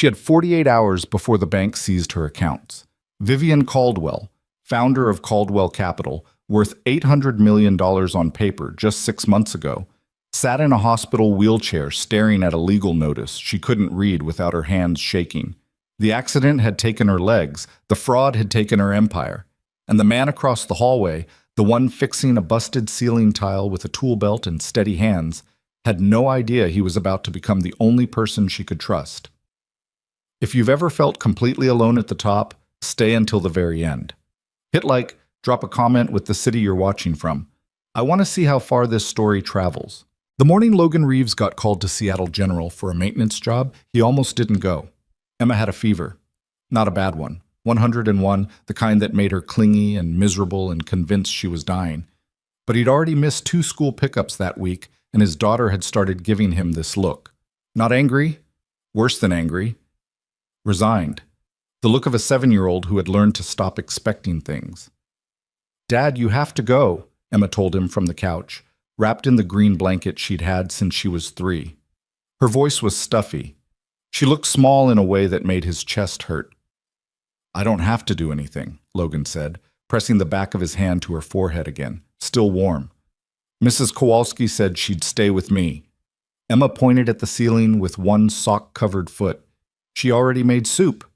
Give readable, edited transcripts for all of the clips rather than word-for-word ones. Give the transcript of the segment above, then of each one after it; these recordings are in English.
She had 48 hours before the bank seized her accounts. Vivian Caldwell, founder of Caldwell Capital, worth $800 million on paper just 6 months ago, sat in a hospital wheelchair staring at a legal notice she couldn't read without her hands shaking. The accident had taken her legs, the fraud had taken her empire. And the man across the hallway, the one fixing a busted ceiling tile with a tool belt and steady hands, had no idea he was about to become the only person she could trust. If you've ever felt completely alone at the top, stay until the very end. Hit like, drop a comment with the city you're watching from. I want to see how far this story travels. The morning Logan Reeves got called to Seattle General for a maintenance job, he almost didn't go. Emma had a fever. Not a bad one. 101, the kind that made her clingy and miserable and convinced she was dying. But he'd already missed 2 school pickups that week, and his daughter had started giving him this look. Not angry, worse than angry. Resigned. The look of a 7-year-old who had learned to stop expecting things. "Dad, you have to go," Emma told him from the couch, wrapped in the green blanket she'd had since she was 3. Her voice was stuffy. She looked small in a way that made his chest hurt. "I don't have to do anything," Logan said, pressing the back of his hand to her forehead again, still warm. "Mrs. Kowalski said she'd stay with me." Emma pointed at the ceiling with one sock-covered foot. She already made soup.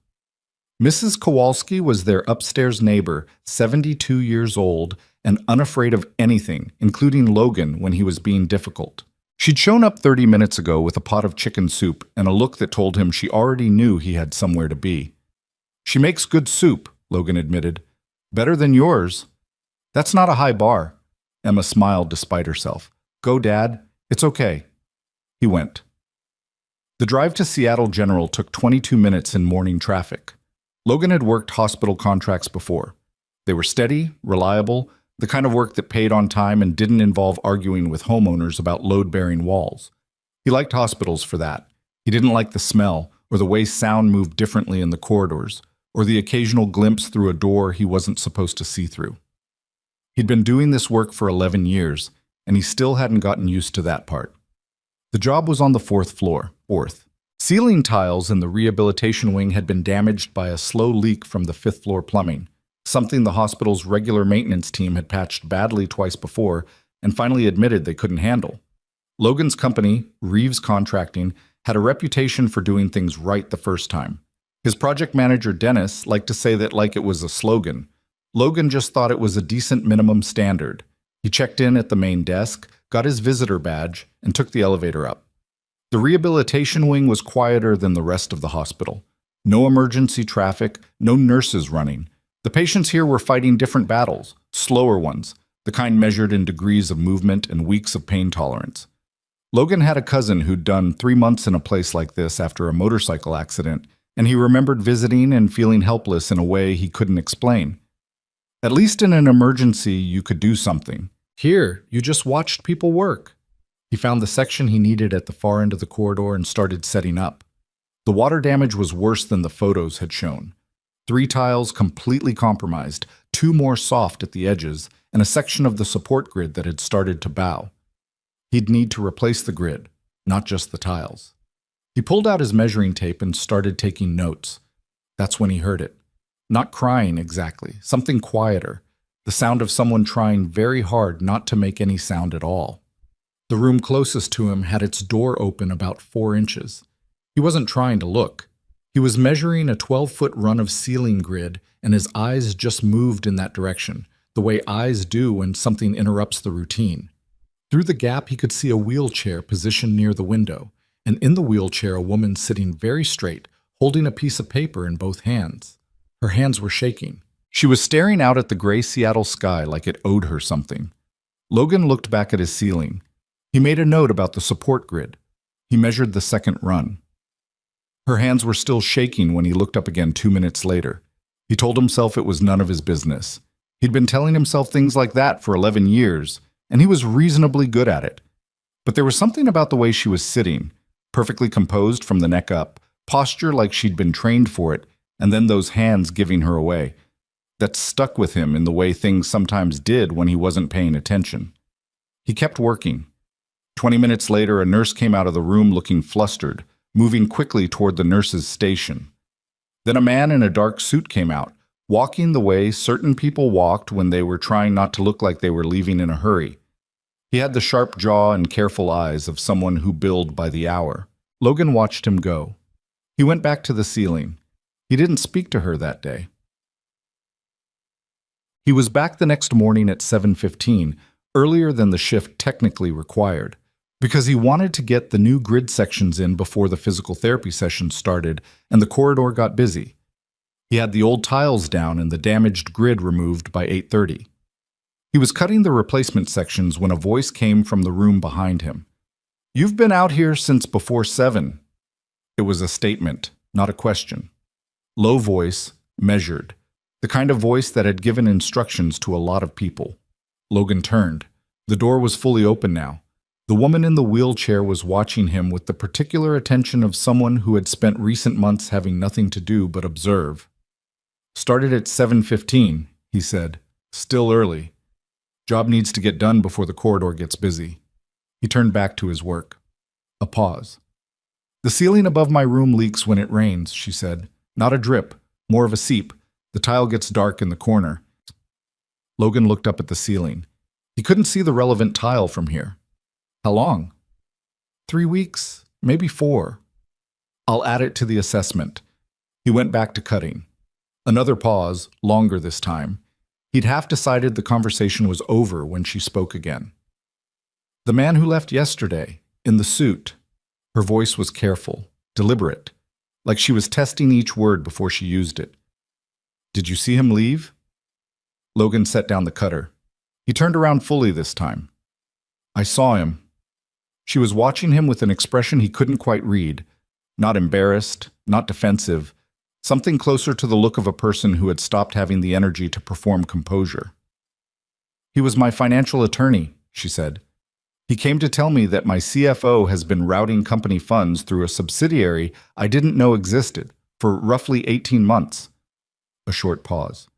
Mrs. Kowalski was their upstairs neighbor, 72 years old, and unafraid of anything, including Logan when he was being difficult. She'd shown up 30 minutes ago with a pot of chicken soup and a look that told him she already knew he had somewhere to be. "She makes good soup," Logan admitted. "Better than yours." "That's not a high bar." Emma smiled despite herself. "Go, Dad. It's okay." He went. The drive to Seattle General took 22 minutes in morning traffic. Logan had worked hospital contracts before. They were steady, reliable, the kind of work that paid on time and didn't involve arguing with homeowners about load-bearing walls. He liked hospitals for that. He didn't like the smell, or the way sound moved differently in the corridors, or the occasional glimpse through a door he wasn't supposed to see through. He'd been doing this work for 11 years, and he still hadn't gotten used to that part. The job was on the 4th floor. Ceiling tiles in the rehabilitation wing had been damaged by a slow leak from the 5th floor plumbing, something the hospital's regular maintenance team had patched badly twice before and finally admitted they couldn't handle. Logan's company, Reeves Contracting, had a reputation for doing things right the first time. His project manager, Dennis, liked to say that like it was a slogan. Logan just thought it was a decent minimum standard. He checked in at the main desk, got his visitor badge, and took the elevator up. The rehabilitation wing was quieter than the rest of the hospital. No emergency traffic, no nurses running. The patients here were fighting different battles, slower ones, the kind measured in degrees of movement and weeks of pain tolerance. Logan had a cousin who'd done 3 months in a place like this after a motorcycle accident, and he remembered visiting and feeling helpless in a way he couldn't explain. At least in an emergency, you could do something. Here, you just watched people work. He found the section he needed at the far end of the corridor and started setting up. The water damage was worse than the photos had shown. 3 tiles completely compromised, 2 more soft at the edges, and a section of the support grid that had started to bow. He'd need to replace the grid, not just the tiles. He pulled out his measuring tape and started taking notes. That's when he heard it. Not crying exactly, something quieter, the sound of someone trying very hard not to make any sound at all. The room closest to him had its door open about 4 inches. He wasn't trying to look. He was measuring a 12-foot run of ceiling grid, and his eyes just moved in that direction, the way eyes do when something interrupts the routine. Through the gap, he could see a wheelchair positioned near the window, and in the wheelchair a woman sitting very straight, holding a piece of paper in both hands. Her hands were shaking. She was staring out at the gray Seattle sky like it owed her something. Logan looked back at his ceiling. He made a note about the support grid. He measured the 2nd run. Her hands were still shaking when he looked up again 2 minutes later. He told himself it was none of his business. He'd been telling himself things like that for 11 years, and he was reasonably good at it. But there was something about the way she was sitting, perfectly composed from the neck up, posture like she'd been trained for it, and then those hands giving her away, that stuck with him in the way things sometimes did when he wasn't paying attention. He kept working. 20 minutes later, a nurse came out of the room looking flustered, moving quickly toward the nurse's station. Then a man in a dark suit came out, walking the way certain people walked when they were trying not to look like they were leaving in a hurry. He had the sharp jaw and careful eyes of someone who billed by the hour. Logan watched him go. He went back to the ceiling. He didn't speak to her that day. He was back the next morning at 7:15, earlier than the shift technically required, because he wanted to get the new grid sections in before the physical therapy session started and the corridor got busy. He had the old tiles down and the damaged grid removed by 8:30. He was cutting the replacement sections when a voice came from the room behind him. "You've been out here since before 7. It was a statement, not a question. Low voice, measured. The kind of voice that had given instructions to a lot of people. Logan turned. The door was fully open now. The woman in the wheelchair was watching him with the particular attention of someone who had spent recent months having nothing to do but observe. "Started at 7:15, he said. "Still early. Job needs to get done before the corridor gets busy." He turned back to his work. A pause. "The ceiling above my room leaks when it rains," she said. "Not a drip, more of a seep. The tile gets dark in the corner." Logan looked up at the ceiling. He couldn't see the relevant tile from here. "How long?" 3 weeks, maybe 4. "I'll add it to the assessment." He went back to cutting. Another pause, longer this time. He'd half decided the conversation was over when she spoke again. "The man who left yesterday, in the suit." Her voice was careful, deliberate, like she was testing each word before she used it. "Did you see him leave?" Logan set down the cutter. He turned around fully this time. "I saw him." She was watching him with an expression he couldn't quite read. Not embarrassed, not defensive, something closer to the look of a person who had stopped having the energy to perform composure. "He was my financial attorney," she said. "He came to tell me that my CFO has been routing company funds through a subsidiary I didn't know existed for roughly 18 months. A short pause.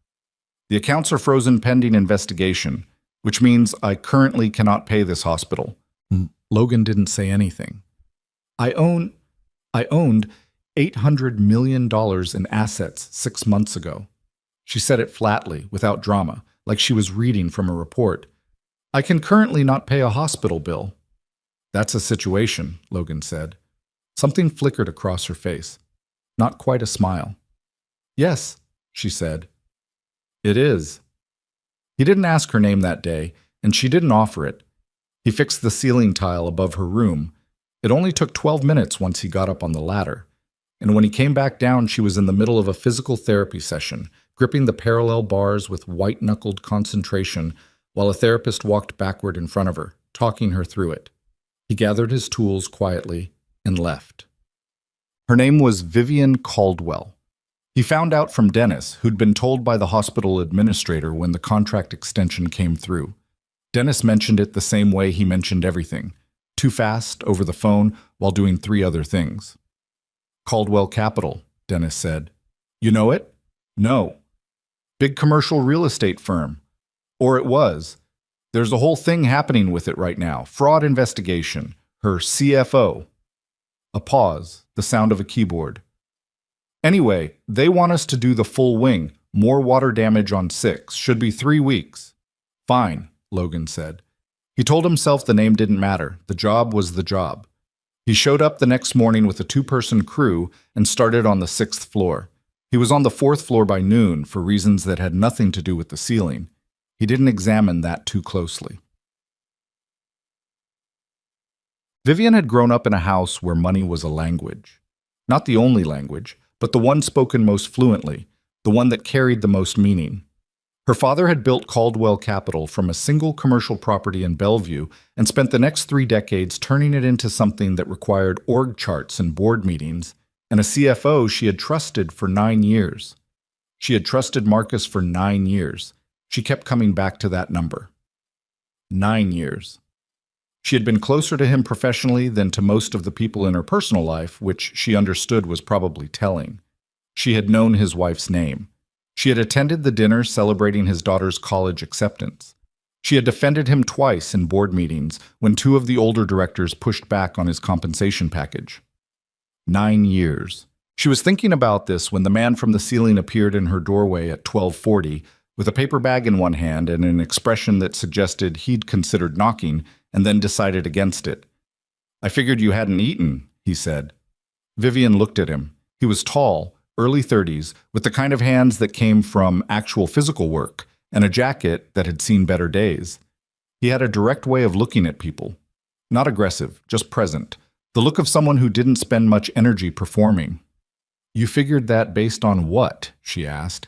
"The accounts are frozen pending investigation, which means I currently cannot pay this hospital." Logan didn't say anything. I owned $800 million in assets 6 months ago." She said it flatly, without drama, like she was reading from a report. "I can currently not pay a hospital bill." "That's a situation," Logan said. Something flickered across her face. Not quite a smile. "Yes," she said. "It is." He didn't ask her name that day, and she didn't offer it. He fixed the ceiling tile above her room. It only took 12 minutes once he got up on the ladder. And when he came back down, she was in the middle of a physical therapy session, gripping the parallel bars with white-knuckled concentration, while a therapist walked backward in front of her, talking her through it. He gathered his tools quietly and left. Her name was Vivian Caldwell. He found out from Dennis, who'd been told by the hospital administrator when the contract extension came through. Dennis mentioned it the same way he mentioned everything, too fast, over the phone, while doing 3 other things. "Caldwell Capital," Dennis said. "You know it?" "No." "Big commercial real estate firm." "Or it was. There's a whole thing happening with it right now. Fraud investigation. Her CFO." A pause, the sound of a keyboard. "Anyway, they want us to do the full wing. More water damage on 6. Should be 3 weeks." "Fine," Logan said. He told himself the name didn't matter. The job was the job. He showed up the next morning with a 2-person crew and started on the 6th floor. He was on the 4th floor by noon for reasons that had nothing to do with the ceiling. He didn't examine that too closely. Vivian had grown up in a house where money was a language. Not the only language, but the one spoken most fluently, the one that carried the most meaning. Her father had built Caldwell Capital from a single commercial property in Bellevue and spent the next 3 decades turning it into something that required org charts and board meetings, and a CFO she had trusted for 9 years. She had trusted Marcus for 9 years. She kept coming back to that number. 9 years. She had been closer to him professionally than to most of the people in her personal life, which she understood was probably telling. She had known his wife's name. She had attended the dinner celebrating his daughter's college acceptance. She had defended him twice in board meetings when 2 of the older directors pushed back on his compensation package. 9 years. She was thinking about this when the man from the ceiling appeared in her doorway at 12:40 with a paper bag in one hand and an expression that suggested he'd considered knocking and then decided against it. "I figured you hadn't eaten," he said. Vivian looked at him. He was tall, early 30s, with the kind of hands that came from actual physical work and a jacket that had seen better days. He had a direct way of looking at people. Not aggressive, just present. The look of someone who didn't spend much energy performing. "You figured that based on what?" she asked.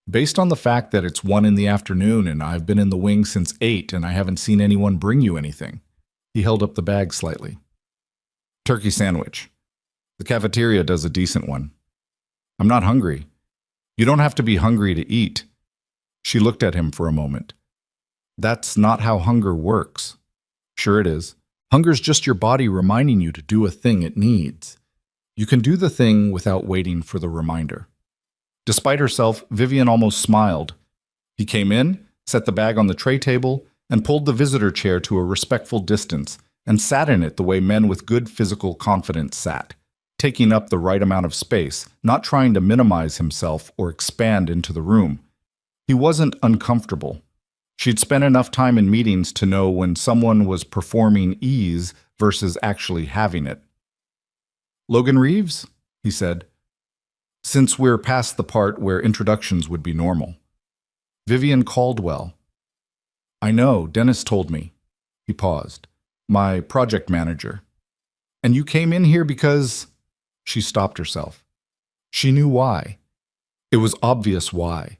"Based on the fact that it's 1 in the afternoon and I've been in the wing since 8 and I haven't seen anyone bring you anything." He held up the bag slightly. "Turkey sandwich. The cafeteria does a decent one." "I'm not hungry." "You don't have to be hungry to eat." She looked at him for a moment. "That's not how hunger works." "Sure it is. Hunger's just your body reminding you to do a thing it needs. You can do the thing without waiting for the reminder." Despite herself, Vivian almost smiled. He came in, set the bag on the tray table, and pulled the visitor chair to a respectful distance, and sat in it the way men with good physical confidence sat, taking up the right amount of space, not trying to minimize himself or expand into the room. He wasn't uncomfortable. She'd spent enough time in meetings to know when someone was performing ease versus actually having it. "Logan Reeves?" he said. "Since we're past the part where introductions would be normal." "Vivian Caldwell." "I know, Dennis told me." He paused. "My project manager." "And you came in here because—" She stopped herself. She knew why. It was obvious why.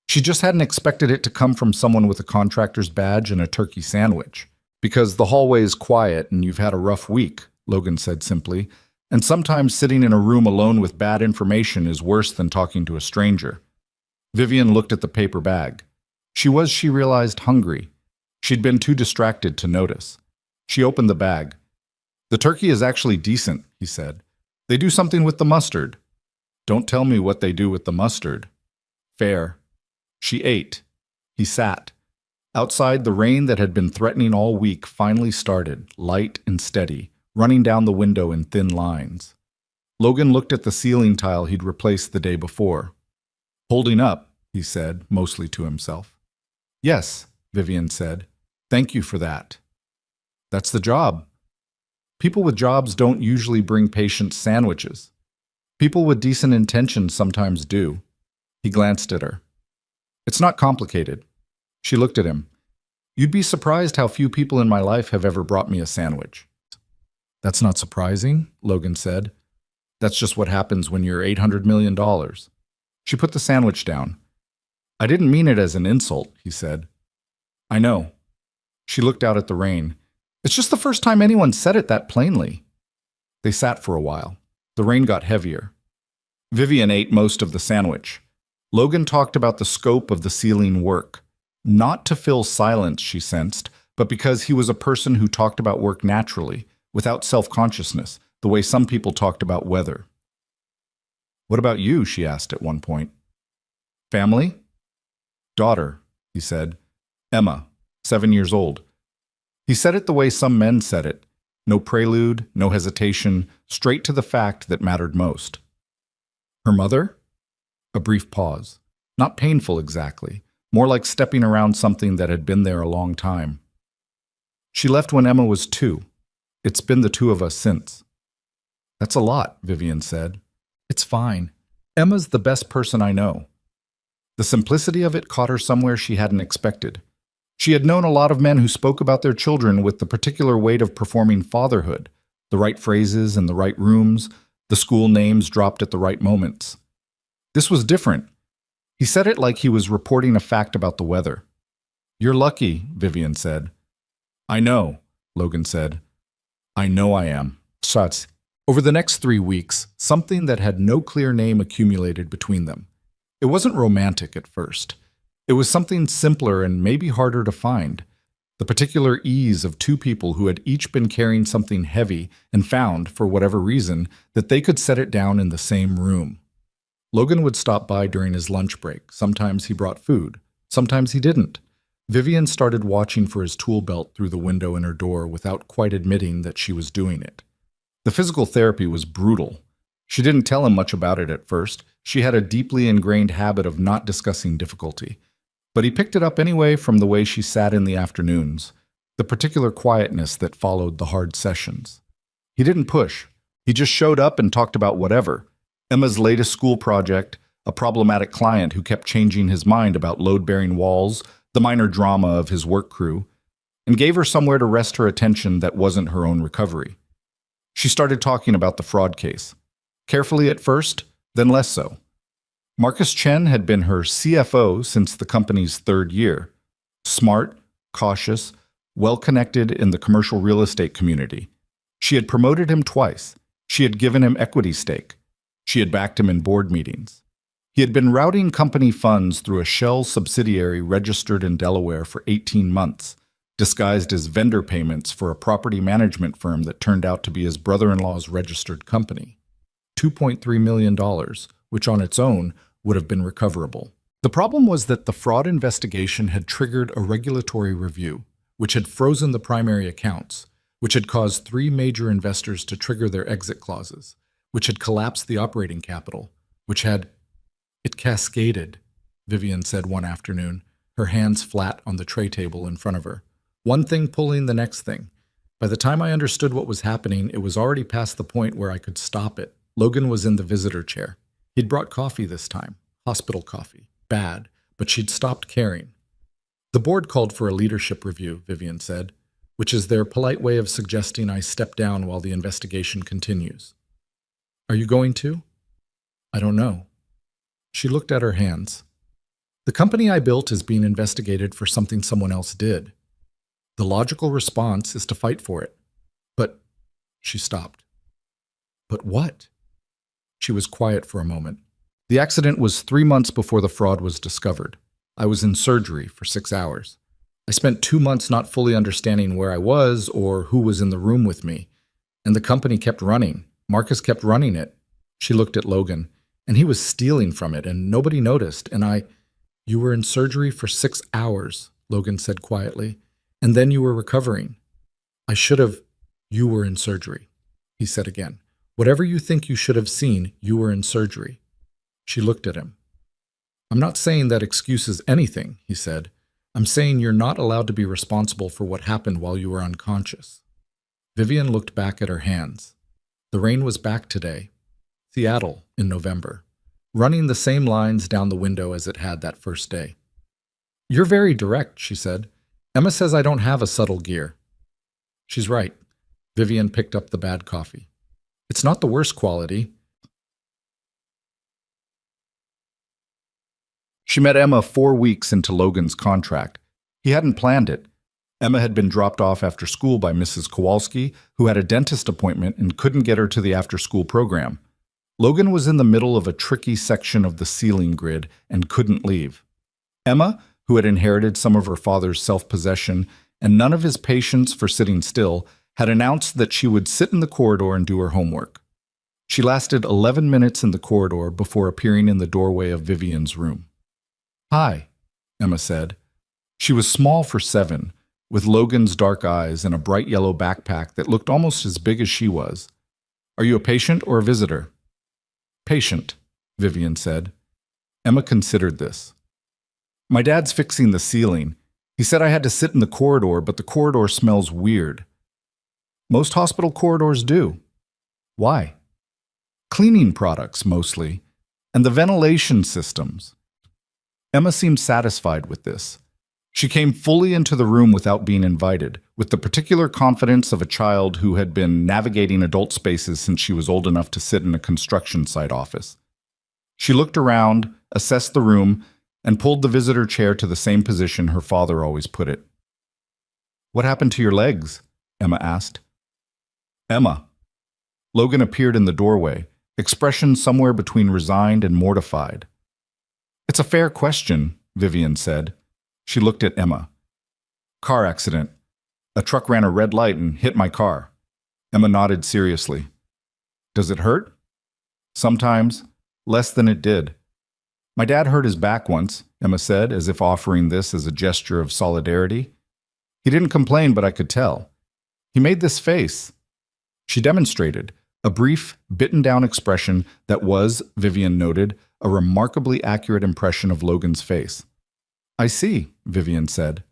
She just hadn't expected it to come from someone with a contractor's badge and a turkey sandwich. "Because the hallway is quiet and you've had a rough week," Logan said simply, "and sometimes sitting in a room alone with bad information is worse than talking to a stranger." Vivian looked at the paper bag. She realized, hungry. She'd been too distracted to notice. She opened the bag. "The turkey is actually decent," he said. "They do something with the mustard." "Don't tell me what they do with the mustard." "Fair." She ate. He sat. Outside, the rain that had been threatening all week finally started, light and steady, running down the window in thin lines. Logan looked at the ceiling tile he'd replaced the day before. "Holding up," he said, mostly to himself. "Yes," Vivian said. "Thank you for that." "That's the job." People with jobs don't usually bring patients sandwiches. People with decent intentions sometimes do. He glanced at her. "It's not complicated." She looked at him. "You'd be surprised how few people in my life have ever brought me a sandwich." "That's not surprising," Logan said. "That's just what happens when you're $800 million. She put the sandwich down. "I didn't mean it as an insult," he said. "I know." She looked out at the rain. "It's just the first time anyone said it that plainly." They sat for a while. The rain got heavier. Vivian ate most of the sandwich. Logan talked about the scope of the ceiling work. Not to fill silence, she sensed, but because he was a person who talked about work naturally, without self-consciousness, the way some people talked about weather. "What about you?" she asked at one point. "Family?" "Daughter," he said. "Emma, 7 years old." He said it the way some men said it. No prelude, no hesitation, straight to the fact that mattered most. "Her mother?" A brief pause. Not painful exactly, more like stepping around something that had been there a long time. "She left when Emma was 2. It's been the 2 of us since." "That's a lot," Vivian said. "It's fine. Emma's the best person I know." The simplicity of it caught her somewhere she hadn't expected. She had known a lot of men who spoke about their children with the particular weight of performing fatherhood, the right phrases in the right rooms, the school names dropped at the right moments. This was different. He said it like he was reporting a fact about the weather. "You're lucky," Vivian said. "I know," Logan said. "I know I am." Shots. Over the next 3 weeks, something that had no clear name accumulated between them. It wasn't romantic at first. It was something simpler and maybe harder to find. The particular ease of 2 people who had each been carrying something heavy and found, for whatever reason, that they could set it down in the same room. Logan would stop by during his lunch break. Sometimes he brought food. Sometimes he didn't. Vivian started watching for his tool belt through the window in her door without quite admitting that she was doing it. The physical therapy was brutal. She didn't tell him much about it at first. She had a deeply ingrained habit of not discussing difficulty. But he picked it up anyway from the way she sat in the afternoons, the particular quietness that followed the hard sessions. He didn't push. He just showed up and talked about whatever. Emma's latest school project, a problematic client who kept changing his mind about load-bearing walls, the minor drama of his work crew, and gave her somewhere to rest her attention that wasn't her own recovery. She started talking about the fraud case. Carefully at first, then less so. Marcus Chen had been her CFO since the company's third year. Smart, cautious, well-connected in the commercial real estate community. She had promoted him twice. She had given him equity stake. She had backed him in board meetings. He had been routing company funds through a shell subsidiary registered in Delaware for 18 months, disguised as vendor payments for a property management firm that turned out to be his brother-in-law's registered company. $2.3 million, which on its own would have been recoverable. The problem was that the fraud investigation had triggered a regulatory review, which had frozen the primary accounts, which had caused 3 major investors to trigger their exit clauses, which had collapsed the operating capital, which had... It cascaded, Vivian said one afternoon, her hands flat on the tray table in front of her. One thing pulling the next thing. By the time I understood what was happening, it was already past the point where I could stop it. Logan was in the visitor chair. He'd brought coffee this time. Hospital coffee. Bad, but she'd stopped caring. The board called for a leadership review, Vivian said, which is their polite way of suggesting I step down while the investigation continues. Are you going to? I don't know. She looked at her hands. The company I built is being investigated for something someone else did. The logical response is to fight for it. But... She stopped. But what? She was quiet for a moment. The accident was 3 months before the fraud was discovered. I was in surgery for 6 hours. I spent 2 months not fully understanding where I was or who was in the room with me. And the company kept running. Marcus kept running it. She looked at Logan. And he was stealing from it, and nobody noticed, and You were in surgery for 6 hours, Logan said quietly, and then you were recovering. I should have... You were in surgery, he said again. Whatever you think you should have seen, you were in surgery. She looked at him. I'm not saying that excuses anything, he said. I'm saying you're not allowed to be responsible for what happened while you were unconscious. Vivian looked back at her hands. The rain was back today. Seattle in November, running the same lines down the window as it had that first day. You're very direct, she said. Emma says I don't have a subtle gear. She's right. Vivian picked up the bad coffee. It's not the worst quality. She met Emma 4 weeks into Logan's contract. He hadn't planned it. Emma had been dropped off after school by Mrs. Kowalski, who had a dentist appointment and couldn't get her to the after-school program. Logan was in the middle of a tricky section of the ceiling grid and couldn't leave. Emma, who had inherited some of her father's self-possession and none of his patience for sitting still, had announced that she would sit in the corridor and do her homework. She lasted 11 minutes in the corridor before appearing in the doorway of Vivian's room. Hi, Emma said. She was small for 7, with Logan's dark eyes and a bright yellow backpack that looked almost as big as she was. Are you a patient or a visitor? Patient, Vivian said. Emma considered this. My dad's fixing the ceiling. He said I had to sit in the corridor, but the corridor smells weird. Most hospital corridors do. Why? Cleaning products, mostly, and the ventilation systems. Emma seemed satisfied with this. She came fully into the room without being invited, with the particular confidence of a child who had been navigating adult spaces since she was old enough to sit in a construction site office. She looked around, assessed the room, and pulled the visitor chair to the same position her father always put it. What happened to your legs? Emma asked. Emma. Logan appeared in the doorway, expression somewhere between resigned and mortified. It's a fair question, Vivian said. She looked at Emma. Car accident. A truck ran a red light and hit my car. Emma nodded seriously. Does it hurt? Sometimes. Less than it did. My dad hurt his back once, Emma said, as if offering this as a gesture of solidarity. He didn't complain, but I could tell. He made this face. She demonstrated, A brief, bitten-down expression that was, Vivian noted, a remarkably accurate impression of Logan's face. "I see," Vivian said.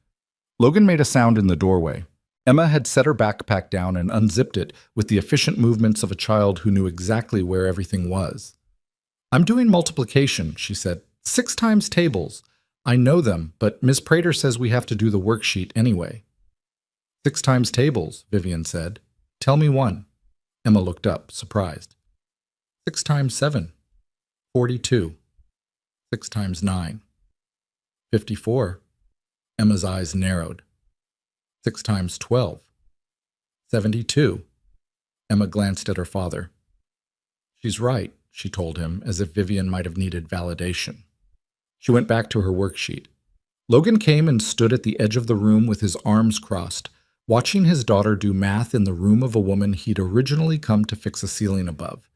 Logan made a sound in the doorway. Emma had set her backpack down and unzipped it with the efficient movements of a child who knew exactly where everything was. "I'm doing multiplication," she said. 6 times tables. I know them, but Miss Prater says we have to do the worksheet anyway." 6 times tables, Vivian said. "Tell me one." Emma looked up, surprised. 6 times 7. 42. 6 times 9. 54. Emma's eyes narrowed. 6 times 12. 72. Emma glanced at her father. "She's right," she told him, as if Vivian might have needed validation. She went back to her worksheet. Logan came and stood at the edge of the room with his arms crossed, watching his daughter do math in the room of a woman he'd originally come to fix a ceiling above,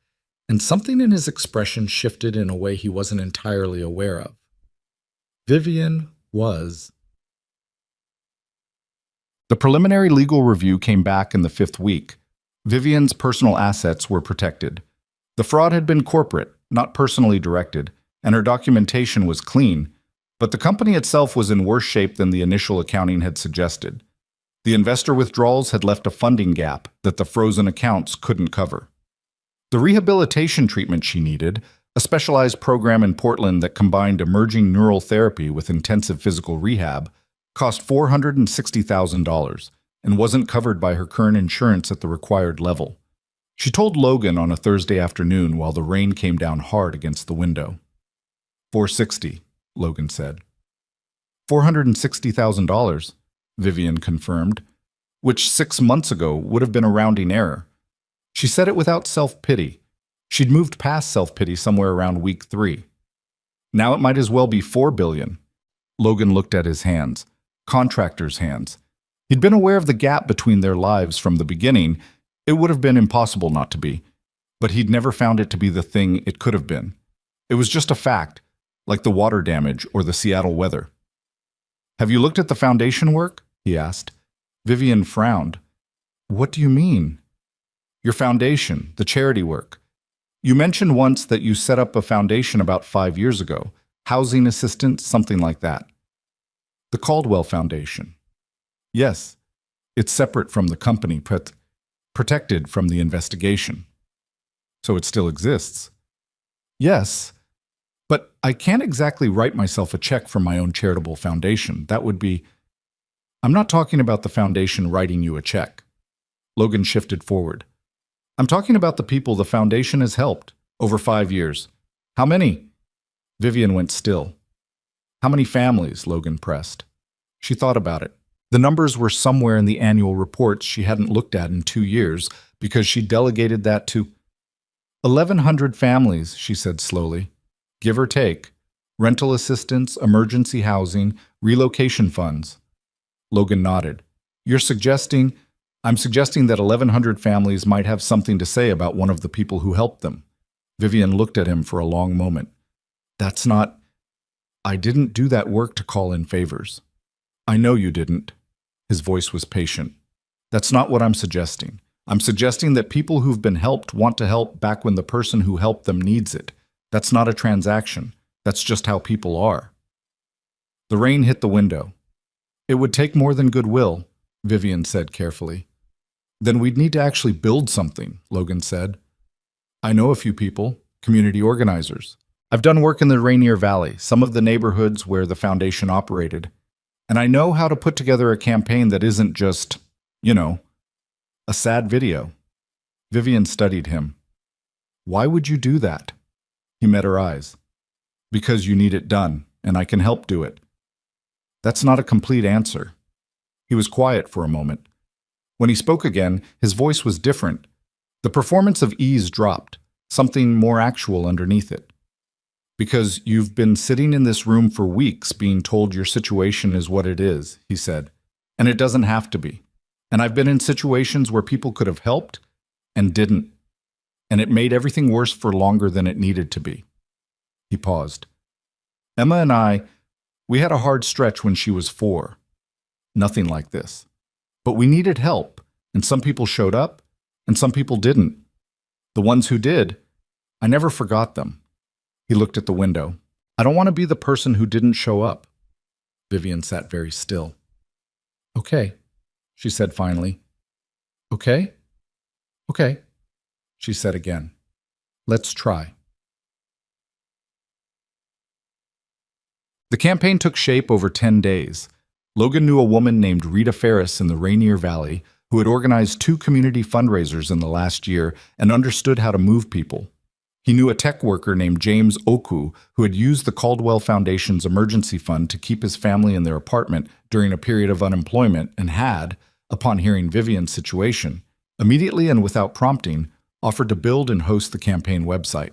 and something in his expression shifted in a way he wasn't entirely aware of. Vivian was. The preliminary legal review came back in the 5th week. Vivian's personal assets were protected. The fraud had been corporate, not personally directed, and her documentation was clean, but the company itself was in worse shape than the initial accounting had suggested. The investor withdrawals had left a funding gap that the frozen accounts couldn't cover. The rehabilitation treatment she needed, a specialized program in Portland that combined emerging neural therapy with intensive physical rehab, cost $460,000 and wasn't covered by her current insurance at the required level. She told Logan on a Thursday afternoon while the rain came down hard against the window. $460, Logan said. $460,000, Vivian confirmed, which 6 months ago would have been a rounding error. She said it without self-pity. She'd moved past self-pity somewhere around week 3. Now it might as well be $4 billion. Logan looked at his hands, contractor's hands. He'd been aware of the gap between their lives from the beginning. It would have been impossible not to be, but he'd never found it to be the thing it could have been. It was just a fact, like the water damage or the Seattle weather. "Have you looked at the foundation work?" he asked. Vivian frowned. "What do you mean?" "Your foundation, the charity work. You mentioned once that you set up a foundation about 5 years ago. Housing assistance, something like that." "The Caldwell Foundation." "Yes. It's separate from the company, protected from the investigation." "So it still exists?" "Yes. But I can't exactly write myself a check from my own charitable foundation. That would be—" "I'm not talking about the foundation writing you a check." Logan shifted forward. "I'm talking about the people the foundation has helped over 5 years. How many?" Vivian went still. "How many families?" Logan pressed. She thought about it. The numbers were somewhere in the annual reports she hadn't looked at in 2 years because she delegated that to 1,100 families, she said slowly. Give or take. Rental assistance, emergency housing, relocation funds. Logan nodded. "I'm suggesting that 1,100 families might have something to say about one of the people who helped them." Vivian looked at him for a long moment. "That's not... I didn't do that work to call in favors." "I know you didn't." His voice was patient. "That's not what I'm suggesting. I'm suggesting that people who've been helped want to help back when the person who helped them needs it. That's not a transaction. That's just how people are." The rain hit the window. "It would take more than goodwill," Vivian said carefully. "Then we'd need to actually build something," Logan said. "I know a few people, community organizers. I've done work in the Rainier Valley, some of the neighborhoods where the foundation operated. And I know how to put together a campaign that isn't just, a sad video." Vivian studied him. "Why would you do that?" He met her eyes. "Because you need it done, and I can help do it." That's not a complete answer. He was quiet for a moment. When he spoke again, his voice was different. The performance of ease dropped, something more actual underneath it. "Because you've been sitting in this room for weeks being told your situation is what it is," he said. "And it doesn't have to be. And I've been in situations where people could have helped and didn't. And it made everything worse for longer than it needed to be." He paused. "Emma and we had a hard stretch when she was 4. Nothing like this. But we needed help, and some people showed up, and some people didn't. The ones who did, I never forgot them. He looked at the window. I don't want to be the person who didn't show up. Vivian sat very still. Okay, she said finally. Okay? Okay, she said again. Let's try. The campaign took shape over 10 days. Logan knew a woman named Rita Ferris in the Rainier Valley who had organized 2 community fundraisers in the last year and understood how to move people. He knew a tech worker named James Oku who had used the Caldwell Foundation's emergency fund to keep his family in their apartment during a period of unemployment and had, upon hearing Vivian's situation, immediately and without prompting, offered to build and host the campaign website.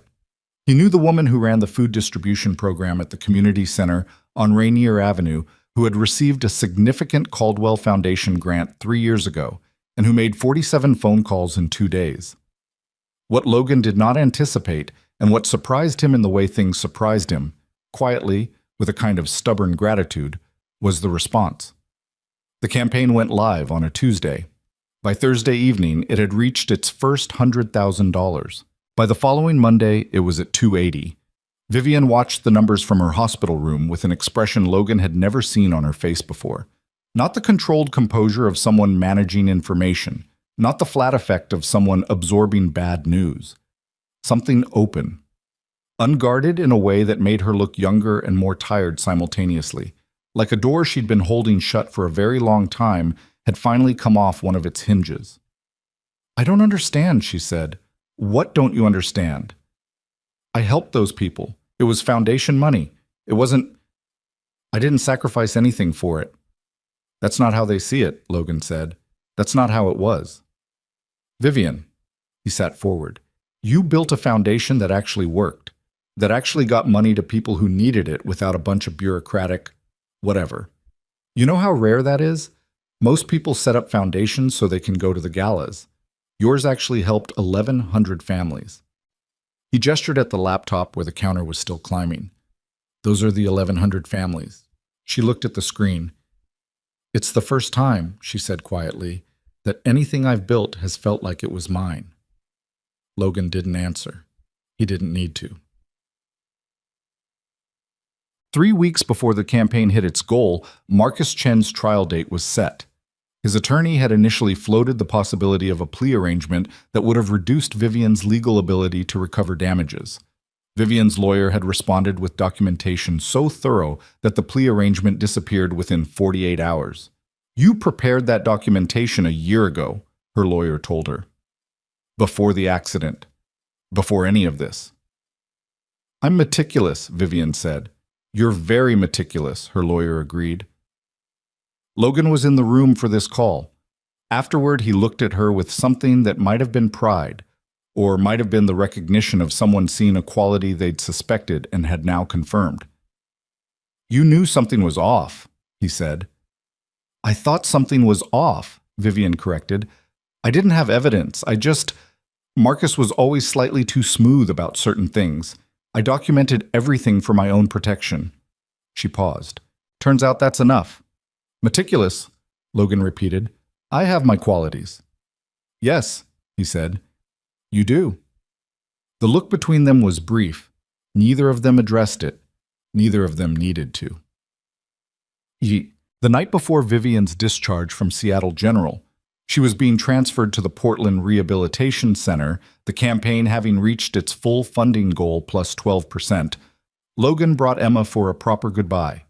He knew the woman who ran the food distribution program at the community center on Rainier Avenue who had received a significant Caldwell Foundation grant 3 years ago and who made 47 phone calls in 2 days. What Logan did not anticipate, and what surprised him in the way things surprised him, quietly, with a kind of stubborn gratitude, was the response. The campaign went live on a Tuesday. By Thursday evening, it had reached its first $100,000. By the following Monday, it was at $280,000. Vivian watched the numbers from her hospital room with an expression Logan had never seen on her face before. Not the controlled composure of someone managing information, not the flat effect of someone absorbing bad news. Something open. Unguarded in a way that made her look younger and more tired simultaneously. Like a door she'd been holding shut for a very long time had finally come off one of its hinges. I don't understand, she said. What don't you understand? I helped those people. It was foundation money. I didn't sacrifice anything for it. That's not how they see it, Logan said. That's not how it was. Vivian, he sat forward, you built a foundation that actually worked, that actually got money to people who needed it without a bunch of bureaucratic whatever. You know how rare that is? Most people set up foundations so they can go to the galas. Yours actually helped 1,100 families. He gestured at the laptop where the counter was still climbing. Those are the 1,100 families. She looked at the screen. It's the first time, she said quietly, that anything I've built has felt like it was mine. Logan didn't answer. He didn't need to. 3 weeks before the campaign hit its goal, Marcus Chen's trial date was set. His attorney had initially floated the possibility of a plea arrangement that would have reduced Vivian's legal ability to recover damages. Vivian's lawyer had responded with documentation so thorough that the plea arrangement disappeared within 48 hours. You prepared that documentation a year ago, her lawyer told her. Before the accident. Before any of this. I'm meticulous, Vivian said. You're very meticulous, her lawyer agreed. Logan was in the room for this call. Afterward, he looked at her with something that might have been pride, or might have been the recognition of someone seeing a quality they'd suspected and had now confirmed. You knew something was off, he said. I thought something was off, Vivian corrected. I didn't have evidence. Marcus was always slightly too smooth about certain things. I documented everything for my own protection. She paused. Turns out that's enough. Meticulous, Logan repeated. I have my qualities. Yes, he said. You do. The look between them was brief. Neither of them addressed it. Neither of them needed to. The night before Vivian's discharge from Seattle General, she was being transferred to the Portland Rehabilitation Center, the campaign having reached its full funding goal plus 12%. Logan brought Emma for a proper goodbye.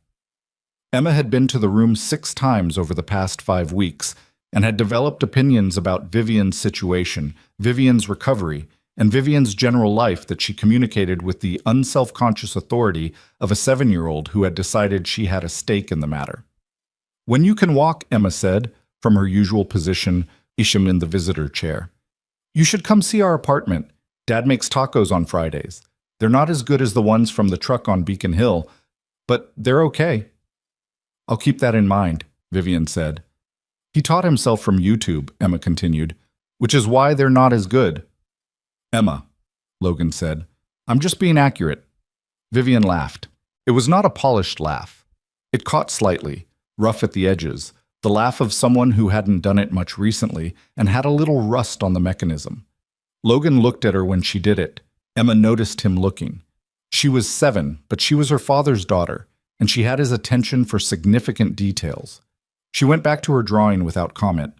Emma had been to the room 6 times over the past 5 weeks and had developed opinions about Vivian's situation, Vivian's recovery, and Vivian's general life that she communicated with the unselfconscious authority of a 7-year-old who had decided she had a stake in the matter. When you can walk, Emma said, from her usual position, Isham in the visitor chair. You should come see our apartment. Dad makes tacos on Fridays. They're not as good as the ones from the truck on Beacon Hill, but they're okay. I'll keep that in mind, Vivian said. He taught himself from YouTube, Emma continued, which is why they're not as good. Emma, Logan said, I'm just being accurate. Vivian laughed. It was not a polished laugh. It caught slightly, rough at the edges, the laugh of someone who hadn't done it much recently and had a little rust on the mechanism. Logan looked at her when she did it. Emma noticed him looking. She was 7, but she was her father's daughter, and she had his attention for significant details. She went back to her drawing without comment.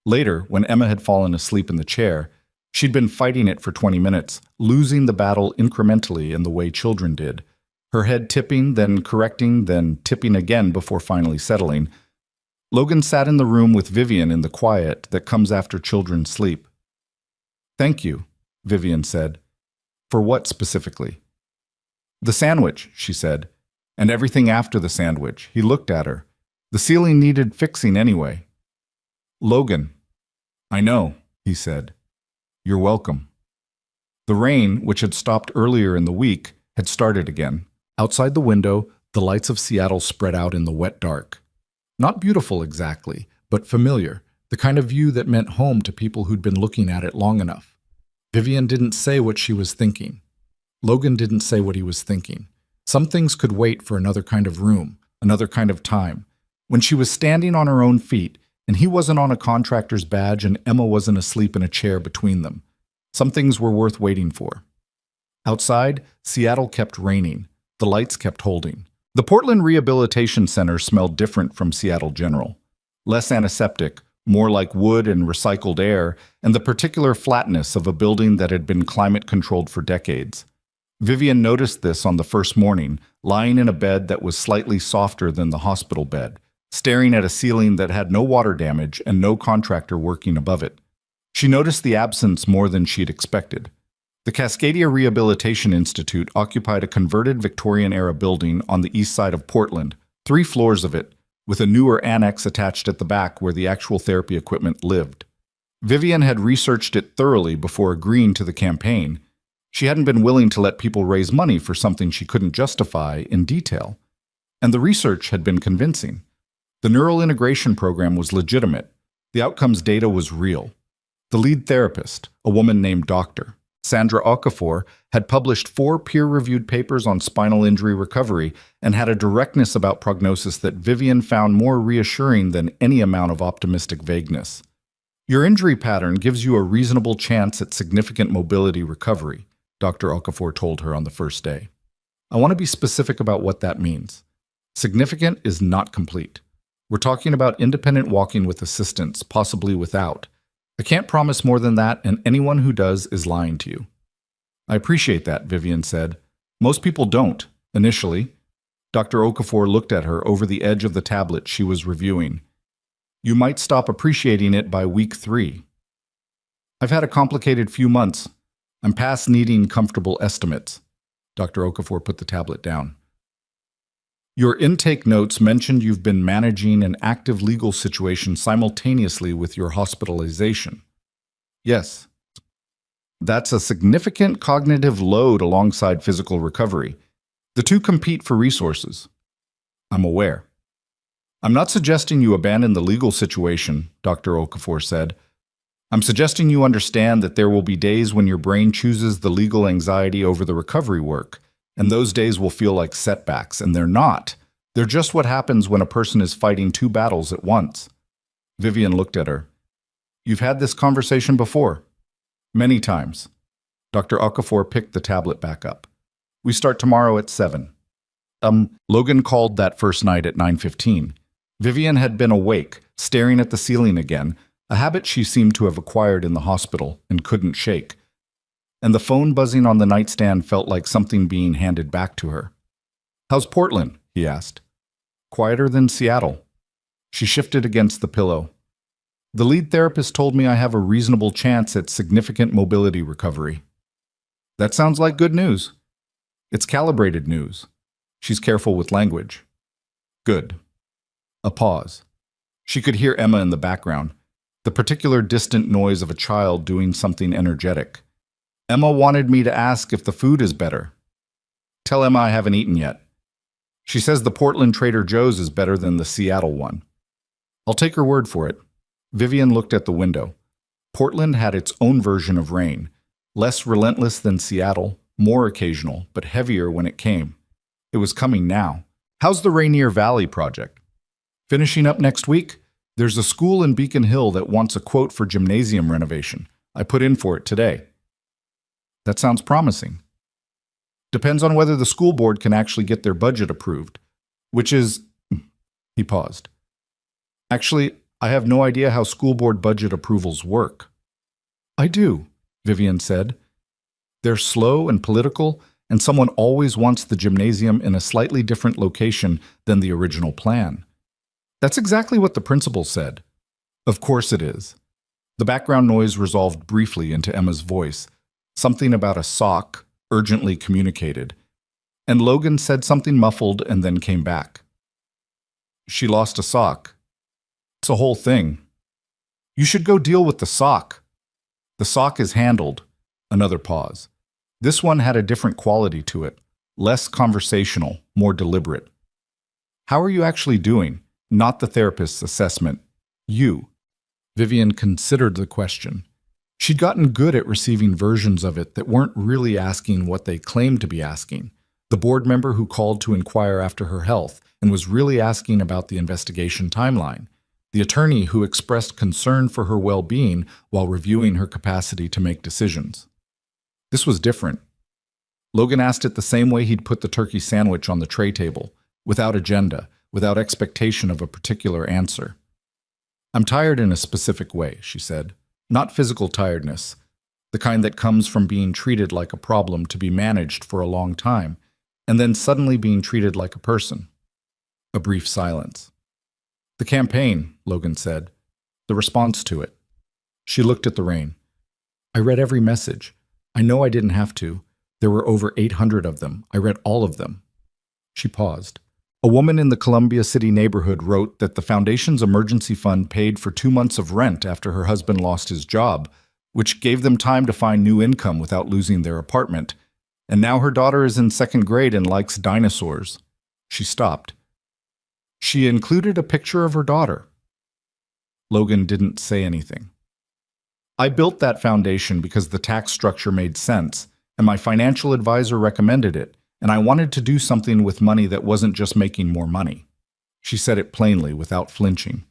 Later, when Emma had fallen asleep in the chair, she'd been fighting it for 20 minutes, losing the battle incrementally in the way children did, her head tipping, then correcting, then tipping again before finally settling. Logan sat in the room with Vivian in the quiet that comes after children sleep. "Thank you," Vivian said. "For what specifically?" "The sandwich," she said, "and everything after the sandwich." He looked at her. The ceiling needed fixing anyway. "Logan." "I know," he said. "You're welcome." The rain, which had stopped earlier in the week, had started again. Outside the window, the lights of Seattle spread out in the wet dark. Not beautiful exactly, but familiar, the kind of view that meant home to people who'd been looking at it long enough. Vivian didn't say what she was thinking. Logan didn't say what he was thinking. Some things could wait for another kind of room, another kind of time. When she was standing on her own feet, and he wasn't on a contractor's badge and Emma wasn't asleep in a chair between them, some things were worth waiting for. Outside, Seattle kept raining. The lights kept holding. The Portland Rehabilitation Center smelled different from Seattle General. Less antiseptic, more like wood and recycled air, and the particular flatness of a building that had been climate-controlled for decades. Vivian noticed this on the first morning, lying in a bed that was slightly softer than the hospital bed, staring at a ceiling that had no water damage and no contractor working above it. She noticed the absence more than she'd expected. The Cascadia Rehabilitation Institute occupied a converted Victorian-era building on the east side of Portland, 3 floors of it, with a newer annex attached at the back where the actual therapy equipment lived. Vivian had researched it thoroughly before agreeing to the campaign. She hadn't been willing to let people raise money for something she couldn't justify in detail. And the research had been convincing. The neural integration program was legitimate. The outcomes data was real. The lead therapist, a woman named Dr. Sandra Okafor, had published 4 peer-reviewed papers on spinal injury recovery and had a directness about prognosis that Vivian found more reassuring than any amount of optimistic vagueness. "Your injury pattern gives you a reasonable chance at significant mobility recovery," Dr. Okafor told her on the first day. "I want to be specific about what that means. Significant is not complete. We're talking about independent walking with assistance, possibly without. I can't promise more than that, and anyone who does is lying to you." "I appreciate that," Vivian said. "Most people don't, initially." Dr. Okafor looked at her over the edge of the tablet she was reviewing. "You might stop appreciating it by week 3. I've had a complicated few months. I'm past needing comfortable estimates." Dr. Okafor put the tablet down. "Your intake notes mentioned you've been managing an active legal situation simultaneously with your hospitalization." "Yes. That's a significant cognitive load alongside physical recovery. The two compete for resources." "I'm aware." "I'm not suggesting you abandon the legal situation," Dr. Okafor said. "I'm suggesting you understand that there will be days when your brain chooses the legal anxiety over the recovery work. And those days will feel like setbacks, and they're not. They're just what happens when a person is fighting 2 battles at once." Vivian looked at her. "You've had this conversation before." "Many times." Dr. Okafor picked the tablet back up. "We start tomorrow at 7. Logan called that first night at 9:15. Vivian had been awake, staring at the ceiling again, a habit she seemed to have acquired in the hospital and couldn't shake. And the phone buzzing on the nightstand felt like something being handed back to her. "How's Portland?" he asked. "Quieter than Seattle." She shifted against the pillow. "The lead therapist told me I have a reasonable chance at significant mobility recovery." "That sounds like good news." "It's calibrated news." She's careful with language. "Good." A pause. She could hear Emma in the background, the particular distant noise of a child doing something energetic. "Emma wanted me to ask if the food is better." "Tell Emma I haven't eaten yet." "She says the Portland Trader Joe's is better than the Seattle one." "I'll take her word for it." Vivian looked at the window. Portland had its own version of rain, less relentless than Seattle, more occasional, but heavier when it came. It was coming now. "How's the Rainier Valley project?" "Finishing up next week. There's a school in Beacon Hill that wants a quote for gymnasium renovation. I put in for it today." That sounds promising. Depends on whether the school board can actually get their budget approved, which is... He paused. Actually, I have no idea how school board budget approvals work. I do, Vivian said. They're slow and political, and someone always wants the gymnasium in a slightly different location than the original plan. That's exactly what the principal said. Of course it is. The background noise resolved briefly into Emma's voice. Something about a sock, urgently communicated. And Logan said something muffled and then came back. She lost a sock. It's a whole thing. You should go deal with the sock. The sock is handled. Another pause. This one had a different quality to it. Less conversational, more deliberate. How are you actually doing? Not the therapist's assessment. You. Vivian considered the question. She'd gotten good at receiving versions of it that weren't really asking what they claimed to be asking. The board member who called to inquire after her health and was really asking about the investigation timeline. The attorney who expressed concern for her well-being while reviewing her capacity to make decisions. This was different. Logan asked it the same way he'd put the turkey sandwich on the tray table, without agenda, without expectation of a particular answer. I'm tired in a specific way, she said. Not physical tiredness, the kind that comes from being treated like a problem to be managed for a long time, and then suddenly being treated like a person. A brief silence. The campaign, Logan said. The response to it. She looked at the rain. I read every message. I know I didn't have to. There were over 800 of them. I read all of them. She paused. A woman in the Columbia City neighborhood wrote that the foundation's emergency fund paid for 2 months of rent after her husband lost his job, which gave them time to find new income without losing their apartment. And now her daughter is in 2nd grade and likes dinosaurs. She stopped. She included a picture of her daughter. Logan didn't say anything. I built that foundation because the tax structure made sense, and my financial advisor recommended it, and I wanted to do something with money that wasn't just making more money. She said it plainly, without flinching.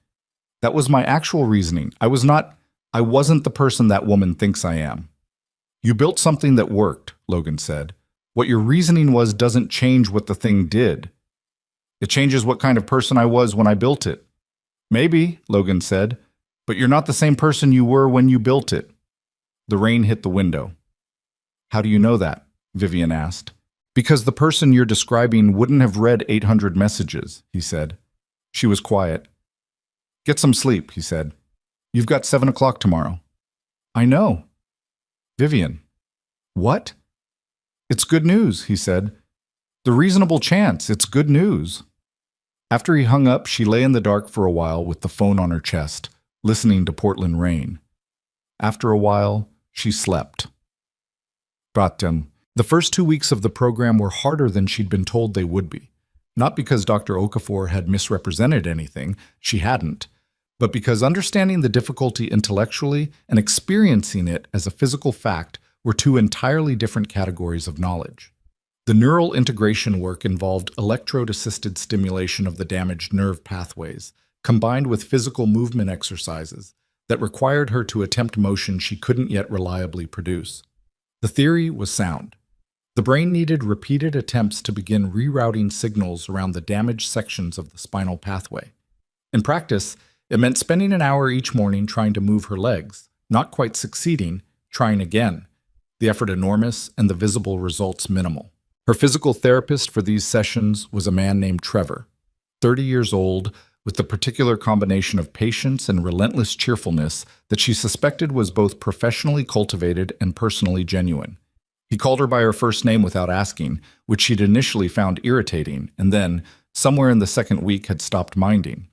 That was my actual reasoning. I wasn't the person that woman thinks I am. You built something that worked, Logan said. What your reasoning was doesn't change what the thing did. It changes what kind of person I was when I built it. Maybe, Logan said, but you're not the same person you were when you built it. The rain hit the window. How do you know that? Vivian asked. Because the person you're describing wouldn't have read 800 messages, he said. She was quiet. Get some sleep, he said. You've got 7 o'clock tomorrow. I know. Vivian. What? It's good news, he said. The reasonable chance, it's good news. After he hung up, she lay in the dark for a while with the phone on her chest, listening to Portland rain. After a while, she slept. But the first 2 weeks of the program were harder than she'd been told they would be. Not because Dr. Okafor had misrepresented anything, she hadn't, but because understanding the difficulty intellectually and experiencing it as a physical fact were 2 entirely different categories of knowledge. The neural integration work involved electrode-assisted stimulation of the damaged nerve pathways, combined with physical movement exercises that required her to attempt motion she couldn't yet reliably produce. The theory was sound. The brain needed repeated attempts to begin rerouting signals around the damaged sections of the spinal pathway. In practice, it meant spending an hour each morning trying to move her legs, not quite succeeding, trying again. The effort enormous and the visible results minimal. Her physical therapist for these sessions was a man named Trevor, 30 years old, with the particular combination of patience and relentless cheerfulness that she suspected was both professionally cultivated and personally genuine. He called her by her first name without asking, which she'd initially found irritating, and then, somewhere in the 2nd week, had stopped minding.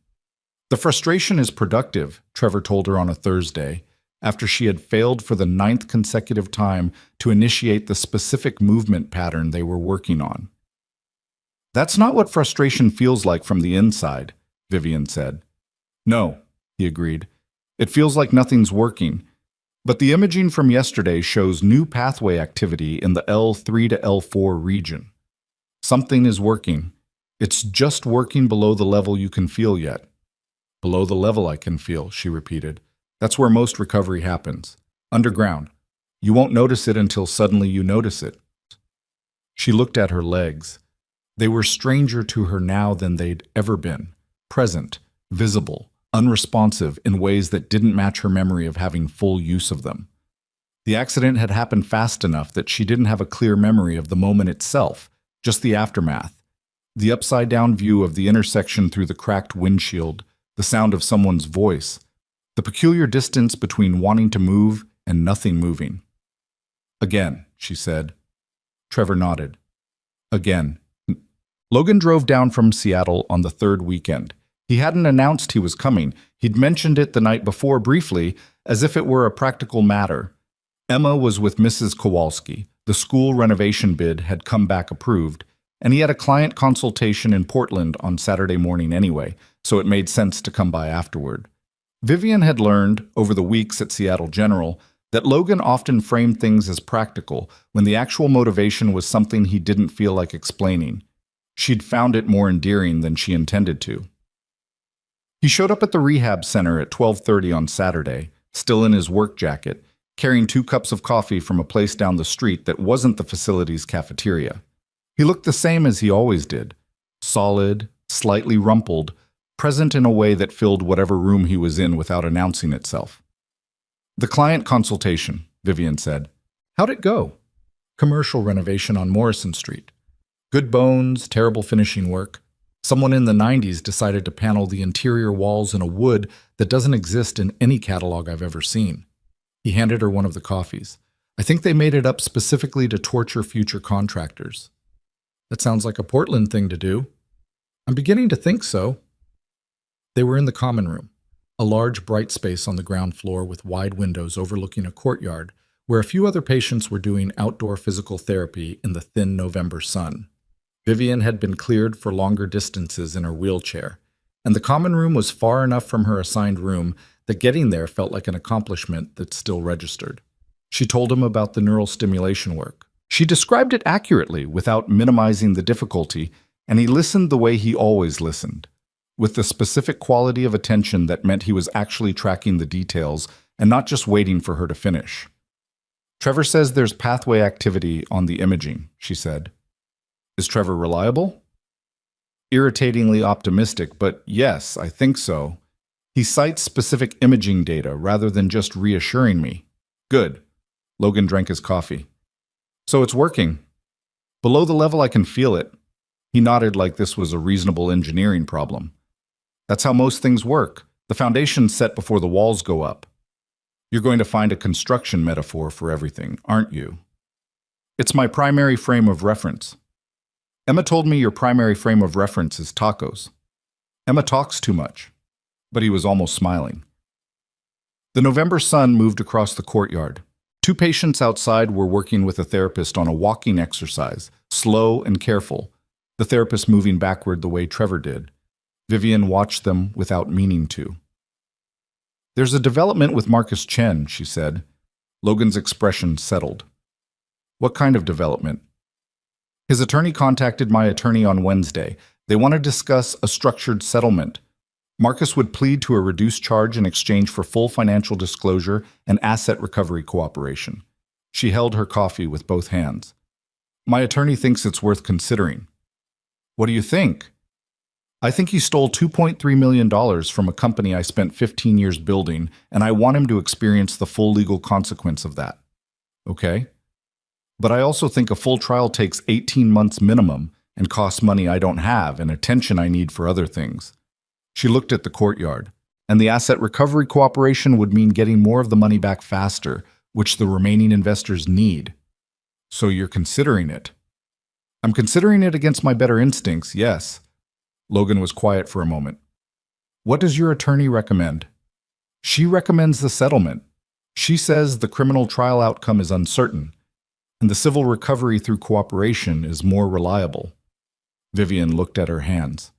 The frustration is productive, Trevor told her on a Thursday, after she had failed for the 9th consecutive time to initiate the specific movement pattern they were working on. That's not what frustration feels like from the inside, Vivian said. No, he agreed. It feels like nothing's working. But the imaging from yesterday shows new pathway activity in the L3 to L4 region. Something is working. It's just working below the level you can feel yet. Below the level I can feel, she repeated. That's where most recovery happens. Underground. You won't notice it until suddenly you notice it. She looked at her legs. They were stranger to her now than they'd ever been, present, visible, unresponsive in ways that didn't match her memory of having full use of them. The accident had happened fast enough that she didn't have a clear memory of the moment itself, just the aftermath. The upside-down view of the intersection through the cracked windshield, the sound of someone's voice, the peculiar distance between wanting to move and nothing moving. Again, she said. Trevor nodded. Again. Logan drove down from Seattle on the third weekend. He hadn't announced he was coming. He'd mentioned it the night before briefly, as if it were a practical matter. Emma was with Mrs. Kowalski. The school renovation bid had come back approved, and he had a client consultation in Portland on Saturday morning anyway, so it made sense to come by afterward. Vivian had learned, over the weeks at Seattle General, that Logan often framed things as practical when the actual motivation was something he didn't feel like explaining. She'd found it more endearing than she intended to. He showed up at the rehab center at 12:30 on Saturday, still in his work jacket, carrying 2 cups of coffee from a place down the street that wasn't the facility's cafeteria. He looked the same as he always did, solid, slightly rumpled, present in a way that filled whatever room he was in without announcing itself. The client consultation, Vivian said. How'd it go? Commercial renovation on Morrison Street. Good bones, terrible finishing work. Someone in the 90s decided to panel the interior walls in a wood that doesn't exist in any catalog I've ever seen. He handed her one of the coffees. I think they made it up specifically to torture future contractors. That sounds like a Portland thing to do. I'm beginning to think so. They were in the common room, a large bright space on the ground floor with wide windows overlooking a courtyard where a few other patients were doing outdoor physical therapy in the thin November sun. Vivian had been cleared for longer distances in her wheelchair, and the common room was far enough from her assigned room that getting there felt like an accomplishment that still registered. She told him about the neural stimulation work. She described it accurately without minimizing the difficulty, and he listened the way he always listened, with the specific quality of attention that meant he was actually tracking the details and not just waiting for her to finish. Trevor says there's pathway activity on the imaging, she said. Is Trevor reliable? Irritatingly optimistic, but yes, I think so. He cites specific imaging data rather than just reassuring me. Good. Logan drank his coffee. So it's working. Below the level I can feel it. He nodded like this was a reasonable engineering problem. That's how most things work. The foundation's set before the walls go up. You're going to find a construction metaphor for everything, aren't you? It's my primary frame of reference. Emma told me your primary frame of reference is tacos. Emma talks too much. But he was almost smiling. The November sun moved across the courtyard. 2 patients outside were working with a therapist on a walking exercise, slow and careful, the therapist moving backward the way Trevor did. Vivian watched them without meaning to. There's a development with Marcus Chen, she said. Logan's expression settled. What kind of development? His attorney contacted my attorney on Wednesday. They want to discuss a structured settlement. Marcus would plead to a reduced charge in exchange for full financial disclosure and asset recovery cooperation. She held her coffee with both hands. My attorney thinks it's worth considering. What do you think? I think he stole $2.3 million from a company I spent 15 years building, and I want him to experience the full legal consequence of that. Okay? But I also think a full trial takes 18 months minimum and costs money I don't have and attention I need for other things. She looked at the courtyard, and the asset recovery cooperation would mean getting more of the money back faster, which the remaining investors need. So you're considering it? I'm considering it against my better instincts, yes. Logan was quiet for a moment. What does your attorney recommend? She recommends the settlement. She says the criminal trial outcome is uncertain, and the civil recovery through cooperation is more reliable. Vivian looked at her hands.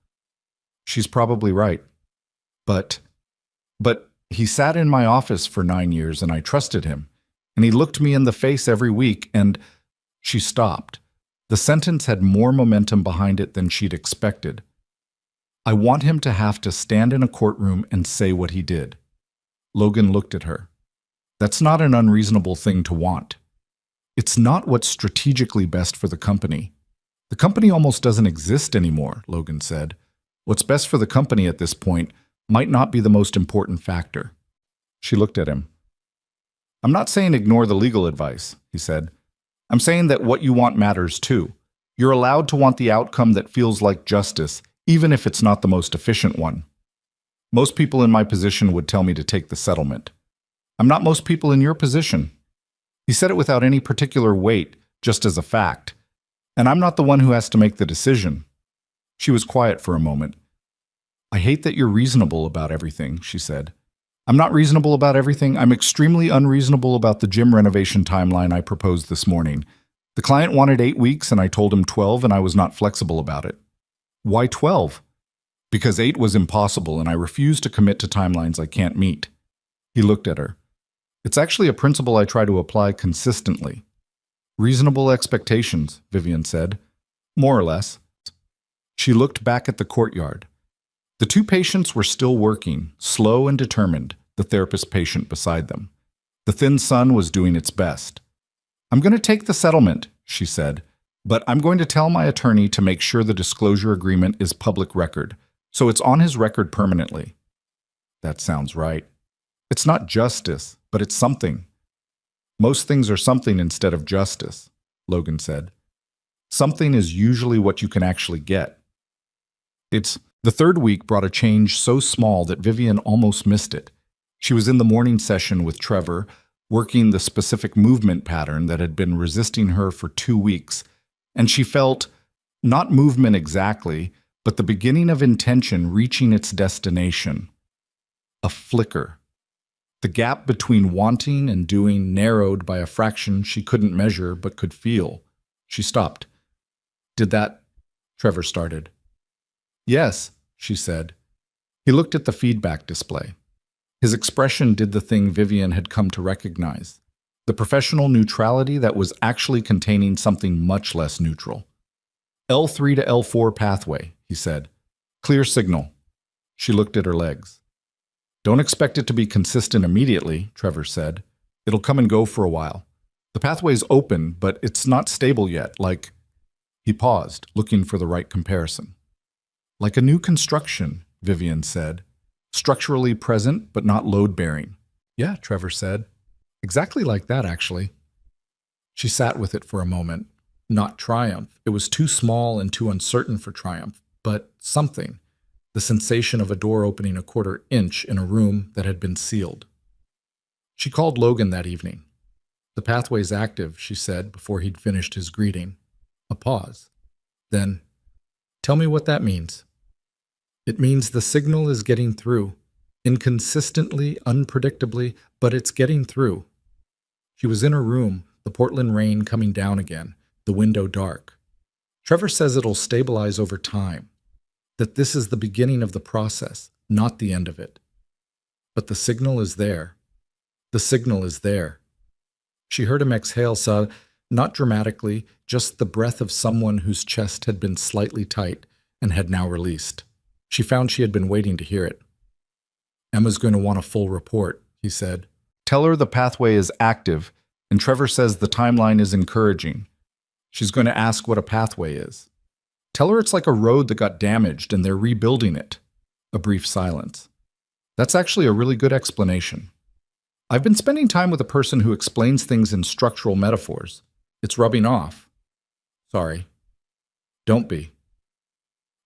She's probably right. But he sat in my office for 9 years and I trusted him. And he looked me in the face every week and... She stopped. The sentence had more momentum behind it than she'd expected. I want him to have to stand in a courtroom and say what he did. Logan looked at her. That's not an unreasonable thing to want. It's not what's strategically best for the company. The company almost doesn't exist anymore, Logan said. What's best for the company at this point might not be the most important factor. She looked at him. I'm not saying ignore the legal advice, he said. I'm saying that what you want matters too. You're allowed to want the outcome that feels like justice, even if it's not the most efficient one. Most people in my position would tell me to take the settlement. I'm not most people in your position. He said it without any particular weight, just as a fact. And I'm not the one who has to make the decision. She was quiet for a moment. I hate that you're reasonable about everything, she said. I'm not reasonable about everything. I'm extremely unreasonable about the gym renovation timeline I proposed this morning. The client wanted 8 weeks and I told him 12 and I was not flexible about it. Why 12? Because 8 was impossible and I refuse to commit to timelines I can't meet. He looked at her. It's actually a principle I try to apply consistently. Reasonable expectations, Vivian said. More or less. She looked back at the courtyard. The two patients were still working, slow and determined, the therapist patient beside them. The thin sun was doing its best. I'm going to take the settlement, she said, but I'm going to tell my attorney to make sure the disclosure agreement is public record, so it's on his record permanently. That sounds right. It's not justice, but it's something. Most things are something instead of justice, Logan said. Something is usually what you can actually get. The third week brought a change so small that Vivian almost missed it. She was in the morning session with Trevor, working the specific movement pattern that had been resisting her for 2 weeks, and she felt, not movement exactly, but the beginning of intention reaching its destination. A flicker. The gap between wanting and doing narrowed by a fraction she couldn't measure but could feel. She stopped. Did that? Trevor started. Yes, she said. He looked at the feedback display. His expression did the thing Vivian had come to recognize. The professional neutrality that was actually containing something much less neutral. L3 to L4 pathway, he said. Clear signal. She looked at her legs. Don't expect it to be consistent immediately, Trevor said. It'll come and go for a while. The pathway's open, but it's not stable yet, like... He paused, looking for the right comparison. Like a new construction, Vivian said. Structurally present, but not load-bearing. Yeah, Trevor said. Exactly like that, actually. She sat with it for a moment. Not triumph. It was too small and too uncertain for triumph, but something. The sensation of a door opening a quarter inch in a room that had been sealed. She called Logan that evening. The pathway's active, she said before he'd finished his greeting. A pause. Then, tell me what that means. It means the signal is getting through. Inconsistently, unpredictably, but it's getting through. She was in her room, the Portland rain coming down again, the window dark. Trevor says it'll stabilize over time. That this is the beginning of the process, not the end of it. But the signal is there. The signal is there. She heard him exhale, not dramatically, just the breath of someone whose chest had been slightly tight and had now released. She found she had been waiting to hear it. Emma's going to want a full report, he said. Tell her the pathway is active, and Trevor says the timeline is encouraging. She's going to ask what a pathway is. Tell her it's like a road that got damaged and they're rebuilding it. A brief silence. That's actually a really good explanation. I've been spending time with a person who explains things in structural metaphors. It's rubbing off. Sorry. Don't be.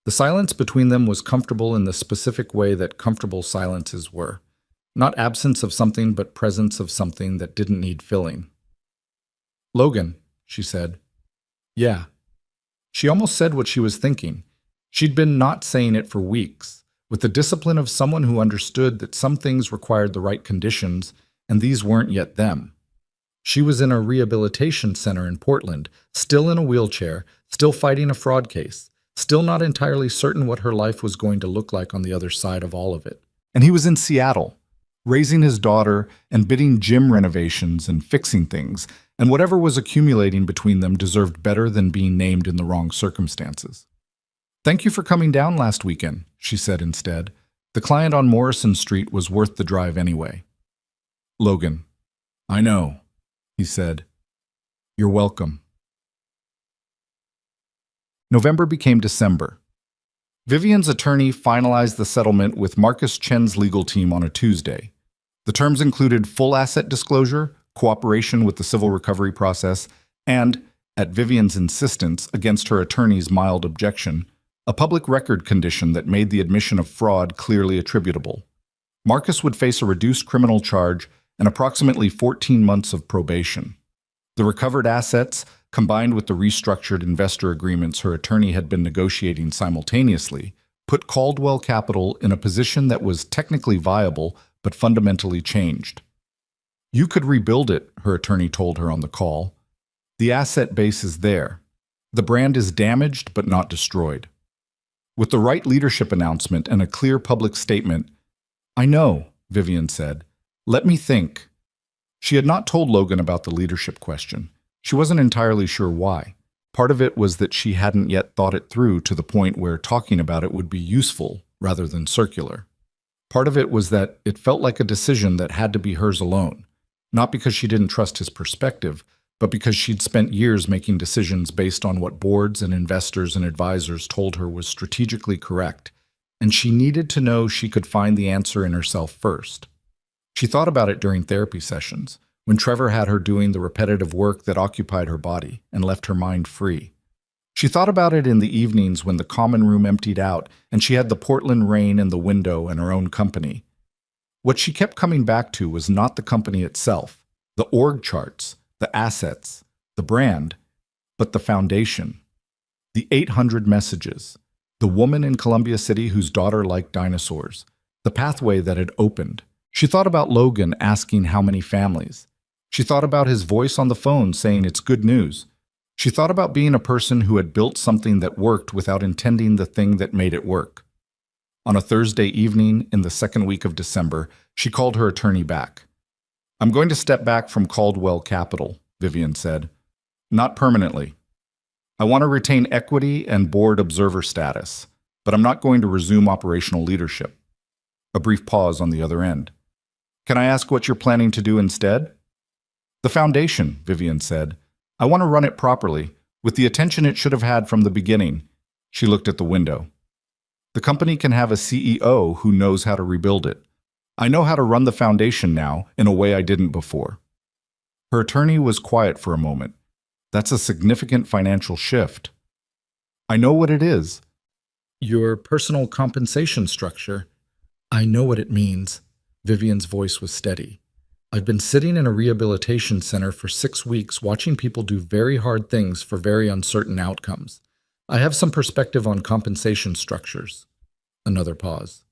The silence between them was comfortable in the specific way that comfortable silences were. Not absence of something, but presence of something that didn't need filling. Logan, she said. Yeah. She almost said what she was thinking. She'd been not saying it for weeks, with the discipline of someone who understood that some things required the right conditions, and these weren't yet them. She was in a rehabilitation center in Portland, still in a wheelchair, still fighting a fraud case, still not entirely certain what her life was going to look like on the other side of all of it. And he was in Seattle, raising his daughter and bidding gym renovations and fixing things, and whatever was accumulating between them deserved better than being named in the wrong circumstances. Thank you for coming down last weekend, she said instead. The client on Morrison Street was worth the drive anyway. Logan. I know, he said. You're welcome. November became December. Vivian's attorney finalized the settlement with Marcus Chen's legal team on a Tuesday. The terms included full asset disclosure, cooperation with the civil recovery process, and, at Vivian's insistence against her attorney's mild objection, a public record condition that made the admission of fraud clearly attributable. Marcus would face a reduced criminal charge and approximately 14 months of probation. The recovered assets, combined with the restructured investor agreements her attorney had been negotiating simultaneously, put Caldwell Capital in a position that was technically viable but fundamentally changed. You could rebuild it, her attorney told her on the call. The asset base is there. The brand is damaged but not destroyed. With the right leadership announcement and a clear public statement, I know, Vivian said. Let me think. She had not told Logan about the leadership question. She wasn't entirely sure why. Part of it was that she hadn't yet thought it through to the point where talking about it would be useful rather than circular. Part of it was that it felt like a decision that had to be hers alone, not because she didn't trust his perspective, but because she'd spent years making decisions based on what boards and investors and advisors told her was strategically correct, and she needed to know she could find the answer in herself first. She thought about it during therapy sessions, when Trevor had her doing the repetitive work that occupied her body and left her mind free. She thought about it in the evenings when the common room emptied out and she had the Portland rain in the window and her own company. What she kept coming back to was not the company itself, the org charts, the assets, the brand, but the foundation. The 800 messages, the woman in Columbia City whose daughter liked dinosaurs, the pathway that had opened. She thought about Logan asking how many families. She thought about his voice on the phone saying it's good news. She thought about being a person who had built something that worked without intending the thing that made it work. On a Thursday evening in the second week of December, she called her attorney back. I'm going to step back from Caldwell Capital, Vivian said. Not permanently. I want to retain equity and board observer status, but I'm not going to resume operational leadership. A brief pause on the other end. Can I ask what you're planning to do instead? The foundation, Vivian said. I want to run it properly, with the attention it should have had from the beginning. She looked at the window. The company can have a CEO who knows how to rebuild it. I know how to run the foundation now in a way I didn't before. Her attorney was quiet for a moment. That's a significant financial shift. I know what it is. Your personal compensation structure. I know what it means. Vivian's voice was steady. I've been sitting in a rehabilitation center for 6 weeks watching people do very hard things for very uncertain outcomes. I have some perspective on compensation structures. Another pause.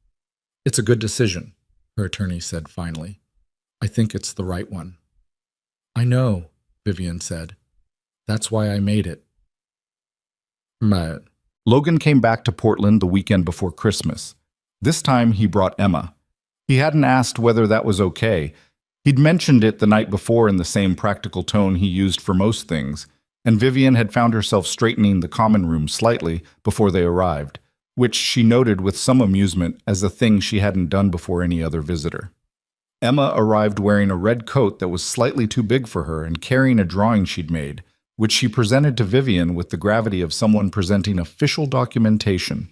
It's a good decision, her attorney said finally. I think it's the right one. I know, Vivian said. That's why I made it. Logan came back to Portland the weekend before Christmas. This time he brought Emma. He hadn't asked whether that was okay. He'd mentioned it the night before in the same practical tone he used for most things, and Vivian had found herself straightening the common room slightly before they arrived, which she noted with some amusement as a thing she hadn't done before any other visitor. Emma arrived wearing a red coat that was slightly too big for her and carrying a drawing she'd made, which she presented to Vivian with the gravity of someone presenting official documentation.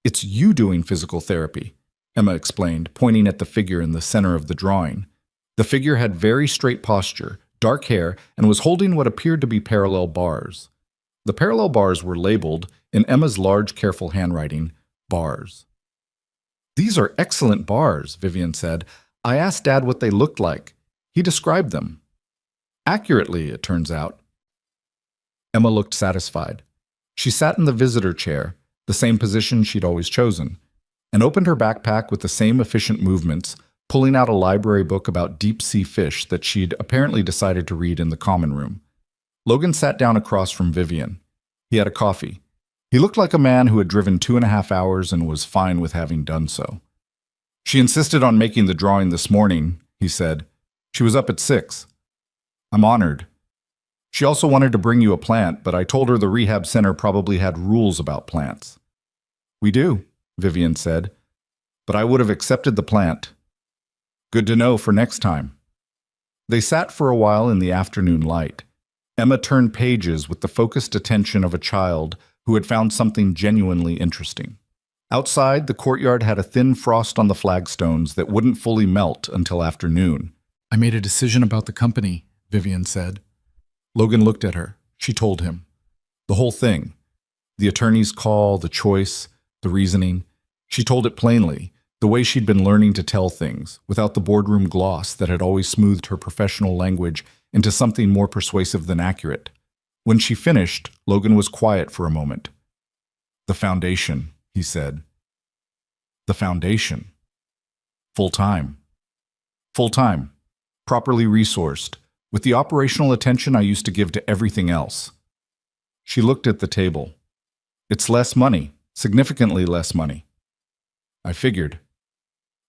It's you doing physical therapy, Emma explained, pointing at the figure in the center of the drawing. The figure had very straight posture, dark hair, and was holding what appeared to be parallel bars. The parallel bars were labeled, in Emma's large, careful handwriting, bars. These are excellent bars, Vivian said. I asked Dad what they looked like. He described them. Accurately, it turns out. Emma looked satisfied. She sat in the visitor chair, the same position she'd always chosen, and opened her backpack with the same efficient movements, pulling out a library book about deep-sea fish that she'd apparently decided to read in the common room. Logan sat down across from Vivian. He had a coffee. He looked like a man who had driven 2.5 hours and was fine with having done so. She insisted on making the drawing this morning, he said. She was up at 6. I'm honored. She also wanted to bring you a plant, but I told her the rehab center probably had rules about plants. We do, Vivian said, but I would have accepted the plant. Good to know for next time. They sat for a while in the afternoon light. Emma turned pages with the focused attention of a child who had found something genuinely interesting. Outside, the courtyard had a thin frost on the flagstones that wouldn't fully melt until afternoon. "I made a decision about the company," Vivian said. Logan looked at her. She told him. The whole thing. The attorney's call, the choice, the reasoning. She told it plainly, the way she'd been learning to tell things, without the boardroom gloss that had always smoothed her professional language into something more persuasive than accurate. When she finished, Logan was quiet for a moment. "The foundation," he said. "The foundation. Full-time. Full-time. Properly resourced, with the operational attention I used to give to everything else." She looked at the table. "It's less money, significantly less money." "I figured."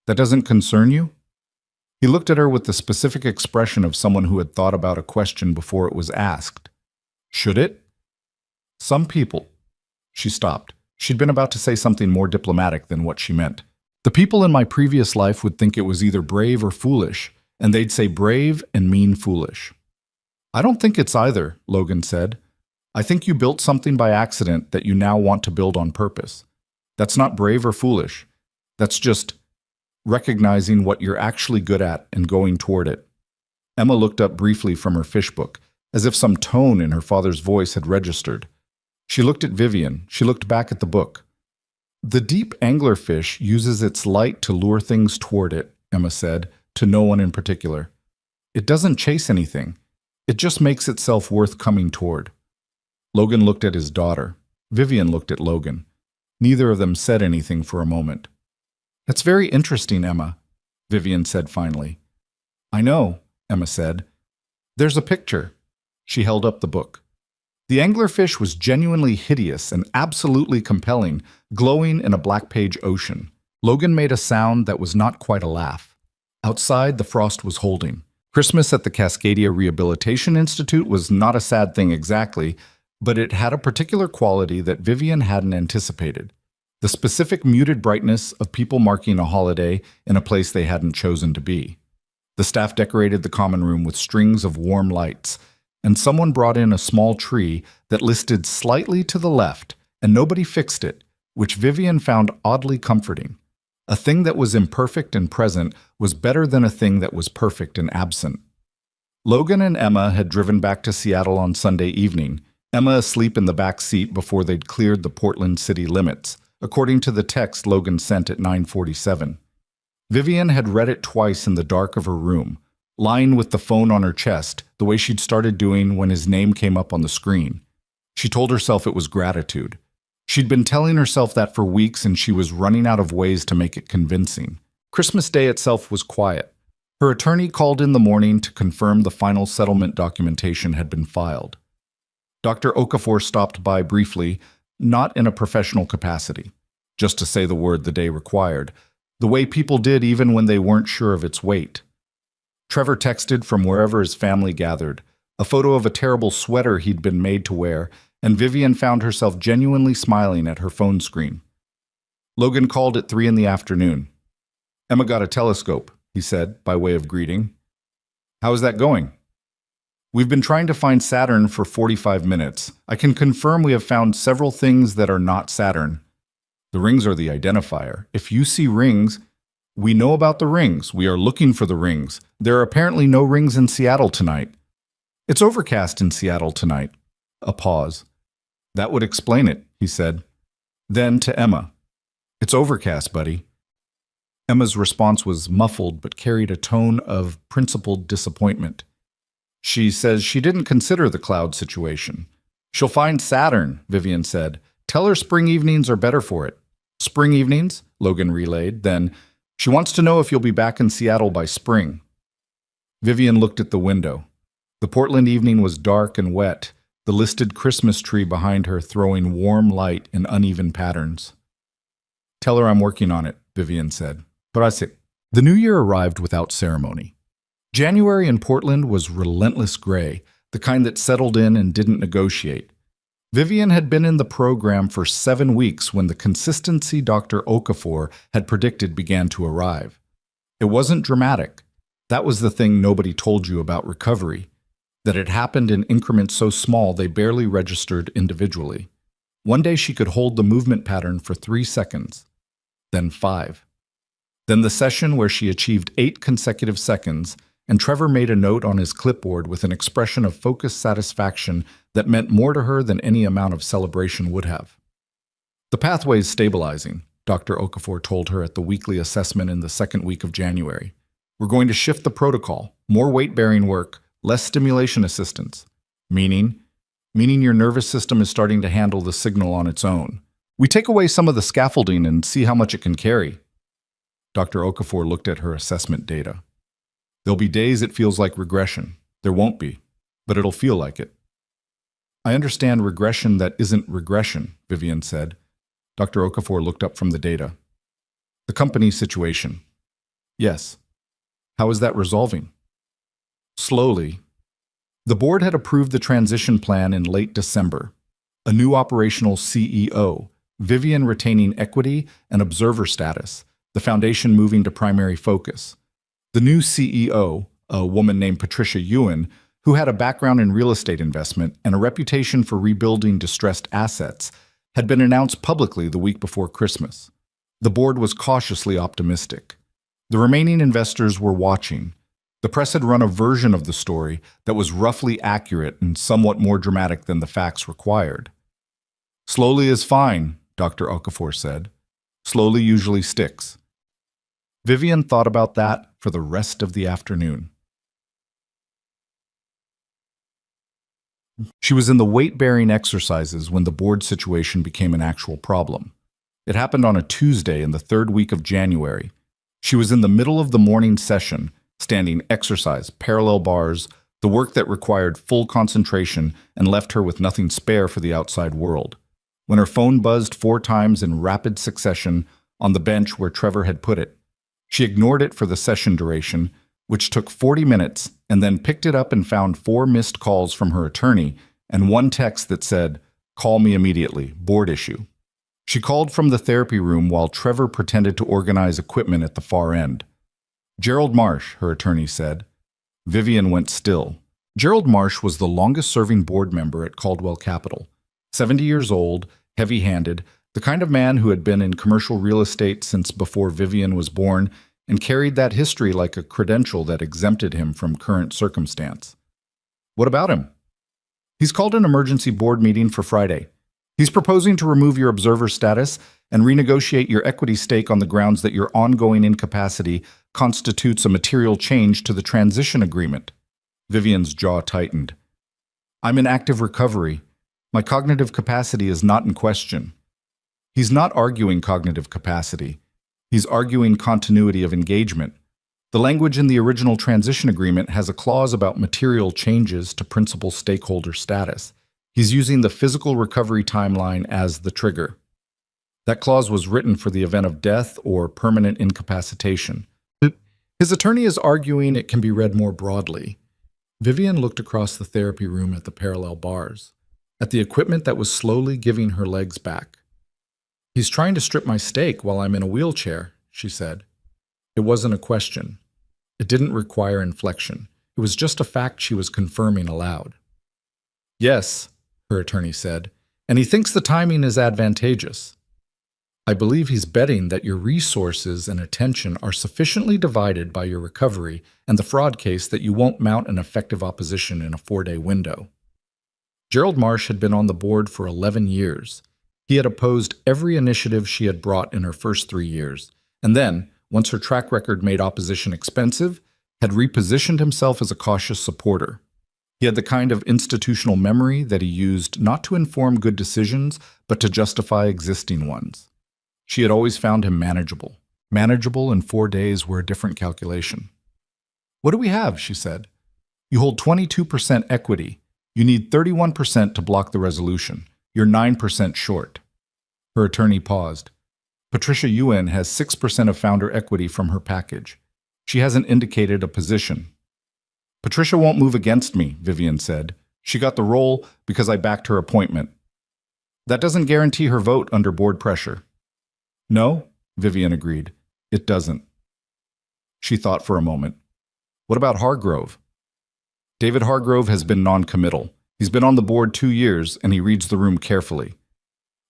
"That doesn't concern you?" He looked at her with the specific expression of someone who had thought about a question before it was asked. "Should it?" "Some people." She stopped. She'd been about to say something more diplomatic than what she meant. "The people in my previous life would think it was either brave or foolish, and they'd say brave and mean foolish." "I don't think it's either," Logan said. "I think you built something by accident that you now want to build on purpose. That's not brave or foolish. That's just recognizing what you're actually good at and going toward it." Emma looked up briefly from her fish book, as if some tone in her father's voice had registered. She looked at Vivian. She looked back at the book. "The deep anglerfish uses its light to lure things toward it," Emma said, to no one in particular. "It doesn't chase anything. It just makes itself worth coming toward." Logan looked at his daughter. Vivian looked at Logan. Neither of them said anything for a moment. "That's very interesting, Emma," Vivian said finally. "I know," Emma said. "There's a picture." She held up the book. The anglerfish was genuinely hideous and absolutely compelling, glowing in a black-page ocean. Logan made a sound that was not quite a laugh. Outside, the frost was holding. Christmas at the Cascadia Rehabilitation Institute was not a sad thing exactly, but it had a particular quality that Vivian hadn't anticipated. The specific muted brightness of people marking a holiday in a place they hadn't chosen to be. The staff decorated the common room with strings of warm lights, and someone brought in a small tree that listed slightly to the left, and nobody fixed it, which Vivian found oddly comforting. A thing that was imperfect and present was better than a thing that was perfect and absent. Logan and Emma had driven back to Seattle on Sunday evening, Emma asleep in the back seat before they'd cleared the Portland city limits, according to the text Logan sent at 9:47. Vivian had read it twice in the dark of her room, lying with the phone on her chest, the way she'd started doing when his name came up on the screen. She told herself it was gratitude. She'd been telling herself that for weeks, and she was running out of ways to make it convincing. Christmas Day itself was quiet. Her attorney called in the morning to confirm the final settlement documentation had been filed. Dr. Okafor stopped by briefly, not in a professional capacity, just to say the word the day required, the way people did even when they weren't sure of its weight. Trevor texted from wherever his family gathered, a photo of a terrible sweater he'd been made to wear, and Vivian found herself genuinely smiling at her phone screen. Logan called at 3 in the afternoon. "Emma got a telescope," he said, by way of greeting. "How is that going?" "We've been trying to find Saturn for 45 minutes. I can confirm we have found several things that are not Saturn. The rings are the identifier. If you see rings, we know about the rings. We are looking for the rings. There are apparently no rings in Seattle tonight." "It's overcast in Seattle tonight." A pause. "That would explain it," he said. Then to Emma, "It's overcast, buddy." Emma's response was muffled but carried a tone of principled disappointment. "She says she didn't consider the cloud situation." "She'll find Saturn," Vivian said. "Tell her spring evenings are better for it." "Spring evenings?" Logan relayed. Then, "She wants to know if you'll be back in Seattle by spring." Vivian looked at the window. The Portland evening was dark and wet, the listed Christmas tree behind her throwing warm light in uneven patterns. "Tell her I'm working on it," Vivian said. "Gracias." The new year arrived without ceremony. January in Portland was relentless gray, the kind that settled in and didn't negotiate. Vivian had been in the program for 7 weeks when the consistency Dr. Okafor had predicted began to arrive. It wasn't dramatic. That was the thing nobody told you about recovery, that it happened in increments so small they barely registered individually. One day she could hold the movement pattern for 3 seconds, then 5. Then the session where she achieved 8 consecutive seconds, and Trevor made a note on his clipboard with an expression of focused satisfaction that meant more to her than any amount of celebration would have. The pathway's stabilizing, Dr. Okafor told her at the weekly assessment in the second week of January. We're going to shift the protocol, more weight-bearing work, less stimulation assistance. Meaning your nervous system is starting to handle the signal on its own. We take away some of the scaffolding and see how much it can carry. Dr. Okafor looked at her assessment data. There'll be days it feels like regression. There won't be, but it'll feel like it. I understand regression that isn't regression, Vivian said. Dr. Okafor looked up from the data. The company situation. Yes. How is that resolving? Slowly. The board had approved the transition plan in late December. A new operational CEO, Vivian retaining equity and observer status, the foundation moving to primary focus. The new CEO, a woman named Patricia Ewan, who had a background in real estate investment and a reputation for rebuilding distressed assets, had been announced publicly the week before Christmas. The board was cautiously optimistic. The remaining investors were watching. The press had run a version of the story that was roughly accurate and somewhat more dramatic than the facts required. Slowly is fine, Dr. Okafor said. Slowly usually sticks. Vivian thought about that for the rest of the afternoon. She was in the weight-bearing exercises when the board situation became an actual problem. It happened on a Tuesday in the third week of January. She was in the middle of the morning session, standing exercise, parallel bars, the work that required full concentration and left her with nothing spare for the outside world, when her phone buzzed 4 times in rapid succession on the bench where Trevor had put it. She ignored it for the session duration, which took 40 minutes, and then picked it up and found 4 missed calls from her attorney and 1 text that said, "Call me immediately, board issue." She called from the therapy room while Trevor pretended to organize equipment at the far end. Gerald Marsh, her attorney said. Vivian went still. Gerald Marsh was the longest-serving board member at Caldwell Capital. 70 years old, heavy-handed, the kind of man who had been in commercial real estate since before Vivian was born and carried that history like a credential that exempted him from current circumstance. What about him? He's called an emergency board meeting for Friday. He's proposing to remove your observer status and renegotiate your equity stake on the grounds that your ongoing incapacity constitutes a material change to the transition agreement. Vivian's jaw tightened. I'm in active recovery. My cognitive capacity is not in question. He's not arguing cognitive capacity. He's arguing continuity of engagement. The language in the original transition agreement has a clause about material changes to principal stakeholder status. He's using the physical recovery timeline as the trigger. That clause was written for the event of death or permanent incapacitation. His attorney is arguing it can be read more broadly. Vivian looked across the therapy room at the parallel bars, at the equipment that was slowly giving her legs back. He's trying to strip my stake while I'm in a wheelchair, she said. It wasn't a question. It didn't require inflection. It was just a fact she was confirming aloud. Yes, her attorney said, and he thinks the timing is advantageous. I believe he's betting that your resources and attention are sufficiently divided by your recovery and the fraud case that you won't mount an effective opposition in a 4-day window. Gerald Marsh had been on the board for 11 years. He had opposed every initiative she had brought in her first 3 years, and then, once her track record made opposition expensive, had repositioned himself as a cautious supporter. He had the kind of institutional memory that he used not to inform good decisions, but to justify existing ones. She had always found him manageable. Manageable in 4 days were a different calculation. What do we have? She said. You hold 22% equity. You need 31% to block the resolution. You're 9% short. Her attorney paused. Patricia Ewan has 6% of founder equity from her package. She hasn't indicated a position. Patricia won't move against me, Vivian said. She got the role because I backed her appointment. That doesn't guarantee her vote under board pressure. No, Vivian agreed. It doesn't. She thought for a moment. What about Hargrove? David Hargrove has been non-committal. He's been on the board 2 years, and he reads the room carefully.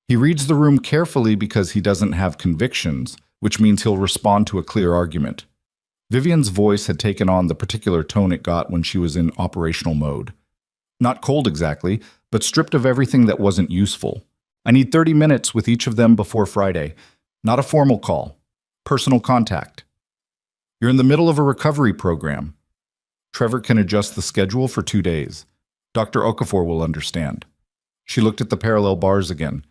He reads the room carefully because he doesn't have convictions, which means he'll respond to a clear argument. Vivian's voice had taken on the particular tone it got when she was in operational mode. Not cold exactly, but stripped of everything that wasn't useful. I need 30 minutes with each of them before Friday. Not a formal call. Personal contact. You're in the middle of a recovery program. Trevor can adjust the schedule for 2 days. Dr. Okafor will understand. She looked at the parallel bars again.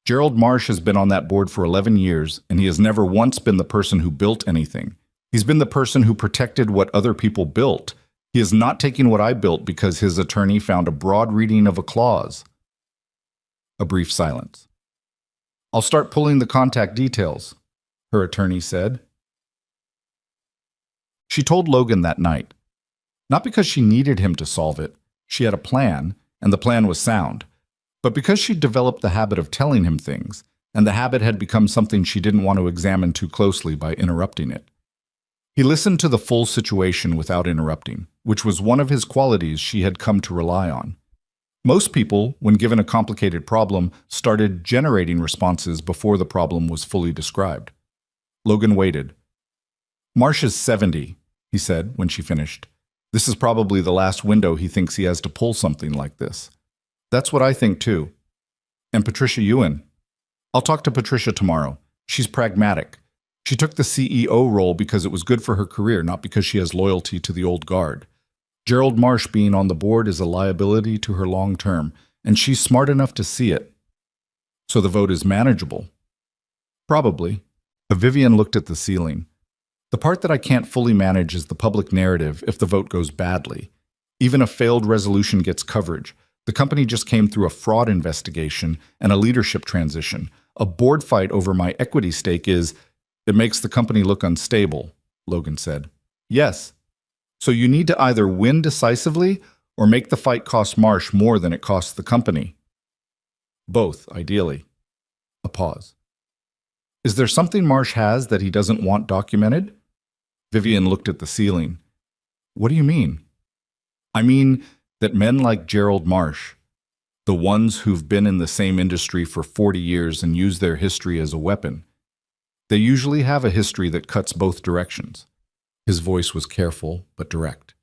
Gerald Marsh has been on that board for 11 years, and he has never once been the person who built anything. He's been the person who protected what other people built. He is not taking what I built because his attorney found a broad reading of a clause. A brief silence. I'll start pulling the contact details, her attorney said. She told Logan that night. Not because she needed him to solve it. She had a plan, and the plan was sound. But because she'd developed the habit of telling him things, and the habit had become something she didn't want to examine too closely by interrupting it. He listened to the full situation without interrupting, which was one of his qualities she had come to rely on. Most people, when given a complicated problem, started generating responses before the problem was fully described. Logan waited. Marsh is 70, he said when she finished. This is probably the last window he thinks he has to pull something like this. That's what I think too. And Patricia Ewan. I'll talk to Patricia tomorrow. She's pragmatic. She took the CEO role because it was good for her career, not because she has loyalty to the old guard. Gerald Marsh being on the board is a liability to her long term, and she's smart enough to see it. So the vote is manageable. Probably. Vivian looked at the ceiling. The part that I can't fully manage is the public narrative if the vote goes badly. Even a failed resolution gets coverage. The company just came through a fraud investigation and a leadership transition. A board fight over my equity stake it makes the company look unstable, Logan said. Yes. So you need to either win decisively or make the fight cost Marsh more than it costs the company. Both, ideally. A pause. Is there something Marsh has that he doesn't want documented? Vivian looked at the ceiling. What do you mean? I mean that men like Gerald Marsh, the ones who've been in the same industry for 40 years and use their history as a weapon, they usually have a history that cuts both directions. His voice was careful but direct.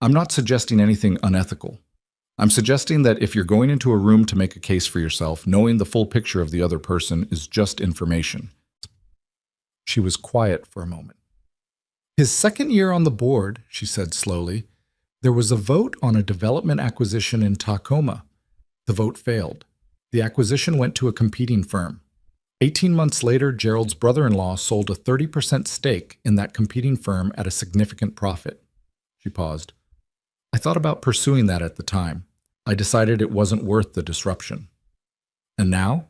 I'm not suggesting anything unethical. I'm suggesting that if you're going into a room to make a case for yourself, knowing the full picture of the other person is just information. She was quiet for a moment. His second year on the board, she said slowly, there was a vote on a development acquisition in Tacoma. The vote failed. The acquisition went to a competing firm. 18 months later, Gerald's brother-in-law sold a 30% stake in that competing firm at a significant profit. She paused. I thought about pursuing that at the time. I decided it wasn't worth the disruption. And now?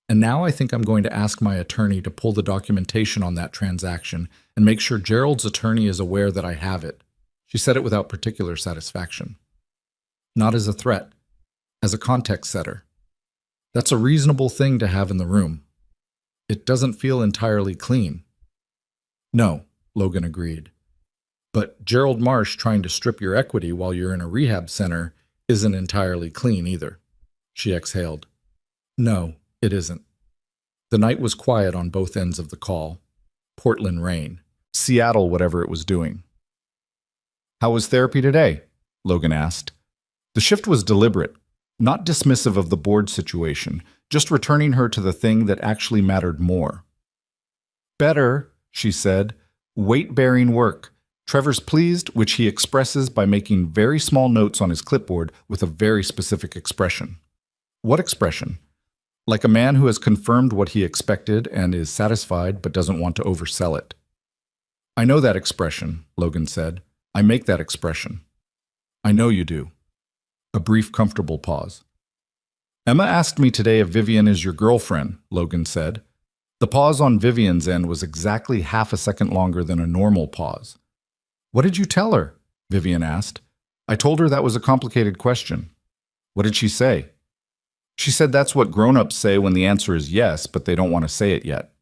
And now I think I'm going to ask my attorney to pull the documentation on that transaction and make sure Gerald's attorney is aware that I have it. She said it without particular satisfaction. Not as a threat, as a context setter. That's a reasonable thing to have in the room. It doesn't feel entirely clean. No, Logan agreed. But Gerald Marsh trying to strip your equity while you're in a rehab center isn't entirely clean either. She exhaled. No, it isn't. The night was quiet on both ends of the call. Portland rain. Seattle, whatever it was doing. How was therapy today? Logan asked. The shift was deliberate. Not dismissive of the board situation, just returning her to the thing that actually mattered more. Better, she said. Weight-bearing work. Trevor's pleased, which he expresses by making very small notes on his clipboard with a very specific expression. What expression? Like a man who has confirmed what he expected and is satisfied but doesn't want to oversell it. I know that expression, Logan said. I make that expression. I know you do. A brief, comfortable pause. Emma asked me today if Vivian is your girlfriend, Logan said. The pause on Vivian's end was exactly half a second longer than a normal pause. What did you tell her? Vivian asked. I told her that was a complicated question. What did she say? She said that's what grown-ups say when the answer is yes, but they don't want to say it yet.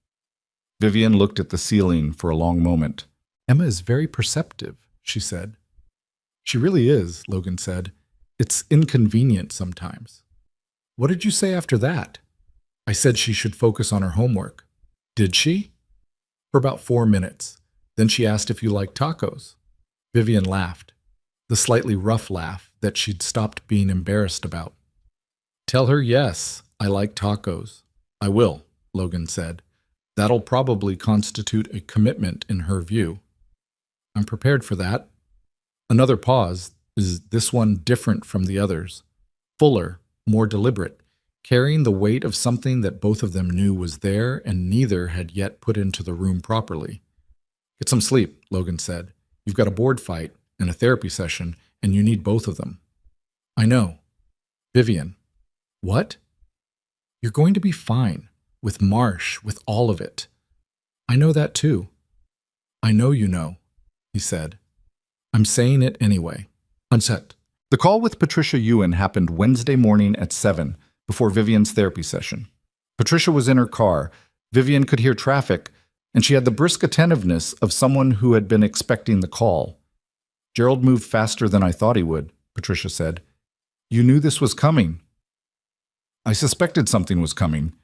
Vivian looked at the ceiling for a long moment. Emma is very perceptive, she said. She really is, Logan said. It's inconvenient sometimes. What did you say after that? I said she should focus on her homework. Did she? For about 4 minutes. Then she asked if you liked tacos. Vivian laughed, the slightly rough laugh that she'd stopped being embarrassed about. Tell her yes, I like tacos. I will, Logan said. That'll probably constitute a commitment in her view. I'm prepared for that. Another pause. Is this one different from the others? Fuller, more deliberate, carrying the weight of something that both of them knew was there and neither had yet put into the room properly. Get some sleep, Logan said. You've got a board fight and a therapy session, and you need both of them. I know. Vivian. What? You're going to be fine. With Marsh, with all of it. I know that too. I know you know, he said. I'm saying it anyway. Unset. The call with Patricia Ewan happened Wednesday morning at 7, before Vivian's therapy session. Patricia was in her car. Vivian could hear traffic, and she had the brisk attentiveness of someone who had been expecting the call. Gerald moved faster than I thought he would, Patricia said. You knew this was coming. I suspected something was coming.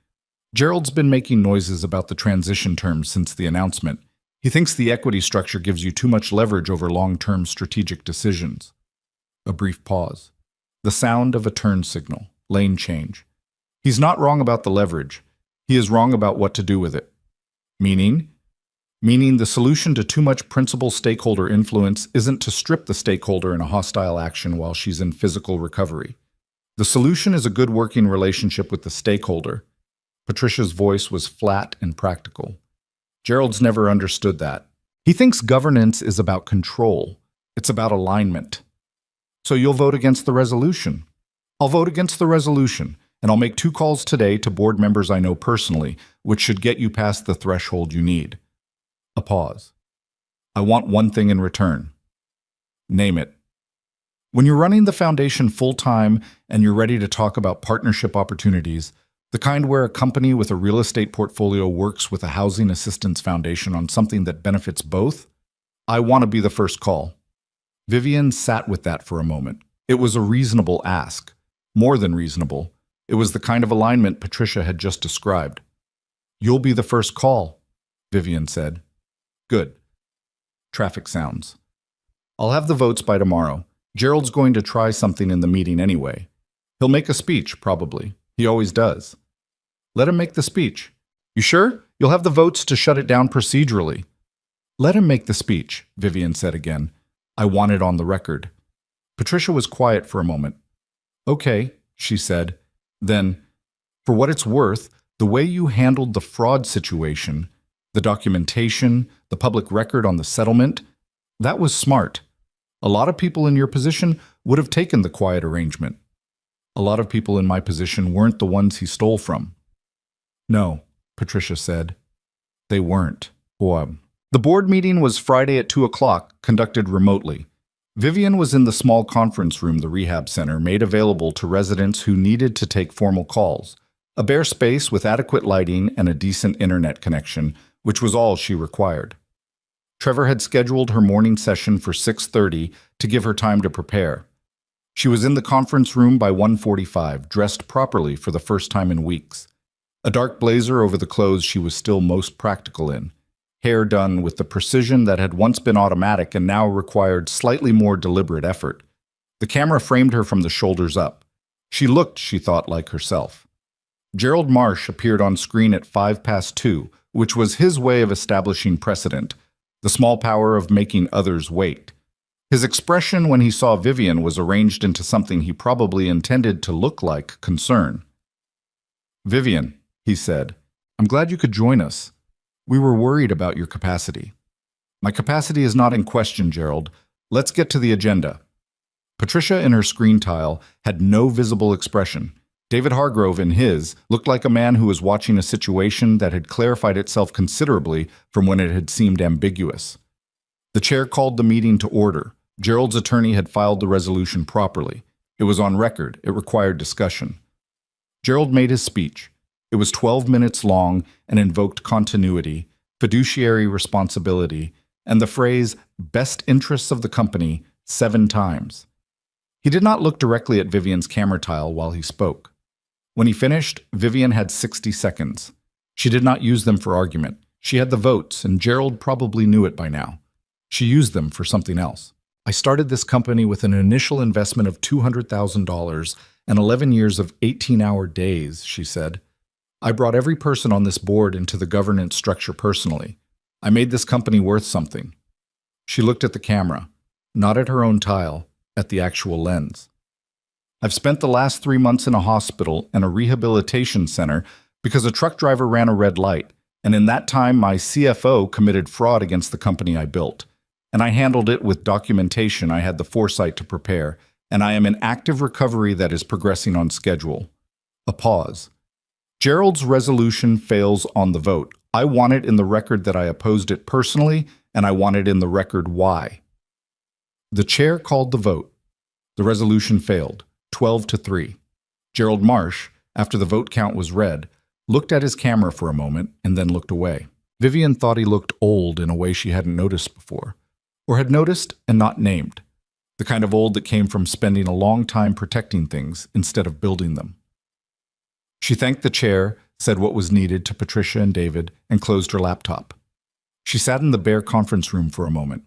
Gerald's been making noises about the transition terms since the announcement. He thinks the equity structure gives you too much leverage over long-term strategic decisions. A brief pause. The sound of a turn signal. Lane change. He's not wrong about the leverage. He is wrong about what to do with it. Meaning? Meaning the solution to too much principal stakeholder influence isn't to strip the stakeholder in a hostile action while she's in physical recovery. The solution is a good working relationship with the stakeholder. Patricia's voice was flat and practical. Gerald's never understood that. He thinks governance is about control. It's about alignment. So you'll vote against the resolution. I'll vote against the resolution, and I'll make 2 calls today to board members I know personally, which should get you past the threshold you need. A pause. I want one thing in return. Name it. When you're running the foundation full-time and you're ready to talk about partnership opportunities, the kind where a company with a real estate portfolio works with a housing assistance foundation on something that benefits both, I want to be the first call. Vivian sat with that for a moment. It was a reasonable ask. More than reasonable. It was the kind of alignment Patricia had just described. You'll be the first call, Vivian said. Good. Traffic sounds. I'll have the votes by tomorrow. Gerald's going to try something in the meeting anyway. He'll make a speech, probably. He always does. Let him make the speech. You sure? You'll have the votes to shut it down procedurally. Let him make the speech, Vivian said again. I want it on the record. Patricia was quiet for a moment. Okay, she said. Then, for what it's worth, the way you handled the fraud situation, the documentation, the public record on the settlement, that was smart. A lot of people in your position would have taken the quiet arrangement. A lot of people in my position weren't the ones he stole from. No, Patricia said. They weren't. The board meeting was Friday at 2 o'clock, conducted remotely. Vivian was in the small conference room the rehab center made available to residents who needed to take formal calls, a bare space with adequate lighting and a decent internet connection, which was all she required. Trevor had scheduled her morning session for 6:30 to give her time to prepare. She was in the conference room by 1:45, dressed properly for the first time in weeks. A dark blazer over the clothes she was still most practical in. Hair done with the precision that had once been automatic and now required slightly more deliberate effort. The camera framed her from the shoulders up. She looked, she thought, like herself. Gerald Marsh appeared on screen at 2:05, which was his way of establishing precedent, the small power of making others wait. His expression when he saw Vivian was arranged into something he probably intended to look like concern. Vivian, he said, I'm glad you could join us. We were worried about your capacity. My capacity is not in question, Gerald. Let's get to the agenda. Patricia in her screen tile had no visible expression. David Hargrove in his looked like a man who was watching a situation that had clarified itself considerably from when it had seemed ambiguous. The chair called the meeting to order. Gerald's attorney had filed the resolution properly. It was on record. It required discussion. Gerald made his speech. It was 12 minutes long and invoked continuity, fiduciary responsibility, and the phrase, best interests of the company, 7 times. He did not look directly at Vivian's camera tile while he spoke. When he finished, Vivian had 60 seconds. She did not use them for argument. She had the votes, and Gerald probably knew it by now. She used them for something else. I started this company with an initial investment of $200,000 and 11 years of 18-hour days, she said. I brought every person on this board into the governance structure personally. I made this company worth something. She looked at the camera, not at her own tile, at the actual lens. I've spent the last 3 months in a hospital and a rehabilitation center because a truck driver ran a red light, and in that time my CFO committed fraud against the company I built. And I handled it with documentation I had the foresight to prepare, and I am in active recovery that is progressing on schedule. A pause. Gerald's resolution fails on the vote. I want it in the record that I opposed it personally, and I want it in the record why. The chair called the vote. The resolution failed, 12-3. Gerald Marsh, after the vote count was read, looked at his camera for a moment and then looked away. Vivian thought he looked old in a way she hadn't noticed before, or had noticed and not named, the kind of old that came from spending a long time protecting things instead of building them. She thanked the chair, said what was needed to Patricia and David, and closed her laptop. She sat in the bare conference room for a moment.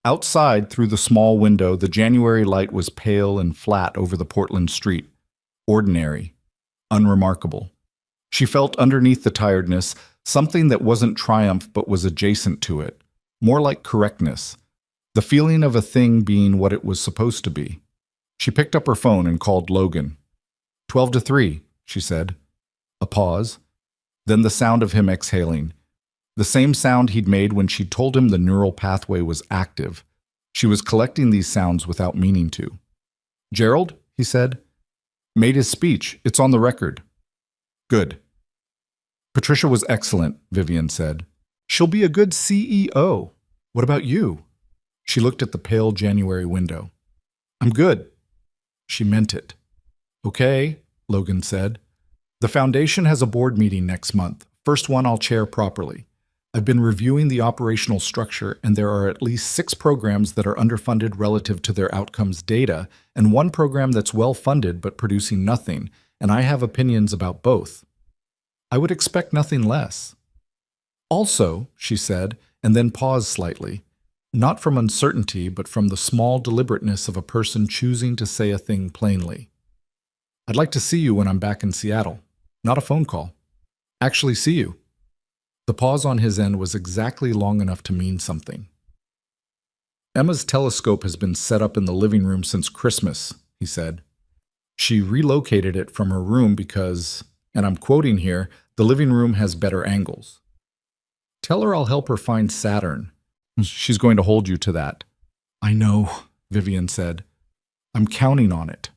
Outside, through the small window, the January light was pale and flat over the Portland street. Ordinary. Unremarkable. She felt underneath the tiredness something that wasn't triumph but was adjacent to it, more like correctness, the feeling of a thing being what it was supposed to be. She picked up her phone and called Logan. 12-3, she said. A pause. Then the sound of him exhaling. The same sound he'd made when she told him the neural pathway was active. She was collecting these sounds without meaning to. Gerald, he said. Made his speech. It's on the record. Good. Patricia was excellent, Vivian said. She'll be a good CEO. What about you? She looked at the pale January window. I'm good. She meant it. Okay, Logan said. The foundation has a board meeting next month. First one I'll chair properly. I've been reviewing the operational structure, and there are at least 6 programs that are underfunded relative to their outcomes data, and 1 program that's well-funded but producing nothing, and I have opinions about both. I would expect nothing less. Also, she said, and then paused slightly, not from uncertainty, but from the small deliberateness of a person choosing to say a thing plainly. I'd like to see you when I'm back in Seattle. Not a phone call. Actually see you. The pause on his end was exactly long enough to mean something. Emma's telescope has been set up in the living room since Christmas, he said. She relocated it from her room because, and I'm quoting here, the living room has better angles. Tell her I'll help her find Saturn. She's going to hold you to that. I know, Vivian said. I'm counting on it.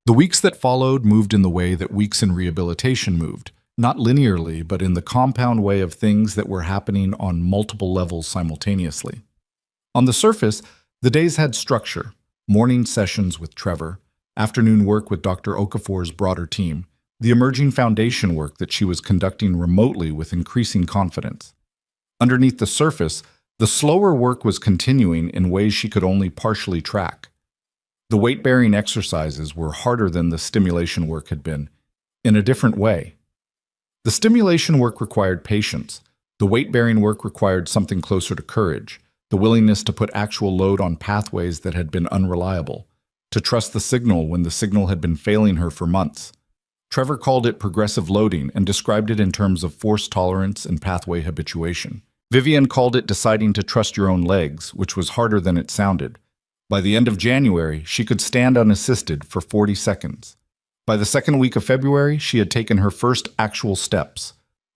The weeks that followed moved in the way that weeks in rehabilitation moved, not linearly, but in the compound way of things that were happening on multiple levels simultaneously. On the surface, the days had structure, morning sessions with Trevor, afternoon work with Dr. Okafor's broader team, the emerging foundation work that she was conducting remotely with increasing confidence. Underneath the surface, the slower work was continuing in ways she could only partially track. The weight-bearing exercises were harder than the stimulation work had been, in a different way. The stimulation work required patience. The weight-bearing work required something closer to courage, the willingness to put actual load on pathways that had been unreliable, to trust the signal when the signal had been failing her for months. Trevor called it progressive loading and described it in terms of force tolerance and pathway habituation. Vivian called it deciding to trust your own legs, which was harder than it sounded. By the end of January, she could stand unassisted for 40 seconds. By the second week of February, she had taken her first actual steps,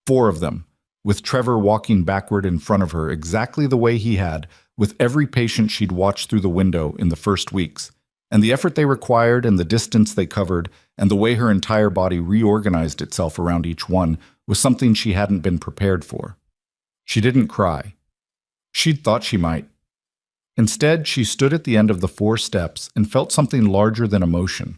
4 of them, with Trevor walking backward in front of her exactly the way he had with every patient she'd watched through the window in the first weeks, and the effort they required and the distance they covered and the way her entire body reorganized itself around each one was something she hadn't been prepared for. She didn't cry. She'd thought she might. Instead, she stood at the end of the 4 steps and felt something larger than emotion,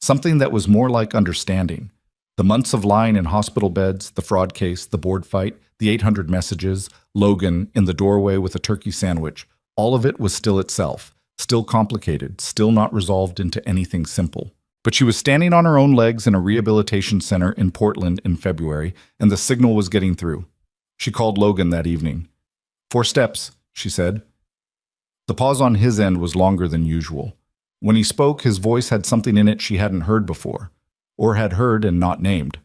something that was more like understanding, The months of lying in hospital beds, the fraud case, the board fight, the 800 messages, Logan in the doorway with a turkey sandwich, all of it was still itself, still complicated, still not resolved into anything simple. But she was standing on her own legs in a rehabilitation center in Portland in February, and the signal was getting through. She called Logan that evening. 4 steps, she said. The pause on his end was longer than usual. When he spoke, his voice had something in it she hadn't heard before, or had heard and not named.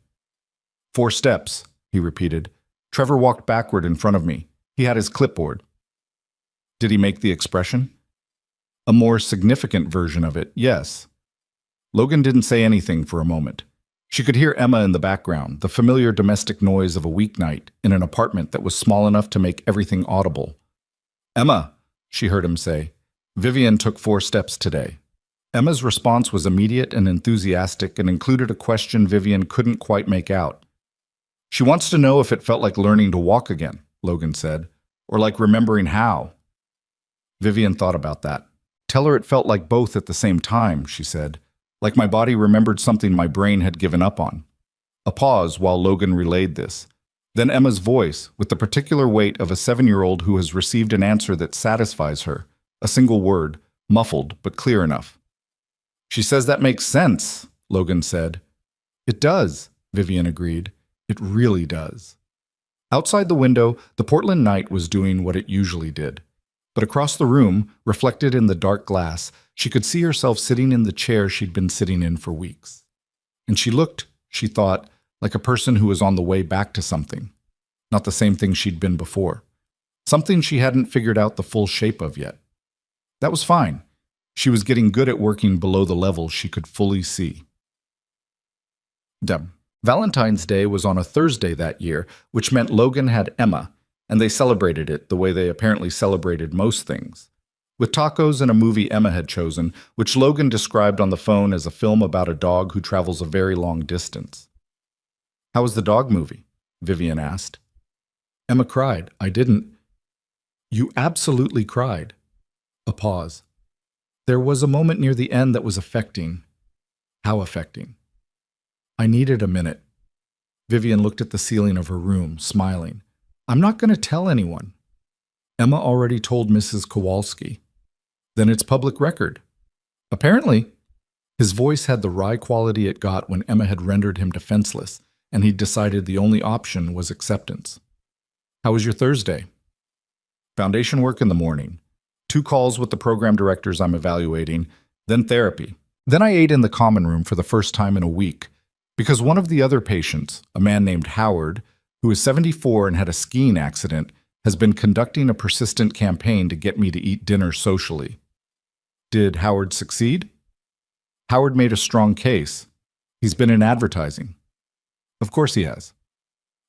4 steps, he repeated. Trevor walked backward in front of me. He had his clipboard. Did he make the expression? A more significant version of it, yes. Logan didn't say anything for a moment. She could hear Emma in the background, the familiar domestic noise of a weeknight in an apartment that was small enough to make everything audible. Emma, she heard him say. Vivian took 4 steps today. Emma's response was immediate and enthusiastic and included a question Vivian couldn't quite make out. She wants to know if it felt like learning to walk again, Logan said, or like remembering how. Vivian thought about that. Tell her it felt like both at the same time, she said, like my body remembered something my brain had given up on. A pause while Logan relayed this. Then Emma's voice, with the particular weight of a 7-year-old who has received an answer that satisfies her, a single word, muffled but clear enough. She says that makes sense, Logan said. It does, Vivian agreed. It really does. Outside the window, the Portland night was doing what it usually did. But across the room, reflected in the dark glass, she could see herself sitting in the chair she'd been sitting in for weeks. And she looked, she thought, like a person who was on the way back to something. Not the same thing she'd been before. Something she hadn't figured out the full shape of yet. That was fine. She was getting good at working below the level she could fully see. Valentine's Day was on a Thursday that year, which meant Logan had Emma, and they celebrated it the way they apparently celebrated most things. With tacos and a movie Emma had chosen, which Logan described on the phone as a film about a dog who travels a very long distance. How was the dog movie? Vivian asked. Emma cried. I didn't. You absolutely cried. A pause. There was a moment near the end that was affecting. How affecting? I needed a minute. Vivian looked at the ceiling of her room, smiling. I'm not going to tell anyone. Emma already told Mrs. Kowalski. Then it's public record. Apparently. His voice had the wry quality it got when Emma had rendered him defenseless, and he'd decided the only option was acceptance. How was your Thursday? Foundation work in the morning. 2 calls with the program directors I'm evaluating, then therapy. Then I ate in the common room for the first time in a week, because one of the other patients, a man named Howard, who is 74 and had a skiing accident, has been conducting a persistent campaign to get me to eat dinner socially. Did Howard succeed? Howard made a strong case. He's been in advertising. Of course he has.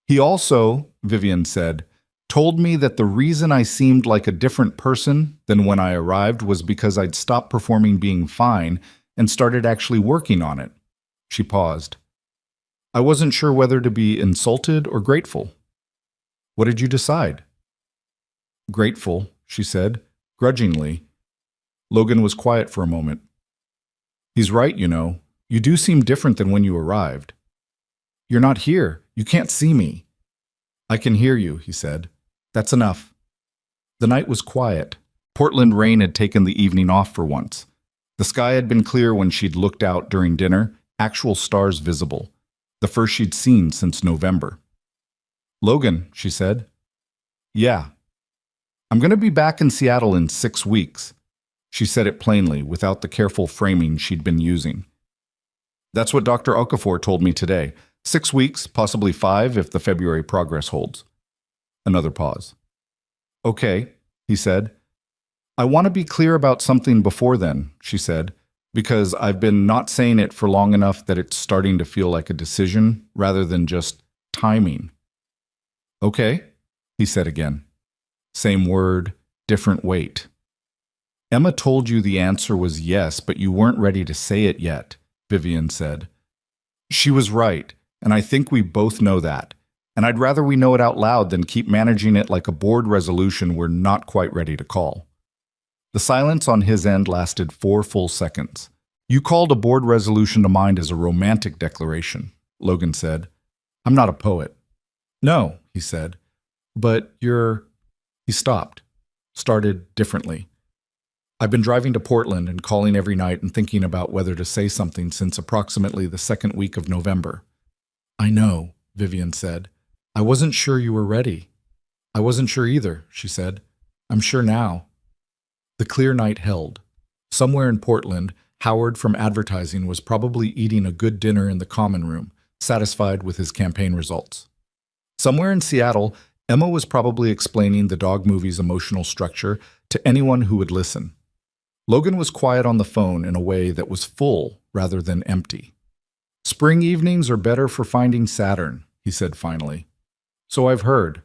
He also, Vivian said, told me that the reason I seemed like a different person than when I arrived was because I'd stopped performing being fine and started actually working on it. She paused. I wasn't sure whether to be insulted or grateful. What did you decide? Grateful, she said, grudgingly. Logan was quiet for a moment. He's right, you know. You do seem different than when you arrived. You're not here. You can't see me. I can hear you, he said. That's enough. The night was quiet. Portland rain had taken the evening off for once. The sky had been clear when she'd looked out during dinner, actual stars visible, the first she'd seen since November. Logan, she said. Yeah. I'm going to be back in Seattle in 6 weeks. She said it plainly, without the careful framing she'd been using. That's what Dr. Okafor told me today. 6 weeks, possibly 5 if the February progress holds. Another pause. Okay, he said. I want to be clear about something before then, she said, because I've been not saying it for long enough that it's starting to feel like a decision rather than just timing. Okay, he said again. Same word, different weight. Emma told you the answer was yes, but you weren't ready to say it yet, Vivian said. She was right, and I think we both know that. And I'd rather we know it out loud than keep managing it like a board resolution we're not quite ready to call. The silence on his end lasted 4 full seconds. You called a board resolution to mind as a romantic declaration, Logan said. I'm not a poet. No, he said. But you're... He stopped. Started differently. I've been driving to Portland and calling every night and thinking about whether to say something since approximately the second week of November. I know, Vivian said. I wasn't sure you were ready. I wasn't sure either, she said. I'm sure now. The clear night held. Somewhere in Portland, Howard from advertising was probably eating a good dinner in the common room, satisfied with his campaign results. Somewhere in Seattle, Emma was probably explaining the dog movie's emotional structure to anyone who would listen. Logan was quiet on the phone in a way that was full rather than empty. Spring evenings are better for finding Saturn, he said finally. So I've heard.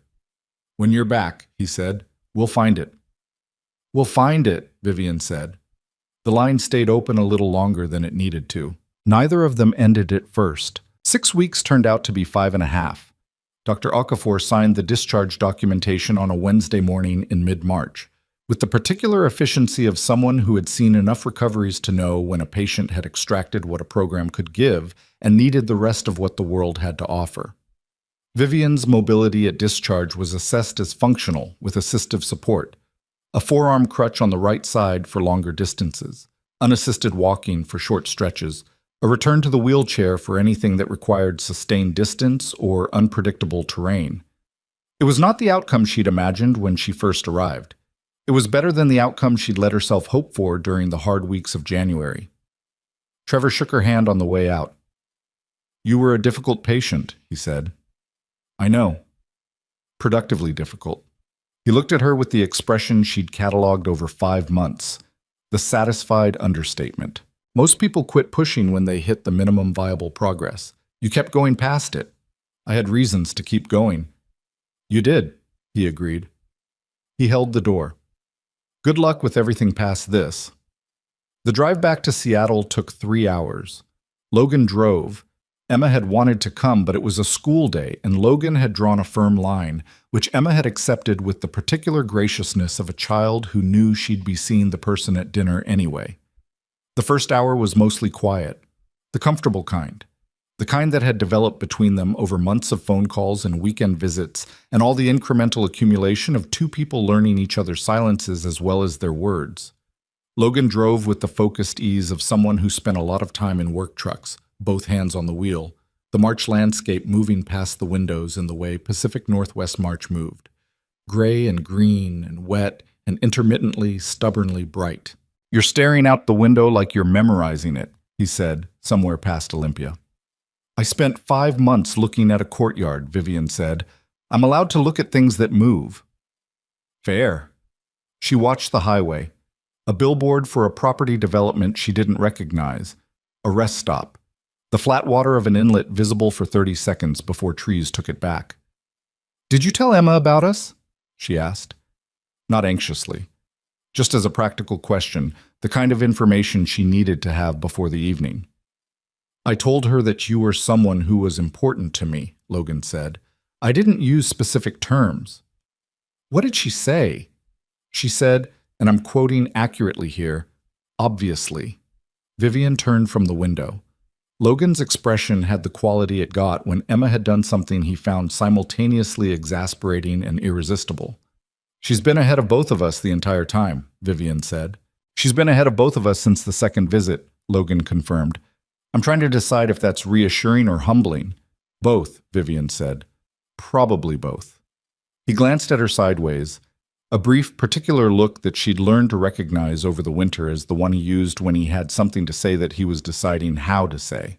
When you're back, he said, we'll find it. We'll find it, Vivian said. The line stayed open a little longer than it needed to. Neither of them ended at first. 6 weeks turned out to be 5.5. Dr. Okafor signed the discharge documentation on a Wednesday morning in mid-March, with the particular efficiency of someone who had seen enough recoveries to know when a patient had extracted what a program could give and needed the rest of what the world had to offer. Vivian's mobility at discharge was assessed as functional with assistive support, a forearm crutch on the right side for longer distances, unassisted walking for short stretches, a return to the wheelchair for anything that required sustained distance or unpredictable terrain. It was not the outcome she'd imagined when she first arrived. It was better than the outcome she'd let herself hope for during the hard weeks of January. Trevor shook her hand on the way out. You were a difficult patient, he said. I know. Productively difficult. He looked at her with the expression she'd cataloged over 5 months, the satisfied understatement. Most people quit pushing when they hit the minimum viable progress. You kept going past it. I had reasons to keep going. You did, he agreed. He held the door. Good luck with everything past this. The drive back to Seattle took 3 hours. Logan drove. Emma had wanted to come, but it was a school day, and Logan had drawn a firm line, which Emma had accepted with the particular graciousness of a child who knew she'd be seeing the person at dinner anyway. The first hour was mostly quiet, the comfortable kind, the kind that had developed between them over months of phone calls and weekend visits and all the incremental accumulation of two people learning each other's silences as well as their words. Logan drove with the focused ease of someone who spent a lot of time in work trucks, both hands on the wheel, the March landscape moving past the windows in the way Pacific Northwest March moved, gray and green and wet and intermittently, stubbornly bright. You're staring out the window like you're memorizing it, he said, somewhere past Olympia. I spent 5 months looking at a courtyard, Vivian said. I'm allowed to look at things that move. Fair. She watched the highway, a billboard for a property development she didn't recognize, a rest stop, the flat water of an inlet visible for 30 seconds before trees took it back. Did you tell Emma about us? She asked. Not anxiously. Just as a practical question, the kind of information she needed to have before the evening. I told her that you were someone who was important to me, Logan said. I didn't use specific terms. What did she say? She said, and I'm quoting accurately here, obviously. Vivian turned from the window. Logan's expression had the quality it got when Emma had done something he found simultaneously exasperating and irresistible. She's been ahead of both of us the entire time, Vivian said. She's been ahead of both of us since the second visit, Logan confirmed. I'm trying to decide if that's reassuring or humbling. Both, Vivian said. Probably both. He glanced at her sideways, a brief, particular look that she'd learned to recognize over the winter as the one he used when he had something to say that he was deciding how to say.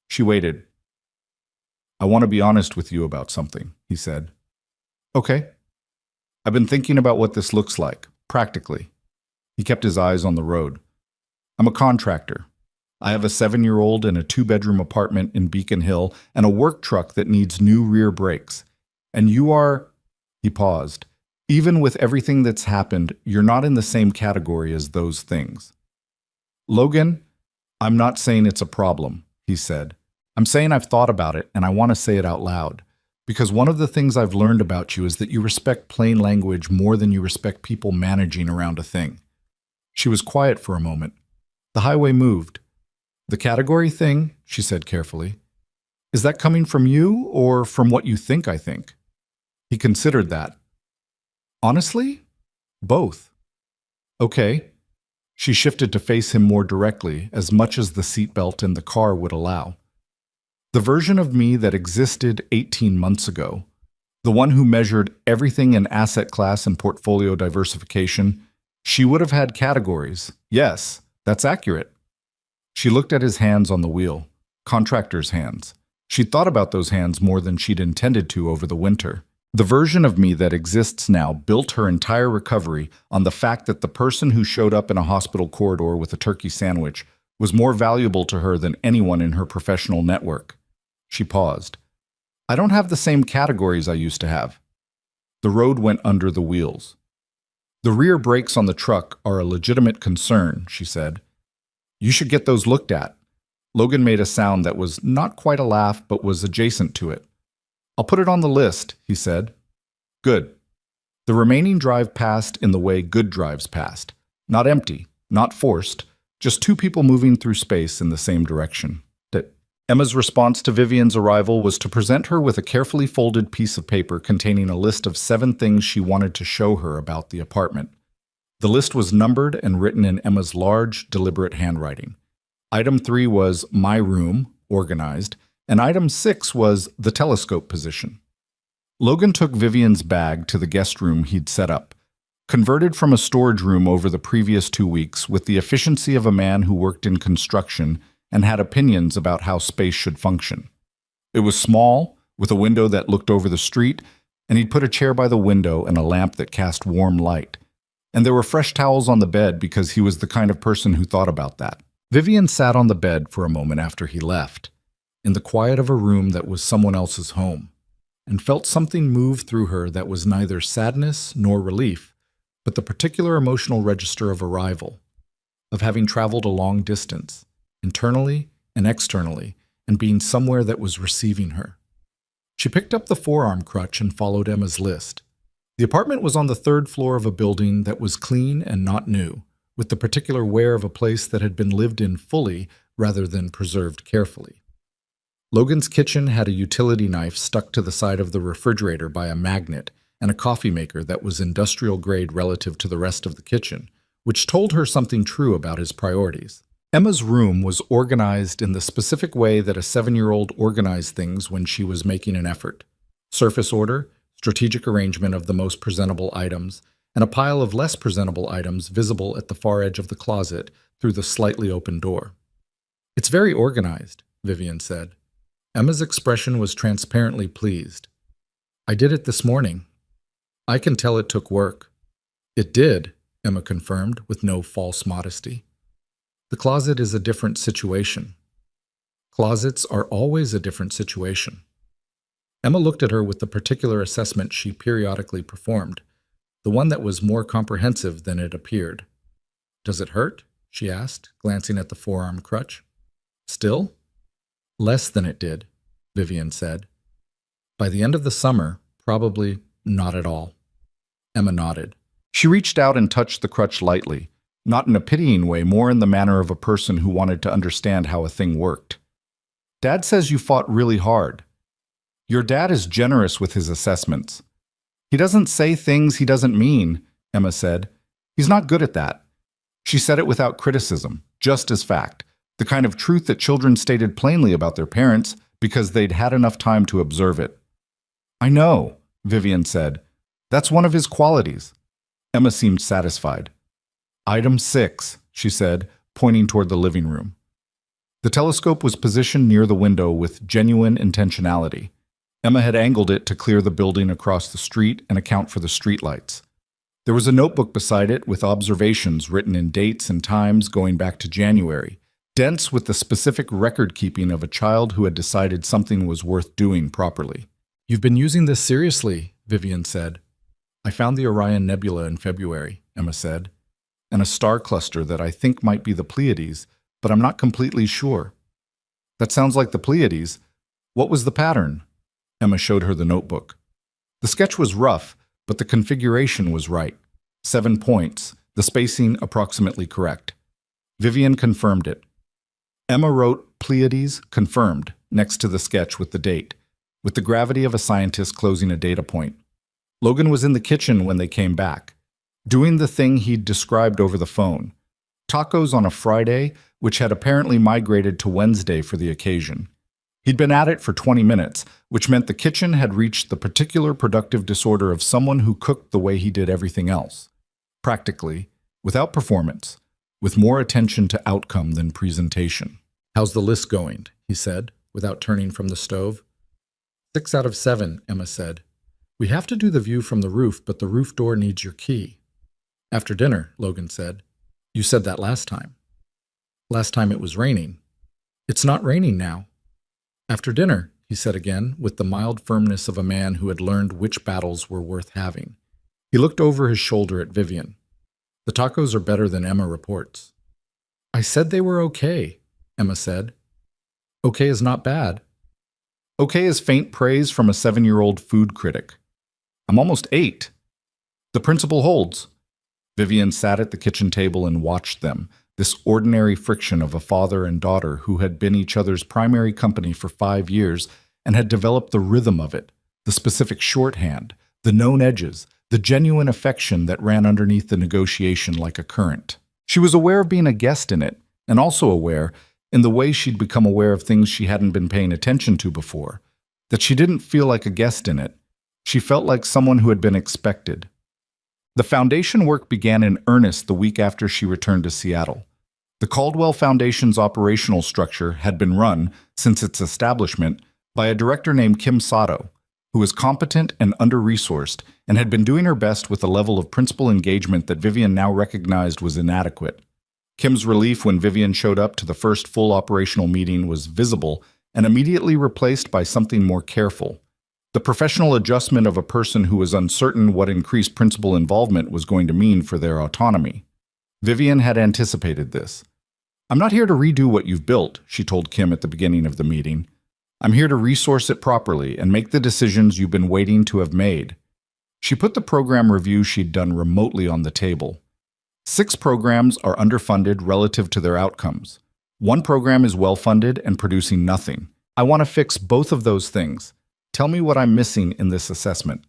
She waited. I want to be honest with you about something, he said. Okay. I've been thinking about what this looks like, practically. He kept his eyes on the road. I'm a contractor. I have a 7-year-old and a 2-bedroom apartment in Beacon Hill and a work truck that needs new rear brakes. And you are... He paused. Even with everything that's happened, you're not in the same category as those things. Logan, I'm not saying it's a problem, he said. I'm saying I've thought about it and I want to say it out loud. Because one of the things I've learned about you is that you respect plain language more than you respect people managing around a thing. She was quiet for a moment. The highway moved. The category thing, she said carefully. Is that coming from you or from what you think I think? He considered that. Honestly? Both. Okay. She shifted to face him more directly, as much as the seatbelt in the car would allow. The version of me that existed 18 months ago, the one who measured everything in asset class and portfolio diversification, she would have had categories. Yes, that's accurate. She looked at his hands on the wheel, contractor's hands. She'd thought about those hands more than she'd intended to over the winter. The version of me that exists now built her entire recovery on the fact that the person who showed up in a hospital corridor with a turkey sandwich was more valuable to her than anyone in her professional network. She paused. I don't have the same categories I used to have. The road went under the wheels. The rear brakes on the truck are a legitimate concern, she said. You should get those looked at. Logan made a sound that was not quite a laugh, but was adjacent to it. I'll put it on the list, he said. Good. The remaining drive passed in the way good drives passed. Not empty, not forced, just two people moving through space in the same direction. Emma's response to Vivian's arrival was to present her with a carefully folded piece of paper containing a list of 7 things she wanted to show her about the apartment. The list was numbered and written in Emma's large, deliberate handwriting. Item 3 was my room, organized, and item 6 was the telescope position. Logan took Vivian's bag to the guest room he'd set up, converted from a storage room over the previous 2 weeks with the efficiency of a man who worked in construction and had opinions about how space should function. It was small, with a window that looked over the street, and he'd put a chair by the window and a lamp that cast warm light. And there were fresh towels on the bed because he was the kind of person who thought about that. Vivian sat on the bed for a moment after he left, in the quiet of a room that was someone else's home, and felt something move through her that was neither sadness nor relief, but the particular emotional register of arrival, of having traveled a long distance, internally and externally, and being somewhere that was receiving her. She picked up the forearm crutch and followed Emma's list. The apartment was on the 3rd floor of a building that was clean and not new, with the particular wear of a place that had been lived in fully rather than preserved carefully. Logan's kitchen had a utility knife stuck to the side of the refrigerator by a magnet and a coffee maker that was industrial grade relative to the rest of the kitchen, which told her something true about his priorities. Emma's room was organized in the specific way that a 7-year-old organized things when she was making an effort. Surface order, strategic arrangement of the most presentable items, and a pile of less presentable items visible at the far edge of the closet through the slightly open door. It's very organized, Vivian said. Emma's expression was transparently pleased. I did it this morning. I can tell it took work. It did, Emma confirmed with no false modesty. The closet is a different situation. Closets are always a different situation. Emma looked at her with the particular assessment she periodically performed, the one that was more comprehensive than it appeared. Does it hurt? She asked, glancing at the forearm crutch. Still? Less than it did, Vivian said. By the end of the summer, probably not at all. Emma nodded. She reached out and touched the crutch lightly, not in a pitying way, more in the manner of a person who wanted to understand how a thing worked. Dad says you fought really hard. Your dad is generous with his assessments. He doesn't say things he doesn't mean, Emma said. He's not good at that. She said it without criticism, just as fact, the kind of truth that children stated plainly about their parents because they'd had enough time to observe it. I know, Vivian said. That's one of his qualities. Emma seemed satisfied. Item 6, she said, pointing toward the living room. The telescope was positioned near the window with genuine intentionality. Emma had angled it to clear the building across the street and account for the streetlights. There was a notebook beside it with observations written in dates and times going back to January, dense with the specific record-keeping of a child who had decided something was worth doing properly. You've been using this seriously, Vivian said. I found the Orion Nebula in February, Emma said, and a star cluster that I think might be the Pleiades, but I'm not completely sure. That sounds like the Pleiades. What was the pattern? Emma showed her the notebook. The sketch was rough, but the configuration was right. 7 points, the spacing approximately correct. Vivian confirmed it. Emma wrote Pleiades confirmed next to the sketch with the date, with the gravity of a scientist closing a data point. Logan was in the kitchen when they came back, doing the thing he'd described over the phone. Tacos on a Friday, which had apparently migrated to Wednesday for the occasion. He'd been at it for 20 minutes, which meant the kitchen had reached the particular productive disorder of someone who cooked the way he did everything else. Practically, without performance, with more attention to outcome than presentation. "How's the list going?" he said, without turning from the stove. 6 out of 7, Emma said. "We have to do the view from the roof, but the roof door needs your key." "After dinner," Logan said. "You said that last time." "Last time it was raining." "It's not raining now." "After dinner," he said again, with the mild firmness of a man who had learned which battles were worth having. He looked over his shoulder at Vivian. "The tacos are better than Emma reports." "I said they were okay," Emma said. "Okay is not bad." "Okay is faint praise from a 7-year-old food critic." "I'm almost 8. "The principle holds." Vivian sat at the kitchen table and watched them, this ordinary friction of a father and daughter who had been each other's primary company for 5 years and had developed the rhythm of it, the specific shorthand, the known edges, the genuine affection that ran underneath the negotiation like a current. She was aware of being a guest in it, and also aware, in the way she'd become aware of things she hadn't been paying attention to before, that she didn't feel like a guest in it. She felt like someone who had been expected. The foundation work began in earnest the week after she returned to Seattle. The Caldwell Foundation's operational structure had been run, since its establishment, by a director named Kim Sato, who was competent and under-resourced and had been doing her best with a level of principal engagement that Vivian now recognized was inadequate. Kim's relief when Vivian showed up to the first full operational meeting was visible and immediately replaced by something more careful. The professional adjustment of a person who was uncertain what increased principal involvement was going to mean for their autonomy. Vivian had anticipated this. "I'm not here to redo what you've built," she told Kim at the beginning of the meeting. "I'm here to resource it properly and make the decisions you've been waiting to have made." She put the program review she'd done remotely on the table. 6 programs are underfunded relative to their outcomes. 1 program is well-funded and producing nothing. I want to fix both of those things. Tell me what I'm missing in this assessment.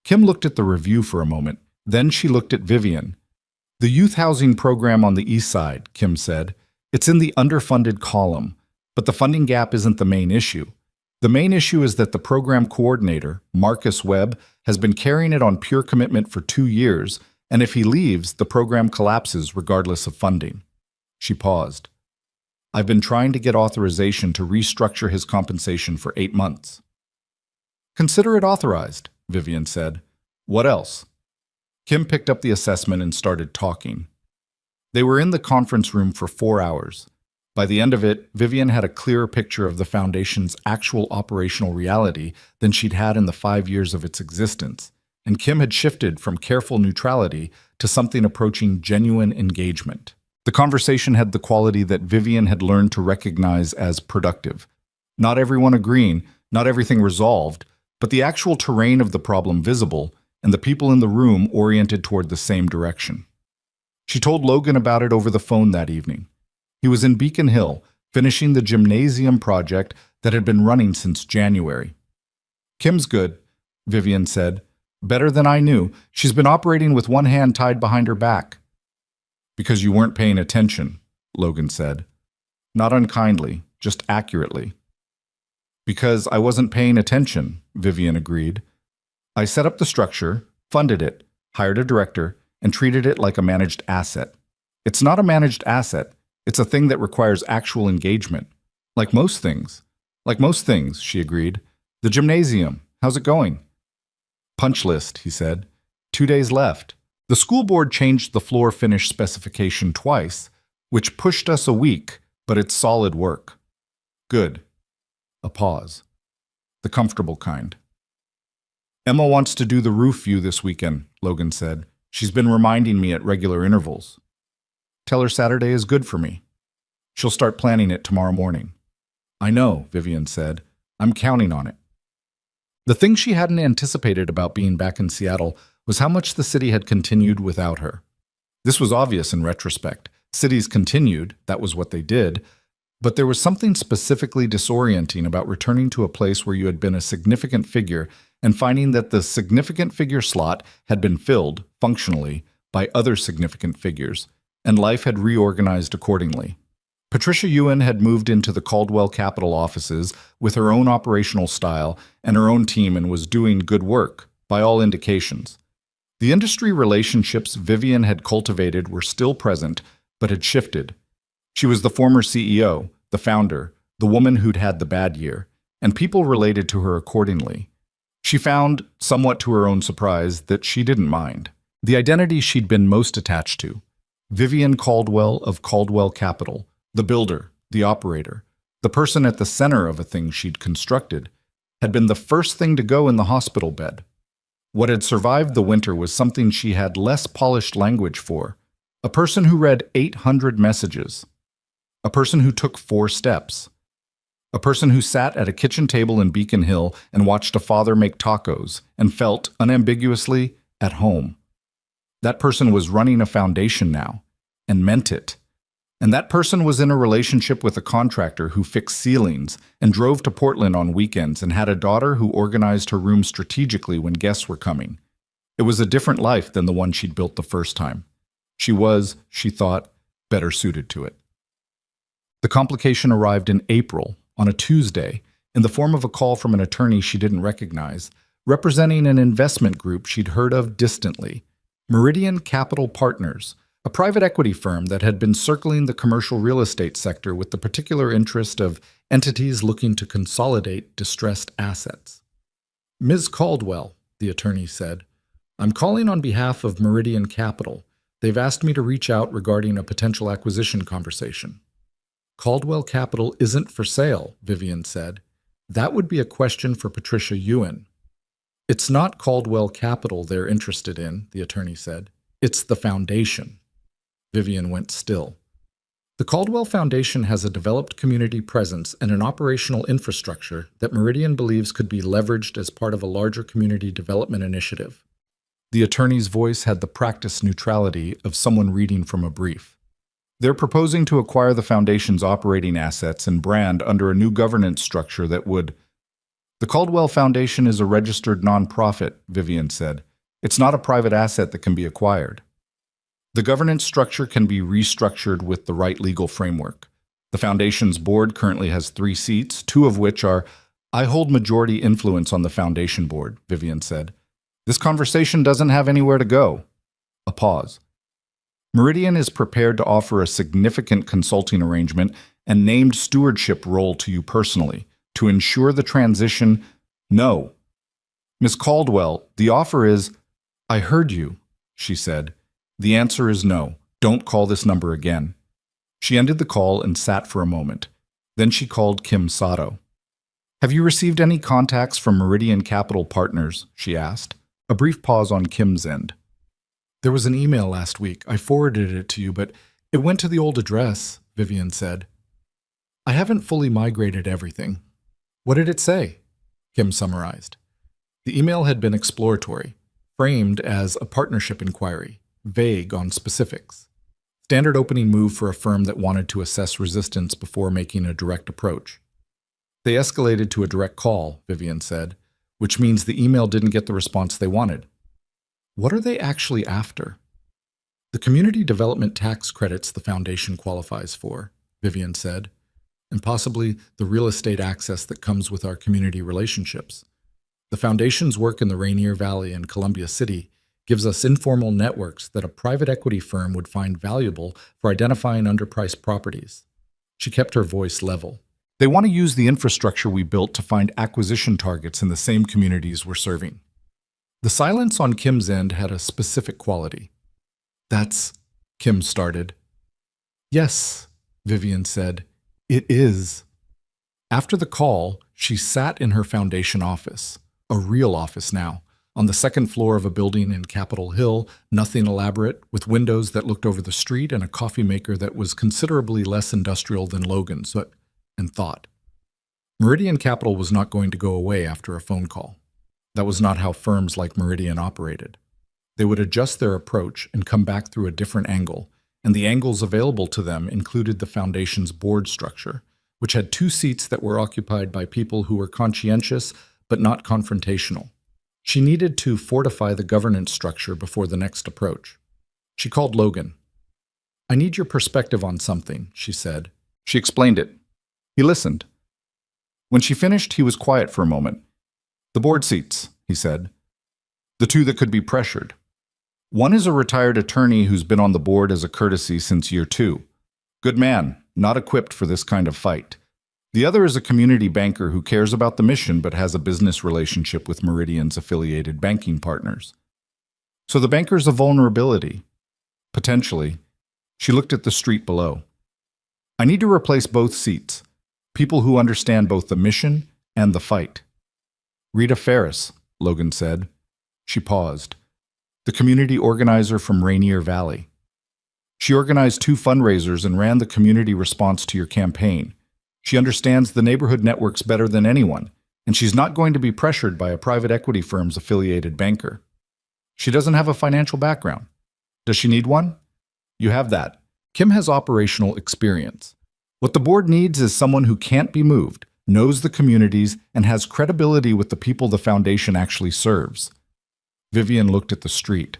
Kim looked at the review for a moment. Then she looked at Vivian. "The youth housing program on the east side," Kim said. "It's in the underfunded column, but the funding gap isn't the main issue. The main issue is that the program coordinator, Marcus Webb, has been carrying it on pure commitment for 2 years, and if he leaves, the program collapses regardless of funding." She paused. "I've been trying to get authorization to restructure his compensation for 8 months. "Consider it authorized," Vivian said. "What else?" Kim picked up the assessment and started talking. They were in the conference room for 4 hours. By the end of it, Vivian had a clearer picture of the foundation's actual operational reality than she'd had in the 5 years of its existence, and Kim had shifted from careful neutrality to something approaching genuine engagement. The conversation had the quality that Vivian had learned to recognize as productive. Not everyone agreeing, not everything resolved, but the actual terrain of the problem visible, and the people in the room oriented toward the same direction. She told Logan about it over the phone that evening. He was in Beacon Hill, finishing the gymnasium project that had been running since January. "Kim's good," Vivian said. "Better than I knew. She's been operating with one hand tied behind her back." "Because you weren't paying attention," Logan said. Not unkindly, just accurately. "Because I wasn't paying attention," Vivian agreed. "I set up the structure, funded it, hired a director, and treated it like a managed asset. It's not a managed asset. It's a thing that requires actual engagement. Like most things." "Like most things," she agreed. "The gymnasium, how's it going?" "Punch list," he said. 2 days left. The school board changed the floor finish specification twice, which pushed us a week, but it's solid work." "Good." A pause. The comfortable kind. "Emma wants to do the roof view this weekend," Logan said. "She's been reminding me at regular intervals." "Tell her Saturday is good for me. She'll start planning it tomorrow morning." "I know," Vivian said. "I'm counting on it." The thing she hadn't anticipated about being back in Seattle was how much the city had continued without her. This was obvious in retrospect. Cities continued, that was what they did, But there was something specifically disorienting about returning to a place where you had been a significant figure and finding that the significant figure slot had been filled, functionally, by other significant figures, and life had reorganized accordingly. Patricia Ewan had moved into the Caldwell Capital offices with her own operational style and her own team and was doing good work, by all indications. The industry relationships Vivian had cultivated were still present, but had shifted. She was the former CEO, the founder, the woman who'd had the bad year, and people related to her accordingly. She found, somewhat to her own surprise, that she didn't mind. The identity she'd been most attached to, Vivian Caldwell of Caldwell Capital, the builder, the operator, the person at the center of a thing she'd constructed, had been the first thing to go in the hospital bed. What had survived the winter was something she had less polished language for, a person who read 800 messages, a person who took 4 steps, a person who sat at a kitchen table in Beacon Hill and watched a father make tacos and felt, unambiguously, at home. That person was running a foundation now, and meant it. And that person was in a relationship with a contractor who fixed ceilings and drove to Portland on weekends and had a daughter who organized her room strategically when guests were coming. It was a different life than the one she'd built the first time. She was, she thought, better suited to it. The complication arrived in April, on a Tuesday, in the form of a call from an attorney she didn't recognize, representing an investment group she'd heard of distantly, Meridian Capital Partners, a private equity firm that had been circling the commercial real estate sector with the particular interest of entities looking to consolidate distressed assets. "Ms. Caldwell," the attorney said, "I'm calling on behalf of Meridian Capital. They've asked me to reach out regarding a potential acquisition conversation." "Caldwell Capital isn't for sale," Vivian said. "That would be a question for Patricia Ewan." "It's not Caldwell Capital they're interested in," the attorney said. "It's the foundation." Vivian went still. "The Caldwell Foundation has a developed community presence and an operational infrastructure that Meridian believes could be leveraged as part of a larger community development initiative." The attorney's voice had the practiced neutrality of someone reading from a brief. "They're proposing to acquire the foundation's operating assets and brand under a new governance structure that would—" "The Caldwell Foundation is a registered nonprofit," Vivian said. "It's not a private asset that can be acquired. The governance structure can be restructured with the right legal framework. The foundation's board currently has 3 seats, 2 of which are— I hold majority influence on the foundation board," Vivian said. "This conversation doesn't have anywhere to go." A pause. "Meridian is prepared to offer a significant consulting arrangement and named stewardship role to you personally to ensure the transition—" "No. Ms. Caldwell, the offer is—" "I heard you," she said. "The answer is no. Don't call this number again." She ended the call and sat for a moment. Then she called Kim Sato. "Have you received any contacts from Meridian Capital Partners?" she asked. A brief pause on Kim's end. "There was an email last week. I forwarded it to you, but it went to the old address," Vivian said. "I haven't fully migrated everything." "What did it say?" Kim summarized. The email had been exploratory, framed as a partnership inquiry, vague on specifics. Standard opening move for a firm that wanted to assess resistance before making a direct approach. "They escalated to a direct call," Vivian said, "which means the email didn't get the response they wanted." "What are they actually after?" "The community development tax credits the foundation qualifies for," Vivian said, "and possibly the real estate access that comes with our community relationships. The foundation's work in the Rainier Valley and Columbia City gives us informal networks that a private equity firm would find valuable for identifying underpriced properties." She kept her voice level. "They want to use the infrastructure we built to find acquisition targets in the same communities we're serving." The silence on Kim's end had a specific quality. "That's—" Kim started. "Yes," Vivian said, "it is." After the call, she sat in her foundation office, a real office now, on the 2nd floor of a building in Capitol Hill, nothing elaborate, with windows that looked over the street and a coffee maker that was considerably less industrial than Logan's, and thought. Meridian Capital was not going to go away after a phone call. That was not how firms like Meridian operated. They would adjust their approach and come back through a different angle, and the angles available to them included the foundation's board structure, which had 2 seats that were occupied by people who were conscientious but not confrontational. She needed to fortify the governance structure before the next approach. She called Logan. "I need your perspective on something," she said. She explained it. He listened. When she finished, he was quiet for a moment. "The board seats," he said. "The 2 that could be pressured. One is a retired attorney who's been on the board as a courtesy since year 2. Good man, not equipped for this kind of fight. The other is a community banker who cares about the mission but has a business relationship with Meridian's affiliated banking partners. So the banker's a vulnerability. Potentially." She looked at the street below. "I need to replace both seats. People who understand both the mission and the fight." "Rita Ferris," Logan said. She paused. "The community organizer from Rainier Valley. She organized 2 fundraisers and ran the community response to your campaign. She understands the neighborhood networks better than anyone, and she's not going to be pressured by a private equity firm's affiliated banker. She doesn't have a financial background. Does she need one? You have that. Kim has operational experience. What the board needs is someone who can't be moved, knows the communities, and has credibility with the people the foundation actually serves." Vivian looked at the street.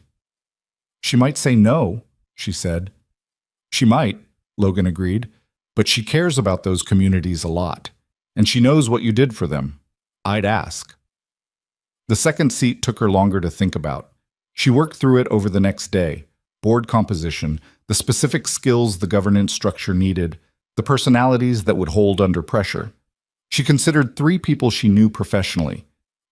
"She might say no," she said. "She might," Logan agreed, "but she cares about those communities a lot, and she knows what you did for them. I'd ask." The second seat took her longer to think about. She worked through it over the next day. Board composition, the specific skills the governance structure needed, the personalities that would hold under pressure. She considered 3 people she knew professionally.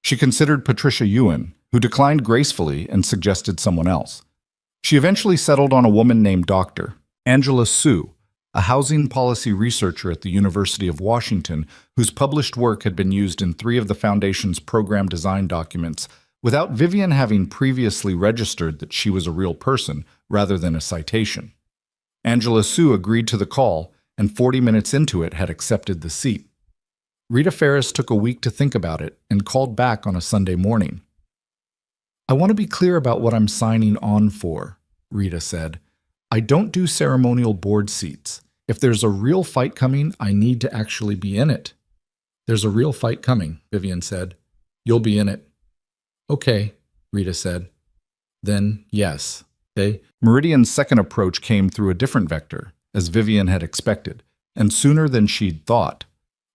She considered Patricia Ewan, who declined gracefully and suggested someone else. She eventually settled on a woman named Dr. Angela Sue, a housing policy researcher at the University of Washington whose published work had been used in 3 of the Foundation's program design documents without Vivian having previously registered that she was a real person rather than a citation. Angela Sue agreed to the call, and 40 minutes into it had accepted the seat. Rita Ferris took a week to think about it and called back on a Sunday morning. "I want to be clear about what I'm signing on for," Rita said. "I don't do ceremonial board seats. If there's a real fight coming, I need to actually be in it." "There's a real fight coming," Vivian said. "You'll be in it." "Okay," Rita said. "Then, yes." Meridian's second approach came through a different vector, as Vivian had expected, and sooner than she'd thought.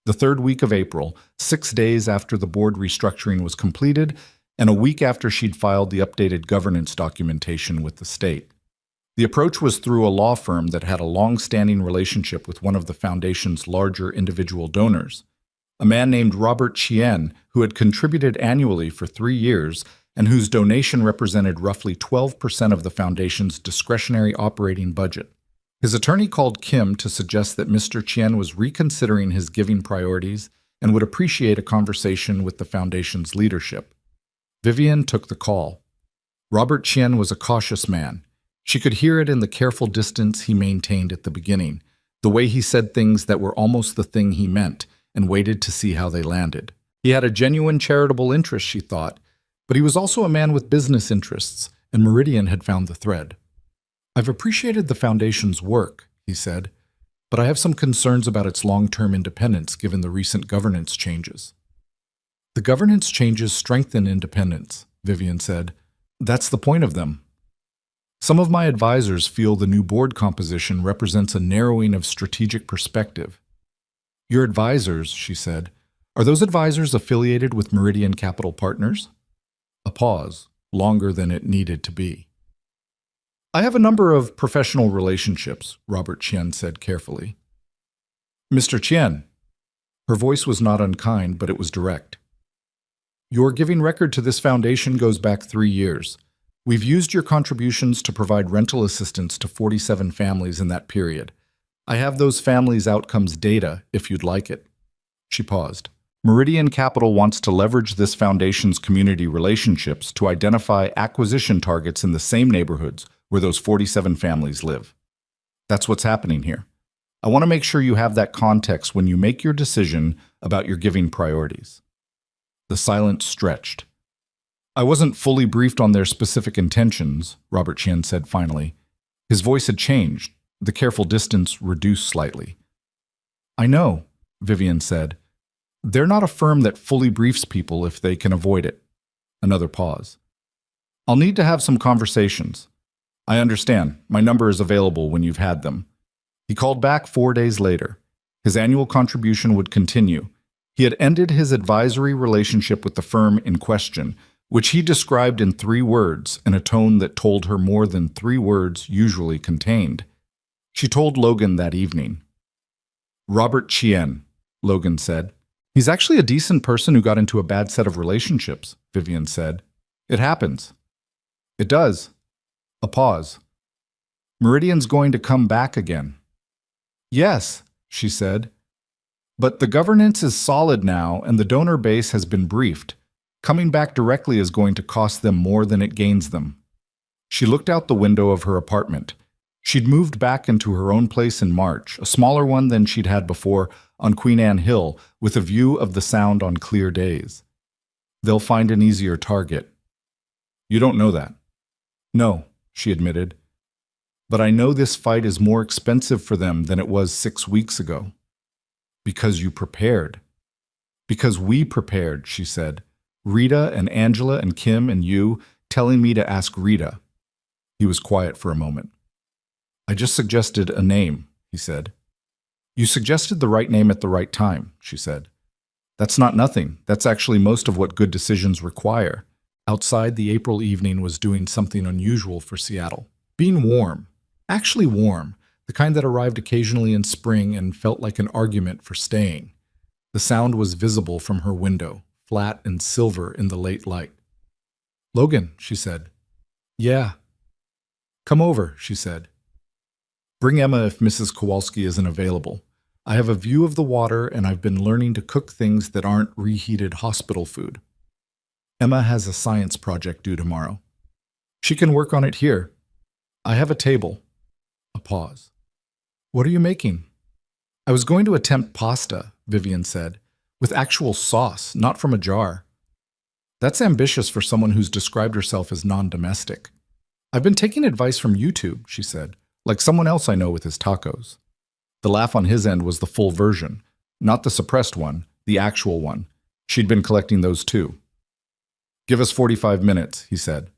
The 3rd week of April, 6 days after the board restructuring was completed, and a week after she'd filed the updated governance documentation with the state. The approach was through a law firm that had a long-standing relationship with one of the foundation's larger individual donors, a man named Robert Chien, who had contributed annually for 3 years and whose donation represented roughly 12% of the foundation's discretionary operating budget. His attorney called Kim to suggest that Mr. Chien was reconsidering his giving priorities and would appreciate a conversation with the foundation's leadership. Vivian took the call. Robert Chien was a cautious man. She could hear it in the careful distance he maintained at the beginning, the way he said things that were almost the thing he meant, and waited to see how they landed. He had a genuine charitable interest, she thought, but he was also a man with business interests, and Meridian had found the thread. "I've appreciated the Foundation's work," he said, "but I have some concerns about its long-term independence given the recent governance changes." "The governance changes strengthen independence," Vivian said. "That's the point of them. Some of my advisors feel the new board composition represents a narrowing of strategic perspective." "Your advisors," she said, "are those advisors affiliated with Meridian Capital Partners?" A pause, longer than it needed to be. "I have a number of professional relationships," Robert Chien said carefully. "Mr. Chien." Her voice was not unkind, but it was direct. "Your giving record to this foundation goes back 3 years. We've used your contributions to provide rental assistance to 47 families in that period. I have those families' outcomes data, if you'd like it." She paused. "Meridian Capital wants to leverage this foundation's community relationships to identify acquisition targets in the same neighborhoods where those 47 families live. That's what's happening here. I want to make sure you have that context when you make your decision about your giving priorities." The silence stretched. "I wasn't fully briefed on their specific intentions," Robert Chien said finally. His voice had changed, the careful distance reduced slightly. "I know. Vivian said. They're not a firm that fully briefs people if they can avoid it. Another pause. I'll need to have some conversations. I understand. My number is available when you've had them. He called back 4 days later. His annual contribution would continue. He had ended his advisory relationship with the firm in question, which he described in 3 words in a tone that told her more than 3 words usually contained. She told Logan that evening. Robert Chien, Logan said. He's actually a decent person who got into a bad set of relationships, Vivian said. It happens. It does. A pause. Meridian's going to come back again. Yes, she said. But the governance is solid now and the donor base has been briefed. Coming back directly is going to cost them more than it gains them. She looked out the window of her apartment. She'd moved back into her own place in March, a smaller one than she'd had before, on Queen Anne Hill, with a view of the Sound on clear days. They'll find an easier target. You don't know that. No, she admitted. But I know this fight is more expensive for them than it was 6 weeks ago. Because you prepared. Because we prepared, she said. Rita and Angela and Kim and you telling me to ask Rita. He was quiet for a moment. I just suggested a name, he said. You suggested the right name at the right time, she said. That's not nothing. That's actually most of what good decisions require. Outside, the April evening was doing something unusual for Seattle. Being warm. Actually warm. The kind that arrived occasionally in spring and felt like an argument for staying. The Sound was visible from her window, flat and silver in the late light. Logan, she said. Yeah. Come over, she said. Bring Emma if Mrs. Kowalski isn't available. I have a view of the water and I've been learning to cook things that aren't reheated hospital food. Emma has a science project due tomorrow. She can work on it here. I have a table. A pause. What are you making? I was going to attempt pasta, Vivian said, with actual sauce, not from a jar. That's ambitious for someone who's described herself as non-domestic. I've been taking advice from YouTube, she said, like someone else I know with his tacos. The laugh on his end was the full version, not the suppressed one, the actual one. She'd been collecting those too. Give us 45 minutes, he said.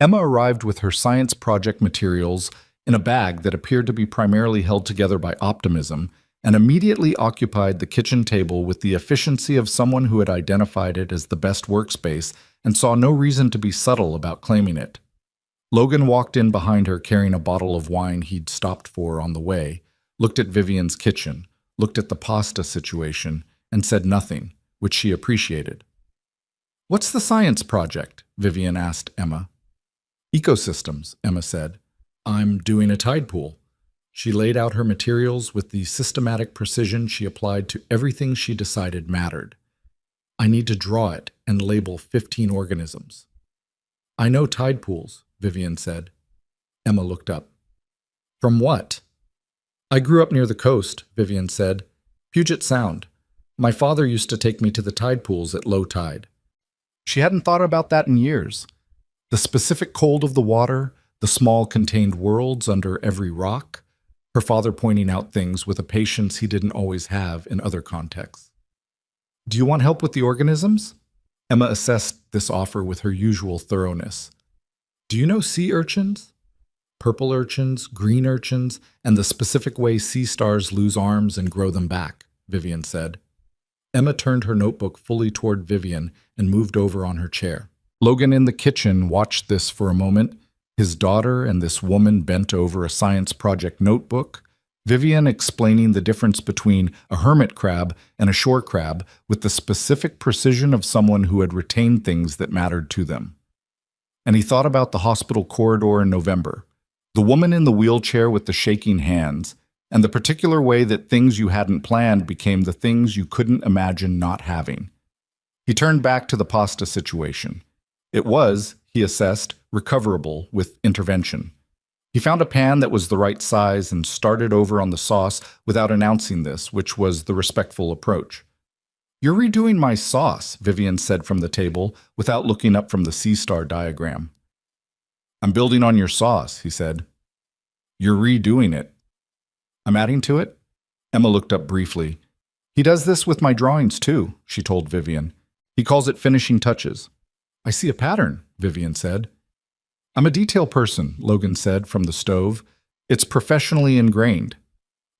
Emma arrived with her science project materials in a bag that appeared to be primarily held together by optimism and immediately occupied the kitchen table with the efficiency of someone who had identified it as the best workspace and saw no reason to be subtle about claiming it. Logan walked in behind her carrying a bottle of wine he'd stopped for on the way, looked at Vivian's kitchen, looked at the pasta situation, and said nothing, which she appreciated. What's the science project? Vivian asked Emma. Ecosystems, Emma said. I'm doing a tide pool. She laid out her materials with the systematic precision she applied to everything she decided mattered. I need to draw it and label 15 organisms. I know tide pools, Vivian said. Emma looked up. From what? I grew up near the coast, Vivian said. Puget Sound. My father used to take me to the tide pools at low tide. She hadn't thought about that in years. The specific cold of the water, the small contained worlds under every rock, her father pointing out things with a patience he didn't always have in other contexts. Do you want help with the organisms? Emma assessed this offer with her usual thoroughness. Do you know sea urchins? Purple urchins, green urchins, and the specific way sea stars lose arms and grow them back, Vivian said. Emma turned her notebook fully toward Vivian and moved over on her chair. Logan in the kitchen watched this for a moment, his daughter and this woman bent over a science project notebook, Vivian explaining the difference between a hermit crab and a shore crab with the specific precision of someone who had retained things that mattered to them. And he thought about the hospital corridor in November, the woman in the wheelchair with the shaking hands, and the particular way that things you hadn't planned became the things you couldn't imagine not having. He turned back to the pasta situation. It was, he assessed, recoverable with intervention. He found a pan that was the right size and started over on the sauce without announcing this, which was the respectful approach. You're redoing my sauce, Vivian said from the table, without looking up from the sea star diagram. I'm building on your sauce, he said. You're redoing it. I'm adding to it? Emma looked up briefly. He does this with my drawings too, she told Vivian. He calls it finishing touches. I see a pattern, Vivian said. I'm a detail person, Logan said from the stove. It's professionally ingrained.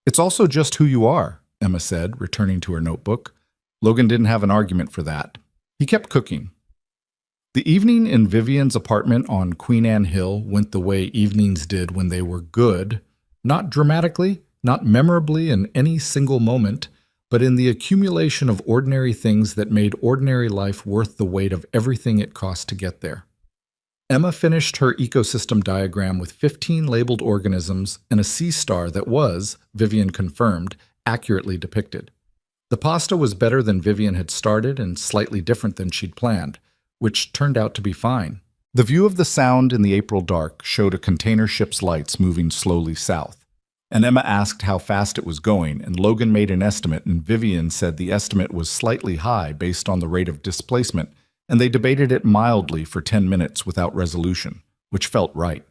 It's also just who you are, Emma said, returning to her notebook. Logan didn't have an argument for that. He kept cooking. The evening in Vivian's apartment on Queen Anne Hill went the way evenings did when they were good, not dramatically, not memorably in any single moment, but in the accumulation of ordinary things that made ordinary life worth the weight of everything it cost to get there. Emma finished her ecosystem diagram with 15 labeled organisms and a sea star that was, Vivian confirmed, accurately depicted. The pasta was better than Vivian had started and slightly different than she'd planned, which turned out to be fine. The view of the Sound in the April dark showed a container ship's lights moving slowly south. And Emma asked how fast it was going, and Logan made an estimate, and Vivian said the estimate was slightly high based on the rate of displacement, and they debated it mildly for 10 minutes without resolution, which felt right.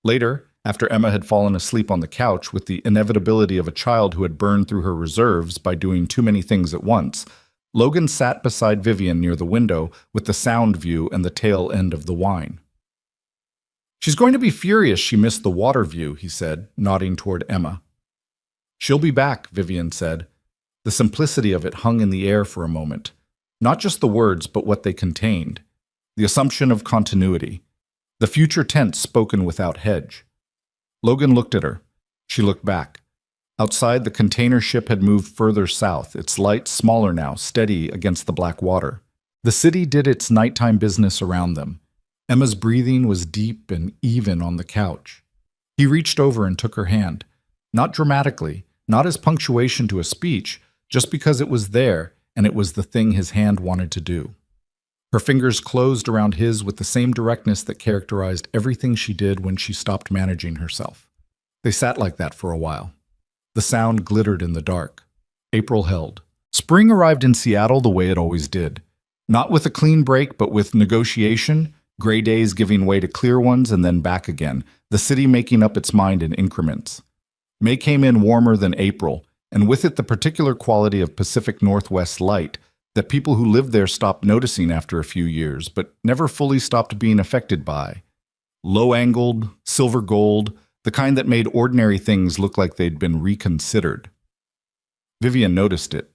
Later, after Emma had fallen asleep on the couch with the inevitability of a child who had burned through her reserves by doing too many things at once, Logan sat beside Vivian near the window with the Sound view and the tail end of the wine. She's going to be furious she missed the water view, he said, nodding toward Emma. She'll be back, Vivian said. The simplicity of it hung in the air for a moment. Not just the words, but what they contained. The assumption of continuity. The future tense spoken without hedge. Logan looked at her. She looked back. Outside, the container ship had moved further south, its lights smaller now, steady against the black water. The city did its nighttime business around them. Emma's breathing was deep and even on the couch. He reached over and took her hand. Not dramatically, not as punctuation to a speech, just because it was there and it was the thing his hand wanted to do. Her fingers closed around his with the same directness that characterized everything she did when she stopped managing herself. They sat like that for a while. The Sound glittered in the dark. April held. Spring arrived in Seattle the way it always did. Not with a clean break, but with negotiation, gray days giving way to clear ones and then back again, the city making up its mind in increments. May came in warmer than April, and with it the particular quality of Pacific Northwest light that people who lived there stopped noticing after a few years, but never fully stopped being affected by. Low-angled, silver gold, the kind that made ordinary things look like they'd been reconsidered. Vivian noticed it.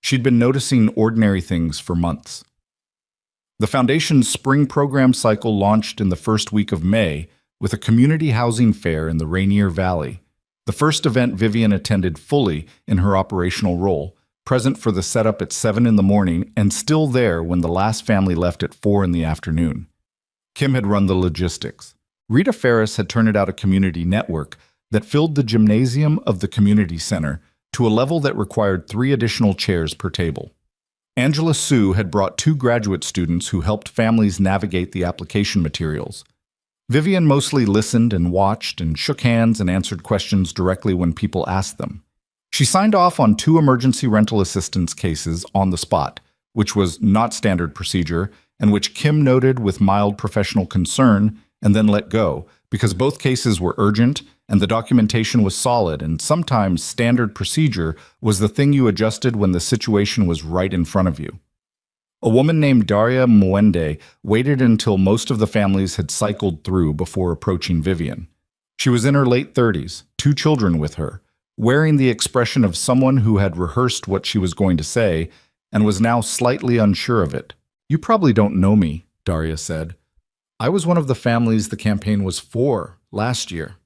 She'd been noticing ordinary things for months. The Foundation's spring program cycle launched in the first week of May with a community housing fair in the Rainier Valley, the first event Vivian attended fully in her operational role, present for the setup at 7 in the morning and still there when the last family left at 4 in the afternoon. Kim had run the logistics. Rita Ferris had turned out a community network that filled the gymnasium of the community center to a level that required 3 additional chairs per table. Angela Sue had brought 2 graduate students who helped families navigate the application materials. Vivian mostly listened and watched and shook hands and answered questions directly when people asked them. She signed off on 2 emergency rental assistance cases on the spot, which was not standard procedure, and which Kim noted with mild professional concern and then let go, because both cases were urgent and the documentation was solid, and sometimes standard procedure was the thing you adjusted when the situation was right in front of you. A woman named Daria Mwende waited until most of the families had cycled through before approaching Vivian. She was in her late 30s, 2 children with her, wearing the expression of someone who had rehearsed what she was going to say and was now slightly unsure of it. "You probably don't know me," Daria said. "I was one of the families the campaign was for last year."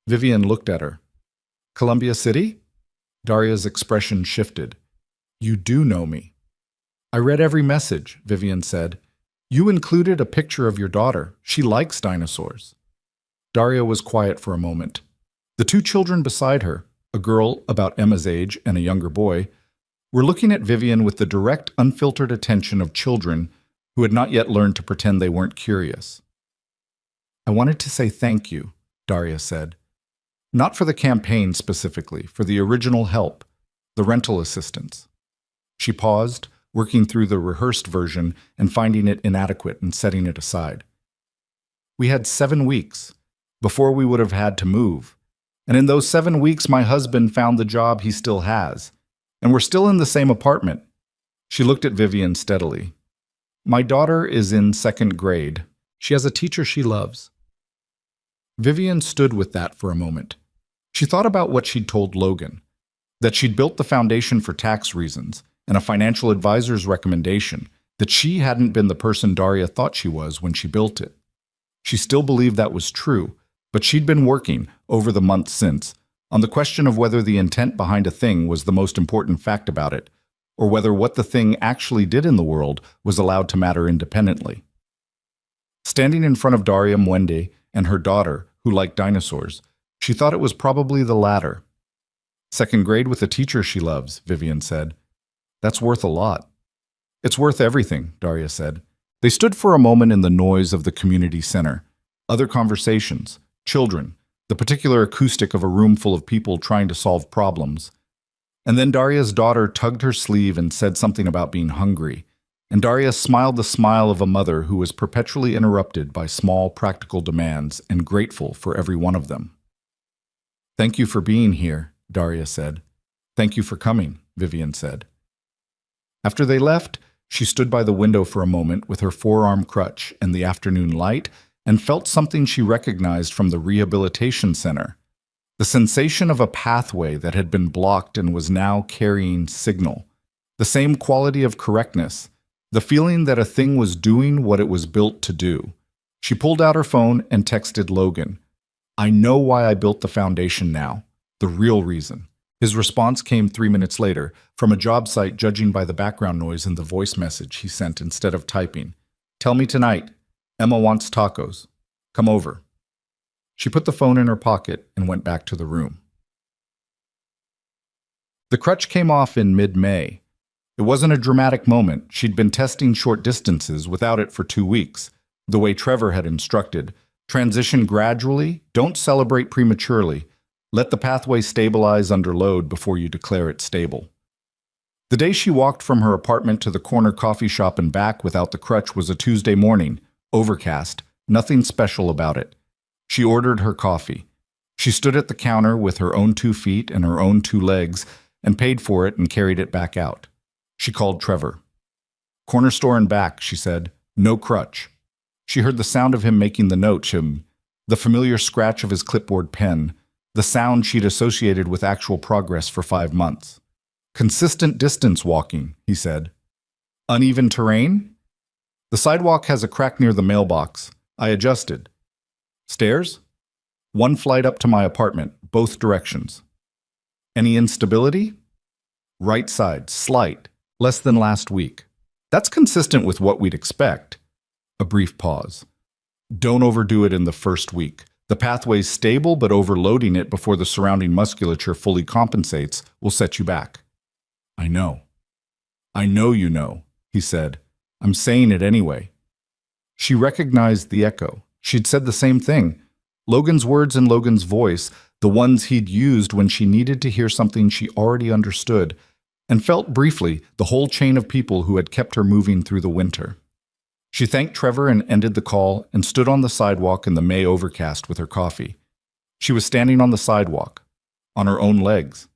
Vivian looked at her. "Columbia City?" Daria's expression shifted. "You do know me." "I read every message," Vivian said. "You included a picture of your daughter. She likes dinosaurs." Daria was quiet for a moment. The 2 children beside her, a girl about Emma's age and a younger boy, were looking at Vivian with the direct, unfiltered attention of children who had not yet learned to pretend they weren't curious. "I wanted to say thank you," Daria said. "Not for the campaign specifically, for the original help, the rental assistance." She paused, working through the rehearsed version and finding it inadequate and setting it aside. "We had 7 weeks. before we would have had to move. And in those 7 weeks, my husband found the job he still has. And we're still in the same apartment. She looked at Vivian steadily. My daughter is in 2nd grade. She has a teacher she loves. Vivian stood with that for a moment. She thought about what she'd told Logan, that she'd built the foundation for tax reasons and a financial advisor's recommendation, that she hadn't been the person Daria thought she was when she built it. She still believed that was true, but she'd been working, over the months since, on the question of whether the intent behind a thing was the most important fact about it, or whether what the thing actually did in the world was allowed to matter independently. Standing in front of Daria Mwende and her daughter, who liked dinosaurs, she thought it was probably the latter. 2nd grade with a teacher she loves, Vivian said. That's worth a lot. It's worth everything, Daria said. They stood for a moment in the noise of the community center. Other conversations, children, the particular acoustic of a room full of people trying to solve problems. And then Daria's daughter tugged her sleeve and said something about being hungry. And Daria smiled the smile of a mother who was perpetually interrupted by small practical demands and grateful for every one of them. Thank you for being here, Daria said. Thank you for coming, Vivian said. After they left, she stood by the window for a moment with her forearm crutch and the afternoon light and felt something she recognized from the rehabilitation center. The sensation of a pathway that had been blocked and was now carrying signal. The same quality of correctness. The feeling that a thing was doing what it was built to do. She pulled out her phone and texted Logan. I know why I built the foundation now. The real reason. His response came 3 minutes later, from a job site judging by the background noise in the voice message he sent instead of typing. Tell me tonight. Emma wants tacos. Come over. She put the phone in her pocket and went back to the room. The crutch came off in mid-May. It wasn't a dramatic moment. She'd been testing short distances without it for 2 weeks, the way Trevor had instructed. Transition gradually, don't celebrate prematurely. Let the pathway stabilize under load before you declare it stable. The day she walked from her apartment to the corner coffee shop and back without the crutch was a Tuesday morning, overcast, nothing special about it. She ordered her coffee. She stood at the counter with her own 2 feet and her own 2 legs and paid for it and carried it back out. She called Trevor. Corner store and back, she said. No crutch. She heard the sound of him making the note, the familiar scratch of his clipboard pen, the sound she'd associated with actual progress for 5 months. Consistent distance walking, he said. Uneven terrain? The sidewalk has a crack near the mailbox. I adjusted. Stairs? 1 flight up to my apartment, both directions. Any instability? Right side, slight, less than last week. That's consistent with what we'd expect. A brief pause. Don't overdo it in the first week. The pathway's stable, but overloading it before the surrounding musculature fully compensates will set you back. I know. I know you know, he said. I'm saying it anyway. She recognized the echo. She'd said the same thing. Logan's words and Logan's voice, the ones he'd used when she needed to hear something she already understood, and felt briefly the whole chain of people who had kept her moving through the winter. She thanked Trevor and ended the call and stood on the sidewalk in the May overcast with her coffee. She was standing on the sidewalk, on her own legs.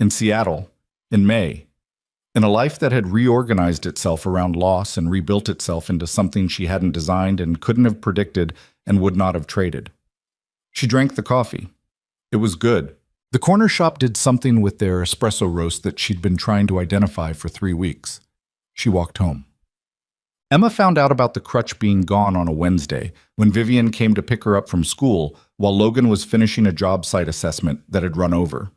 In Seattle, in May, in a life that had reorganized itself around loss and rebuilt itself into something she hadn't designed and couldn't have predicted and would not have traded. She drank the coffee. It was good. The corner shop did something with their espresso roast that she'd been trying to identify for 3 weeks. She walked home. Emma found out about the crutch being gone on a Wednesday when Vivian came to pick her up from school while Logan was finishing a job site assessment that had run over.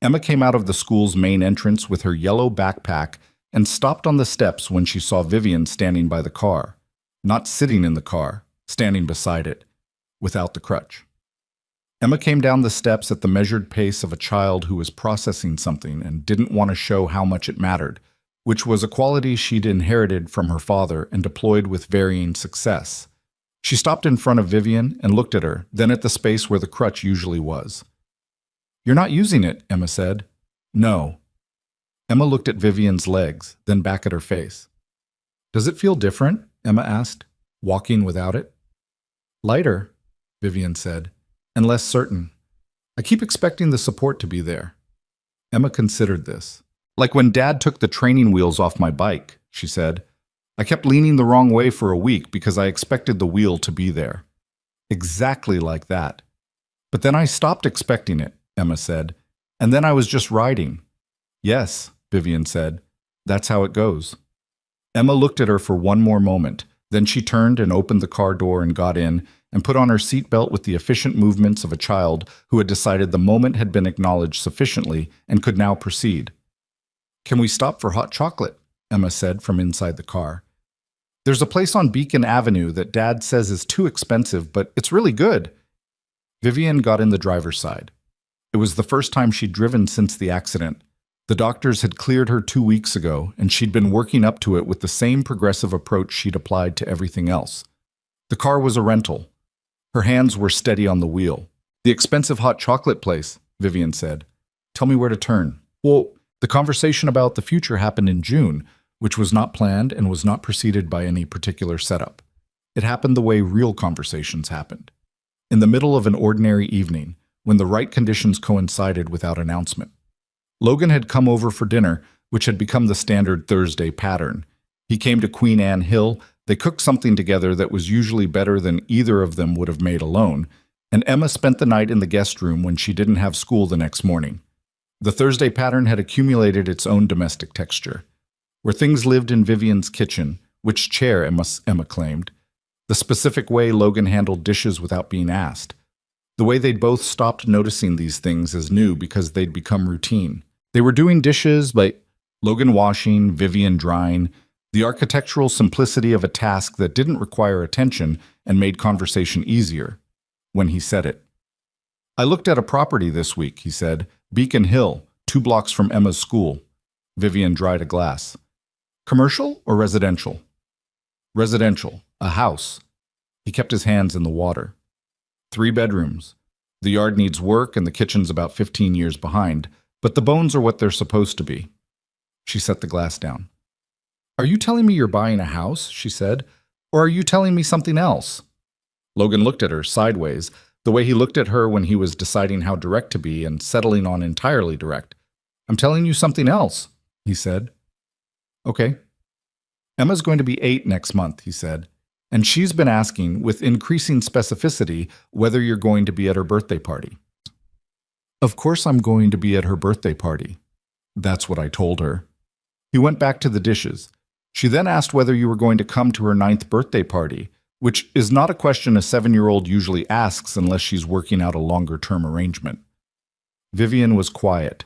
Emma came out of the school's main entrance with her yellow backpack and stopped on the steps when she saw Vivian standing by the car, not sitting in the car, standing beside it, without the crutch. Emma came down the steps at the measured pace of a child who was processing something and didn't want to show how much it mattered, which was a quality she'd inherited from her father and deployed with varying success. She stopped in front of Vivian and looked at her, then at the space where the crutch usually was. You're not using it, Emma said. No. Emma looked at Vivian's legs, then back at her face. Does it feel different? Emma asked, walking without it. Lighter. Vivian said, and less certain. I keep expecting the support to be there. Emma considered this. Like when Dad took the training wheels off my bike, she said. I kept leaning the wrong way for a week because I expected the wheel to be there. Exactly like that. But then I stopped expecting it, Emma said, and then I was just riding. Yes, Vivian said. That's how it goes. Emma looked at her for one more moment. Then she turned and opened the car door and got in and put on her seatbelt with the efficient movements of a child who had decided the moment had been acknowledged sufficiently and could now proceed. Can we stop for hot chocolate? Emma said from inside the car. There's a place on Beacon Avenue that Dad says is too expensive, but it's really good. Vivian got in the driver's side. It was the first time she'd driven since the accident. The doctors had cleared her 2 weeks ago, and she'd been working up to it with the same progressive approach she'd applied to everything else. The car was a rental. Her hands were steady on the wheel. The expensive hot chocolate place, Vivian said. Tell me where to turn. Well, the conversation about the future happened in June, which was not planned and was not preceded by any particular setup. It happened the way real conversations happened. In the middle of an ordinary evening, when the right conditions coincided without announcement. Logan had come over for dinner, which had become the standard Thursday pattern. He came to Queen Anne Hill, they cooked something together that was usually better than either of them would have made alone, and Emma spent the night in the guest room when she didn't have school the next morning. The Thursday pattern had accumulated its own domestic texture. Where things lived in Vivian's kitchen, which chair, Emma claimed, the specific way Logan handled dishes without being asked, the way they'd both stopped noticing these things as new because they'd become routine. They were doing dishes, but Logan washing, Vivian drying, the architectural simplicity of a task that didn't require attention and made conversation easier, when he said it. I looked at a property this week, he said, Beacon Hill, 2 blocks from Emma's school. Vivian dried a glass. Commercial or residential? Residential, a house. He kept his hands in the water. 3 bedrooms. The yard needs work and the kitchen's about 15 years behind, but the bones are what they're supposed to be. She set the glass down. Are you telling me you're buying a house, she said, or are you telling me something else? Logan looked at her sideways, the way he looked at her when he was deciding how direct to be and settling on entirely direct. I'm telling you something else, he said. Okay. Emma's going to be 8 next month, he said, and she's been asking, with increasing specificity, whether you're going to be at her birthday party. Of course I'm going to be at her birthday party. That's what I told her. He went back to the dishes. She then asked whether you were going to come to her 9th birthday party, which is not a question a 7-year-old usually asks unless she's working out a longer-term arrangement. Vivian was quiet.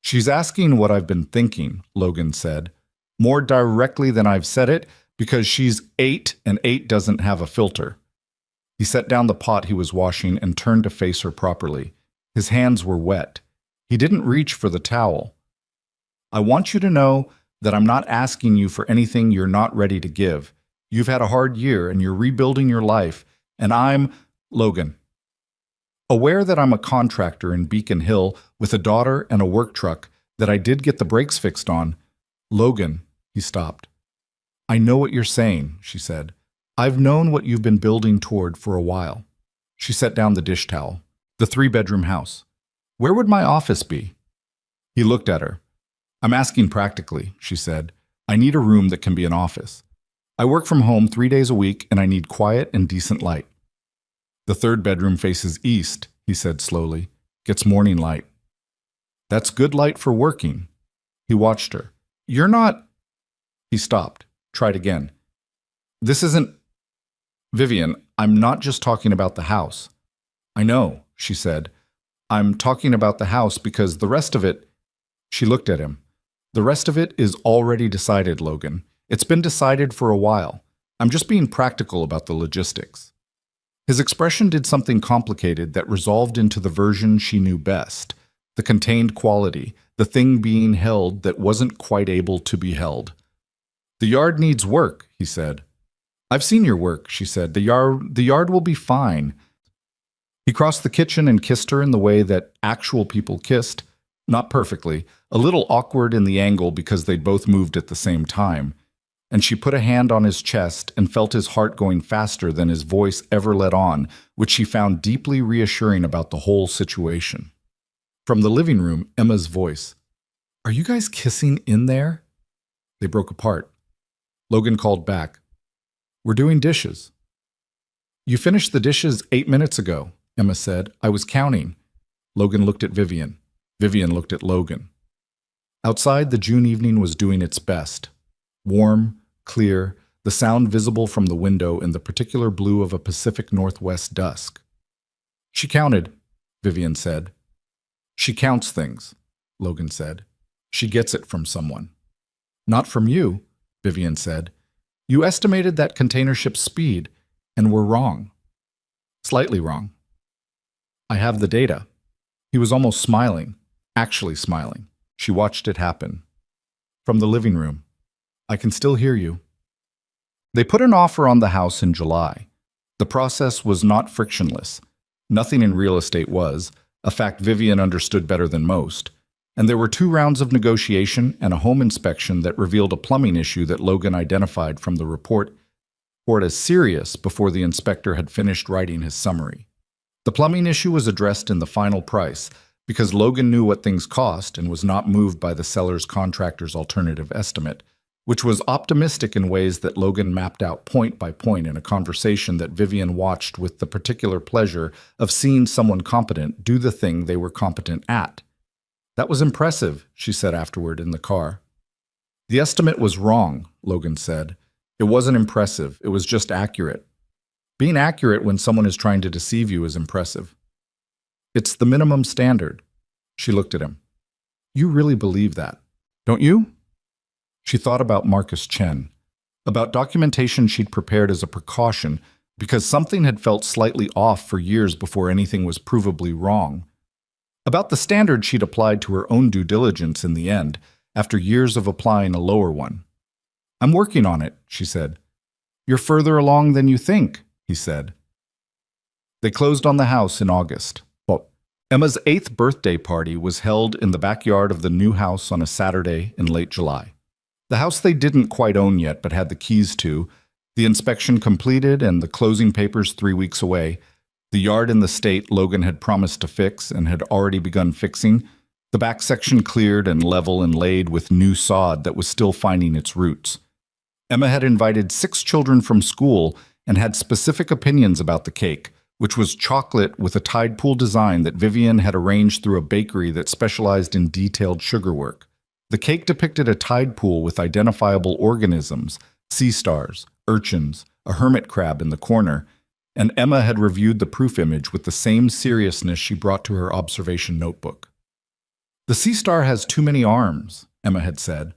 She's asking what I've been thinking, Logan said, more directly than I've said it, because she's 8 and 8 doesn't have a filter. He set down the pot he was washing and turned to face her properly. His hands were wet. He didn't reach for the towel. I want you to know that I'm not asking you for anything you're not ready to give. You've had a hard year and you're rebuilding your life, and I'm, Logan, aware that I'm a contractor in Beacon Hill with a daughter and a work truck that I did get the brakes fixed on. Logan, he stopped. I know what you're saying, she said. I've known what you've been building toward for a while. She set down the dish towel. The 3-bedroom house. Where would my office be? He looked at her. I'm asking practically, she said. I need a room that can be an office. I work from home 3 days a week and I need quiet and decent light. The 3rd bedroom faces east, he said slowly. Gets morning light. That's good light for working. He watched her. You're not... He stopped. Tried again. This isn't... Vivian, I'm not just talking about the house. I know, she said. I'm talking about the house because the rest of it... She looked at him. The rest of it is already decided, Logan. It's been decided for a while. I'm just being practical about the logistics. His expression did something complicated that resolved into the version she knew best, the contained quality, the thing being held that wasn't quite able to be held. The yard needs work, he said. I've seen your work, she said. The yard will be fine. He crossed the kitchen and kissed her in the way that actual people kissed, not perfectly, a little awkward in the angle because they'd both moved at the same time. and she put a hand on his chest and felt his heart going faster than his voice ever let on, which she found deeply reassuring about the whole situation. From the living room, Emma's voice. "Are you guys kissing in there?" They broke apart. Logan called back. "We're doing dishes." "You finished the dishes 8 minutes ago," Emma said. "I was counting." Logan looked at Vivian. Vivian looked at Logan. Outside, the June evening was doing its best. Warm, clear, the sound visible from the window in the particular blue of a Pacific Northwest dusk. "She counted," Vivian said. "She counts things," Logan said. "She gets it from someone." "Not from you," Vivian said. "You estimated that container ship's speed, and were wrong. Slightly wrong." "I have the data." He was almost smiling, actually smiling. She watched it happen. From the living room. "I can still hear you." They put an offer on the house in July. The process was not frictionless. Nothing in real estate was, a fact Vivian understood better than most. And there were 2 rounds of negotiation and a home inspection that revealed a plumbing issue that Logan identified from the report as serious before the inspector had finished writing his summary. The plumbing issue was addressed in the final price because Logan knew what things cost and was not moved by the seller's contractor's alternative estimate, which was optimistic in ways that Logan mapped out point by point in a conversation that Vivian watched with the particular pleasure of seeing someone competent do the thing they were competent at. "That was impressive," she said afterward in the car. "The estimate was wrong," Logan said. "It wasn't impressive, it was just accurate. Being accurate when someone is trying to deceive you is impressive. It's the minimum standard." She looked at him. "You really believe that, don't you?" She thought about Marcus Chen, about documentation she'd prepared as a precaution because something had felt slightly off for years before anything was provably wrong. About the standard she'd applied to her own due diligence in the end, after years of applying a lower one. "I'm working on it," she said. "You're further along than you think," he said. They closed on the house in August. Emma's 8th birthday party was held in the backyard of the new house on a Saturday in late July. The house they didn't quite own yet but had the keys to, the inspection completed and the closing papers 3 weeks away, the yard in the state Logan had promised to fix and had already begun fixing, the back section cleared and level and laid with new sod that was still finding its roots. Emma had invited 6 children from school and had specific opinions about the cake, which was chocolate with a tide pool design that Vivian had arranged through a bakery that specialized in detailed sugarwork. The cake depicted a tide pool with identifiable organisms, sea stars, urchins, a hermit crab in the corner, and Emma had reviewed the proof image with the same seriousness she brought to her observation notebook. "The sea star has too many arms," Emma had said.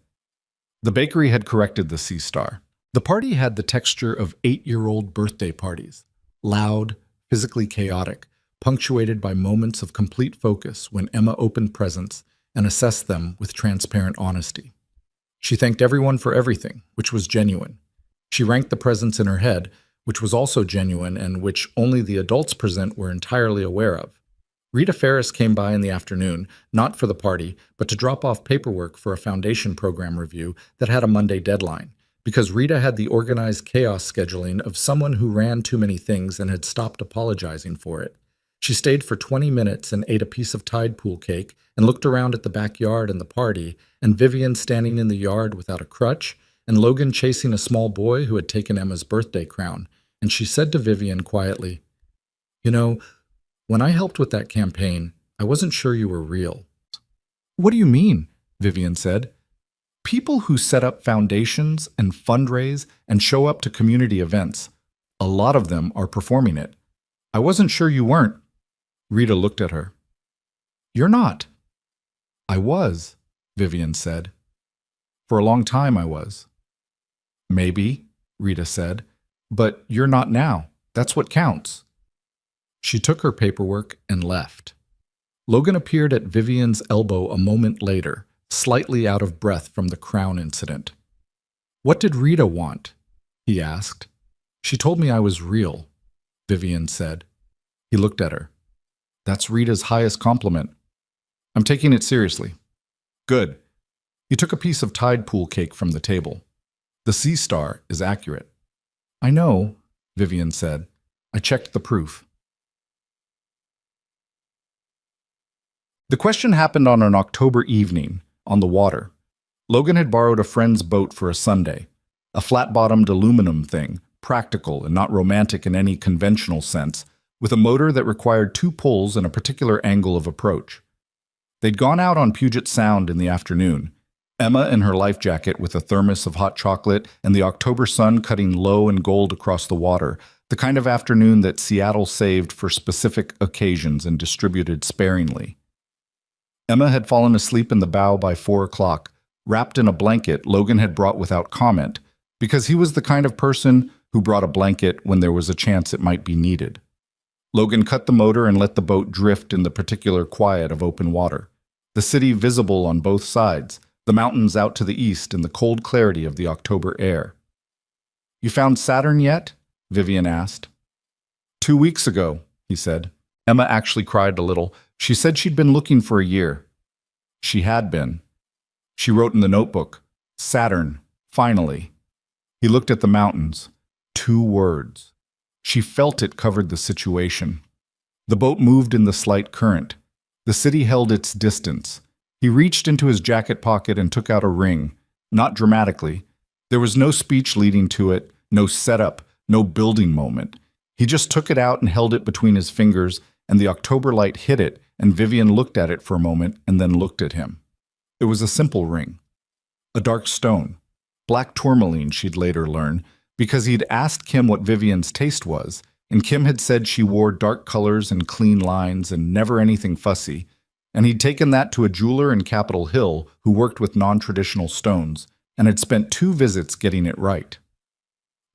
The bakery had corrected the sea star. The party had the texture of 8-year-old birthday parties, loud, physically chaotic, punctuated by moments of complete focus when Emma opened presents and assessed them with transparent honesty. She thanked everyone for everything, which was genuine. She ranked the presents in her head, which was also genuine and which only the adults present were entirely aware of. Rita Ferris came by in the afternoon, not for the party, but to drop off paperwork for a foundation program review that had a Monday deadline, because Rita had the organized chaos scheduling of someone who ran too many things and had stopped apologizing for it. She stayed for 20 minutes and ate a piece of tide pool cake and looked around at the backyard and the party, and Vivian standing in the yard without a crutch, and Logan chasing a small boy who had taken Emma's birthday crown, and she said to Vivian quietly, "You know, when I helped with that campaign, I wasn't sure you were real." "What do you mean?" Vivian said. "People who set up foundations and fundraise and show up to community events, a lot of them are performing it. I wasn't sure you weren't." Rita looked at her. "You're not." "I was," Vivian said. "For a long time I was." "Maybe," Rita said, "but you're not now. That's what counts." She took her paperwork and left. Logan appeared at Vivian's elbow a moment later, slightly out of breath from the crown incident. "What did Rita want?" he asked. "She told me I was real," Vivian said. He looked at her. "That's Rita's highest compliment. I'm taking it seriously." "Good." He took a piece of tide pool cake from the table. The sea star is accurate. I know, Vivian said. I checked the proof. The question happened on an October evening, on the water. Logan had borrowed a friend's boat for a Sunday, a flat-bottomed aluminum thing, practical and not romantic in any conventional sense, with a motor that required 2 pulls and a particular angle of approach. They'd gone out on Puget Sound in the afternoon, Emma in her life jacket with a thermos of hot chocolate and the October sun cutting low and gold across the water, the kind of afternoon that Seattle saved for specific occasions and distributed sparingly. Emma had fallen asleep in the bow by 4 o'clock, wrapped in a blanket Logan had brought without comment, because he was the kind of person who brought a blanket when there was a chance it might be needed. Logan cut the motor and let the boat drift in the particular quiet of open water, the city visible on both sides, the mountains out to the east and the cold clarity of the October air. "You found Saturn yet?" Vivian asked. 2 weeks ago, he said. Emma actually cried a little. She said she'd been looking for a year. She had been. She wrote in the notebook, "Saturn, finally." He looked at the mountains. 2 words. She felt it covered the situation. The boat moved in the slight current. The city held its distance. He reached into his jacket pocket and took out a ring, not dramatically. There was no speech leading to it, no setup, no building moment. He just took it out and held it between his fingers, and the October light hit it, and Vivian looked at it for a moment and then looked at him. It was a simple ring. A dark stone. Black tourmaline, she'd later learn, because he'd asked Kim what Vivian's taste was, and Kim had said she wore dark colors and clean lines and never anything fussy, and he'd taken that to a jeweler in Capitol Hill who worked with non-traditional stones, and had spent 2 visits getting it right.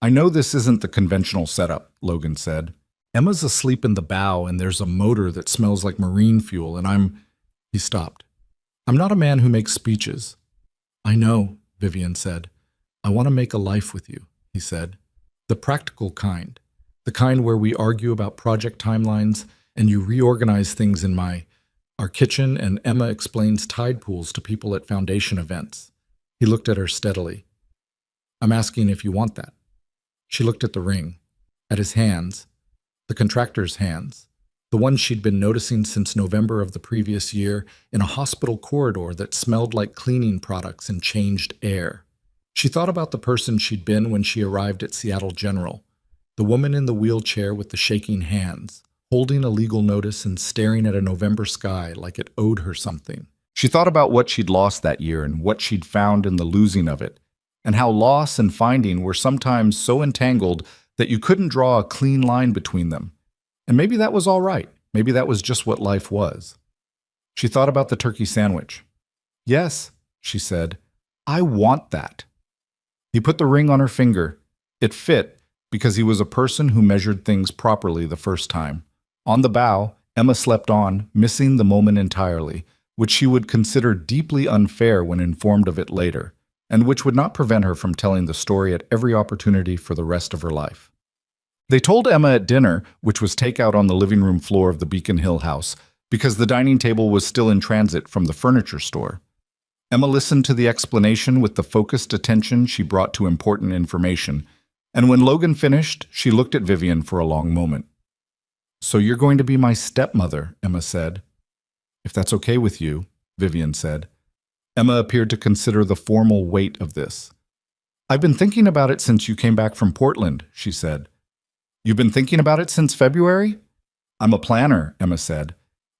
"I know this isn't the conventional setup," Logan said. "Emma's asleep in the bow, and there's a motor that smells like marine fuel, and He stopped. "I'm not a man who makes speeches." "I know," Vivian said. "I want to make a life with you," he said. "The practical kind. The kind where we argue about project timelines, and you reorganize things in our kitchen, and Emma explains tide pools to people at foundation events." He looked at her steadily. "I'm asking if you want that." She looked at the ring, at his hands, the contractor's hands, the ones she'd been noticing since November of the previous year in a hospital corridor that smelled like cleaning products and changed air. She thought about the person she'd been when she arrived at Seattle General, the woman in the wheelchair with the shaking hands, holding a legal notice and staring at a November sky like it owed her something. She thought about what she'd lost that year and what she'd found in the losing of it, and how loss and finding were sometimes so entangled that you couldn't draw a clean line between them. And maybe that was all right. Maybe that was just what life was. She thought about the turkey sandwich. "Yes," she said, "I want that." He put the ring on her finger. It fit because he was a person who measured things properly the first time. On the bow, Emma slept on, missing the moment entirely, which she would consider deeply unfair when informed of it later, and which would not prevent her from telling the story at every opportunity for the rest of her life. They told Emma at dinner, which was takeout on the living room floor of the Beacon Hill house, because the dining table was still in transit from the furniture store. Emma listened to the explanation with the focused attention she brought to important information, and when Logan finished, she looked at Vivian for a long moment. "So you're going to be my stepmother," Emma said. "If that's okay with you," Vivian said. Emma appeared to consider the formal weight of this. "I've been thinking about it since you came back from Portland," she said. "You've been thinking about it since February?" "I'm a planner," Emma said.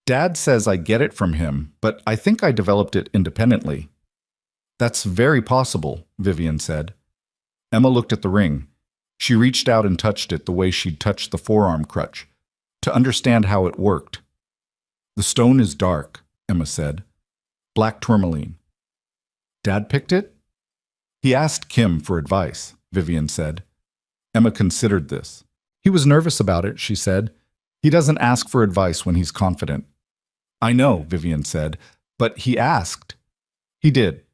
"Dad says I get it from him, but I think I developed it independently." "That's very possible," Vivian said. Emma looked at the ring. She reached out and touched it the way she'd touched the forearm crutch, to understand how it worked. "The stone is dark," Emma said. "Black tourmaline." "Dad picked it?" "He asked Kim for advice," Vivian said. Emma considered this. "He was nervous about it," she said. "He doesn't ask for advice when he's confident." "I know," Vivian said, "but he asked." "He did."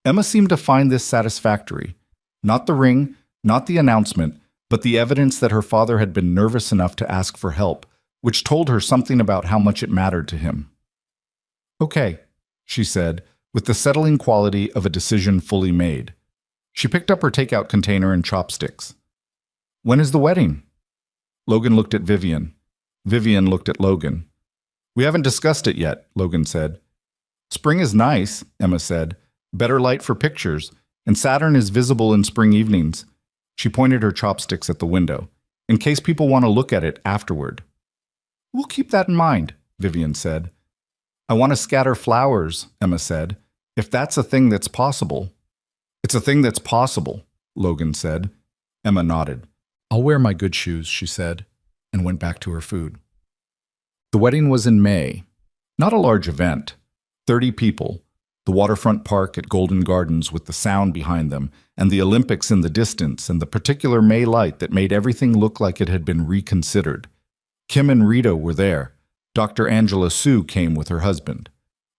Emma seemed to find this satisfactory. Not the ring, not the announcement, but the evidence that her father had been nervous enough to ask for help, which told her something about how much it mattered to him. "Okay," she said, with the settling quality of a decision fully made. She picked up her takeout container and chopsticks. When is the wedding? Logan looked at Vivian. Vivian looked at Logan. We haven't discussed it yet, Logan said. Spring is nice, Emma said. Better light for pictures, and Saturn is visible in spring evenings. She pointed her chopsticks at the window, in case people want to look at it afterward. We'll keep that in mind, Vivian said. I want to scatter flowers, Emma said, if that's a thing that's possible. It's a thing that's possible, Logan said. Emma nodded. I'll wear my good shoes, she said, and went back to her food. The wedding was in May. Not a large event. 30 people, the waterfront park at Golden Gardens with the sound behind them, and the Olympics in the distance, and the particular May light that made everything look like it had been reconsidered. Kim and Rita were there. Dr. Angela Sue came with her husband.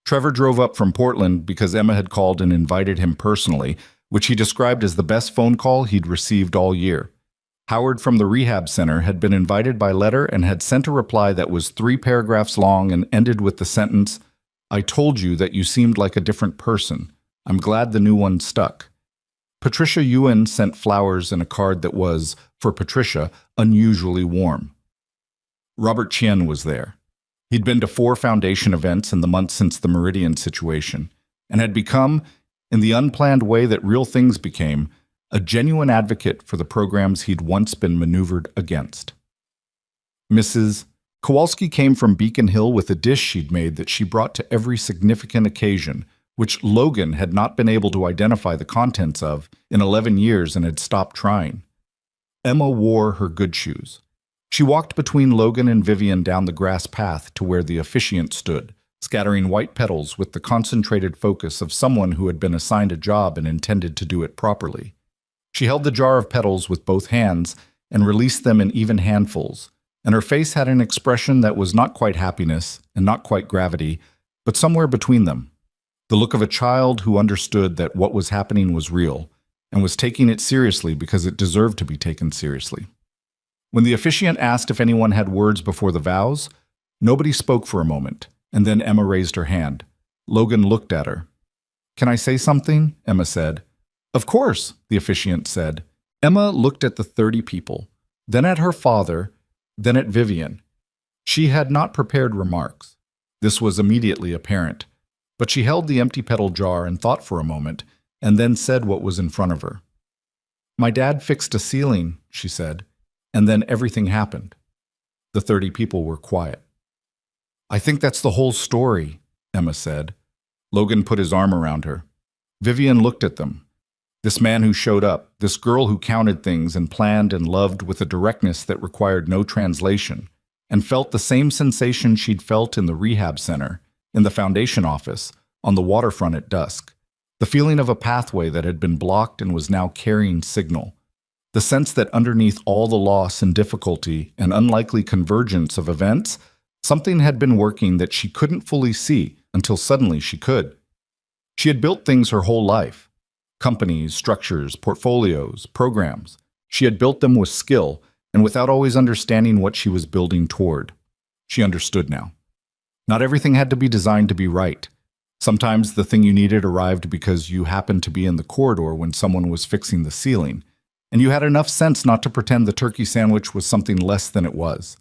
Trevor drove up from Portland because Emma had called and invited him personally, which he described as the best phone call he'd received all year. Howard from the rehab center had been invited by letter and had sent a reply that was 3 paragraphs long and ended with the sentence, I told you that you seemed like a different person. I'm glad the new one stuck. Patricia Ewan sent flowers and a card that was, for Patricia, unusually warm. Robert Chien was there. He'd been to 4 foundation events in the months since the Meridian situation, and had become, in the unplanned way that real things became, a genuine advocate for the programs he'd once been maneuvered against. Mrs. Kowalski came from Beacon Hill with a dish she'd made that she brought to every significant occasion, which Logan had not been able to identify the contents of in 11 years and had stopped trying. Emma wore her good shoes. She walked between Logan and Vivian down the grass path to where the officiant stood, scattering white petals with the concentrated focus of someone who had been assigned a job and intended to do it properly. She held the jar of petals with both hands and released them in even handfuls, and her face had an expression that was not quite happiness and not quite gravity, but somewhere between them. The look of a child who understood that what was happening was real and was taking it seriously because it deserved to be taken seriously. When the officiant asked if anyone had words before the vows, nobody spoke for a moment, and then Emma raised her hand. Logan looked at her. Can I say something? Emma said. Of course, the officiant said. Emma looked at the 30 people, then at her father, then at Vivian. She had not prepared remarks. This was immediately apparent, but she held the empty petal jar and thought for a moment, and then said what was in front of her. My dad fixed a ceiling, she said, and then everything happened. The 30 people were quiet. I think that's the whole story, Emma said. Logan put his arm around her. Vivian looked at them. This man who showed up, this girl who counted things and planned and loved with a directness that required no translation, and felt the same sensation she'd felt in the rehab center, in the foundation office, on the waterfront at dusk. The feeling of a pathway that had been blocked and was now carrying signal. The sense that underneath all the loss and difficulty and unlikely convergence of events, something had been working that she couldn't fully see until suddenly she could. She had built things her whole life. Companies, structures, portfolios, programs. She had built them with skill and without always understanding what she was building toward. She understood now. Not everything had to be designed to be right. Sometimes the thing you needed arrived because you happened to be in the corridor when someone was fixing the ceiling, and you had enough sense not to pretend the turkey sandwich was something less than it was.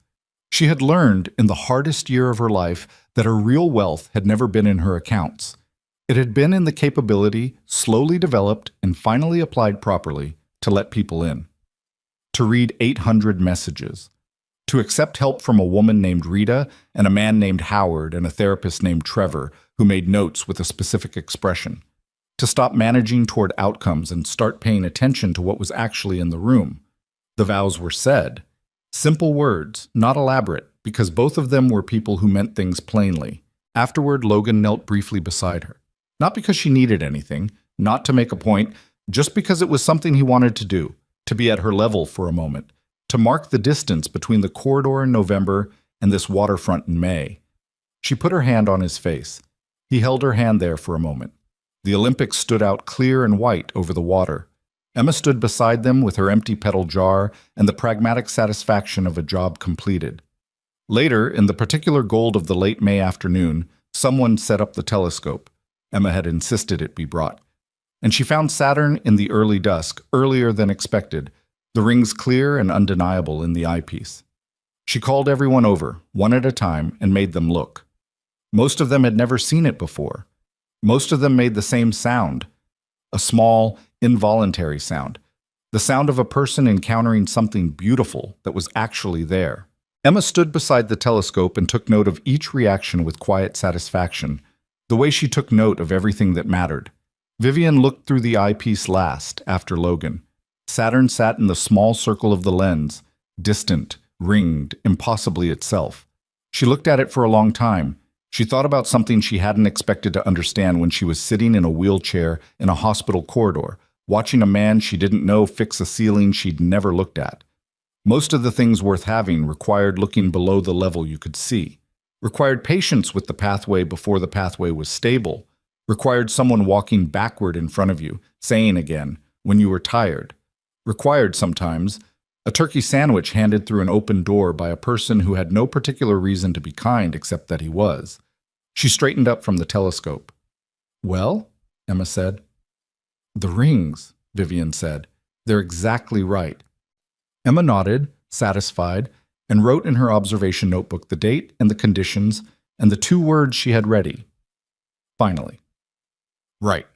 She had learned in the hardest year of her life that her real wealth had never been in her accounts. It had been in the capability, slowly developed and finally applied properly, to let people in. To read 800 messages. To accept help from a woman named Rita and a man named Howard and a therapist named Trevor who made notes with a specific expression. To stop managing toward outcomes and start paying attention to what was actually in the room. The vows were said. Simple words, not elaborate, because both of them were people who meant things plainly. Afterward, Logan knelt briefly beside her. Not because she needed anything, not to make a point, just because it was something he wanted to do, to be at her level for a moment, to mark the distance between the corridor in November and this waterfront in May. She put her hand on his face. He held her hand there for a moment. The Olympics stood out clear and white over the water. Emma stood beside them with her empty petal jar and the pragmatic satisfaction of a job completed. Later, in the particular gold of the late May afternoon, someone set up the telescope. Emma had insisted it be brought. and she found Saturn in the early dusk, earlier than expected, the rings clear and undeniable in the eyepiece. She called everyone over, one at a time, and made them look. Most of them had never seen it before. Most of them made the same sound, a small, involuntary sound, the sound of a person encountering something beautiful that was actually there. Emma stood beside the telescope and took note of each reaction with quiet satisfaction, the way she took note of everything that mattered. Vivian looked through the eyepiece last, after Logan. Saturn sat in the small circle of the lens, distant, ringed, impossibly itself. She looked at it for a long time. She thought about something she hadn't expected to understand when she was sitting in a wheelchair in a hospital corridor, watching a man she didn't know fix a ceiling she'd never looked at. Most of the things worth having required looking below the level you could see, required patience with the pathway before the pathway was stable, required someone walking backward in front of you, saying again, when you were tired, required sometimes a turkey sandwich handed through an open door by a person who had no particular reason to be kind except that he was. She straightened up from the telescope. "Well?" Emma said. "The rings," Vivian said. "They're exactly right." Emma nodded, satisfied, and wrote in her observation notebook the date and the conditions and the 2 words she had ready. Finally. "Right,"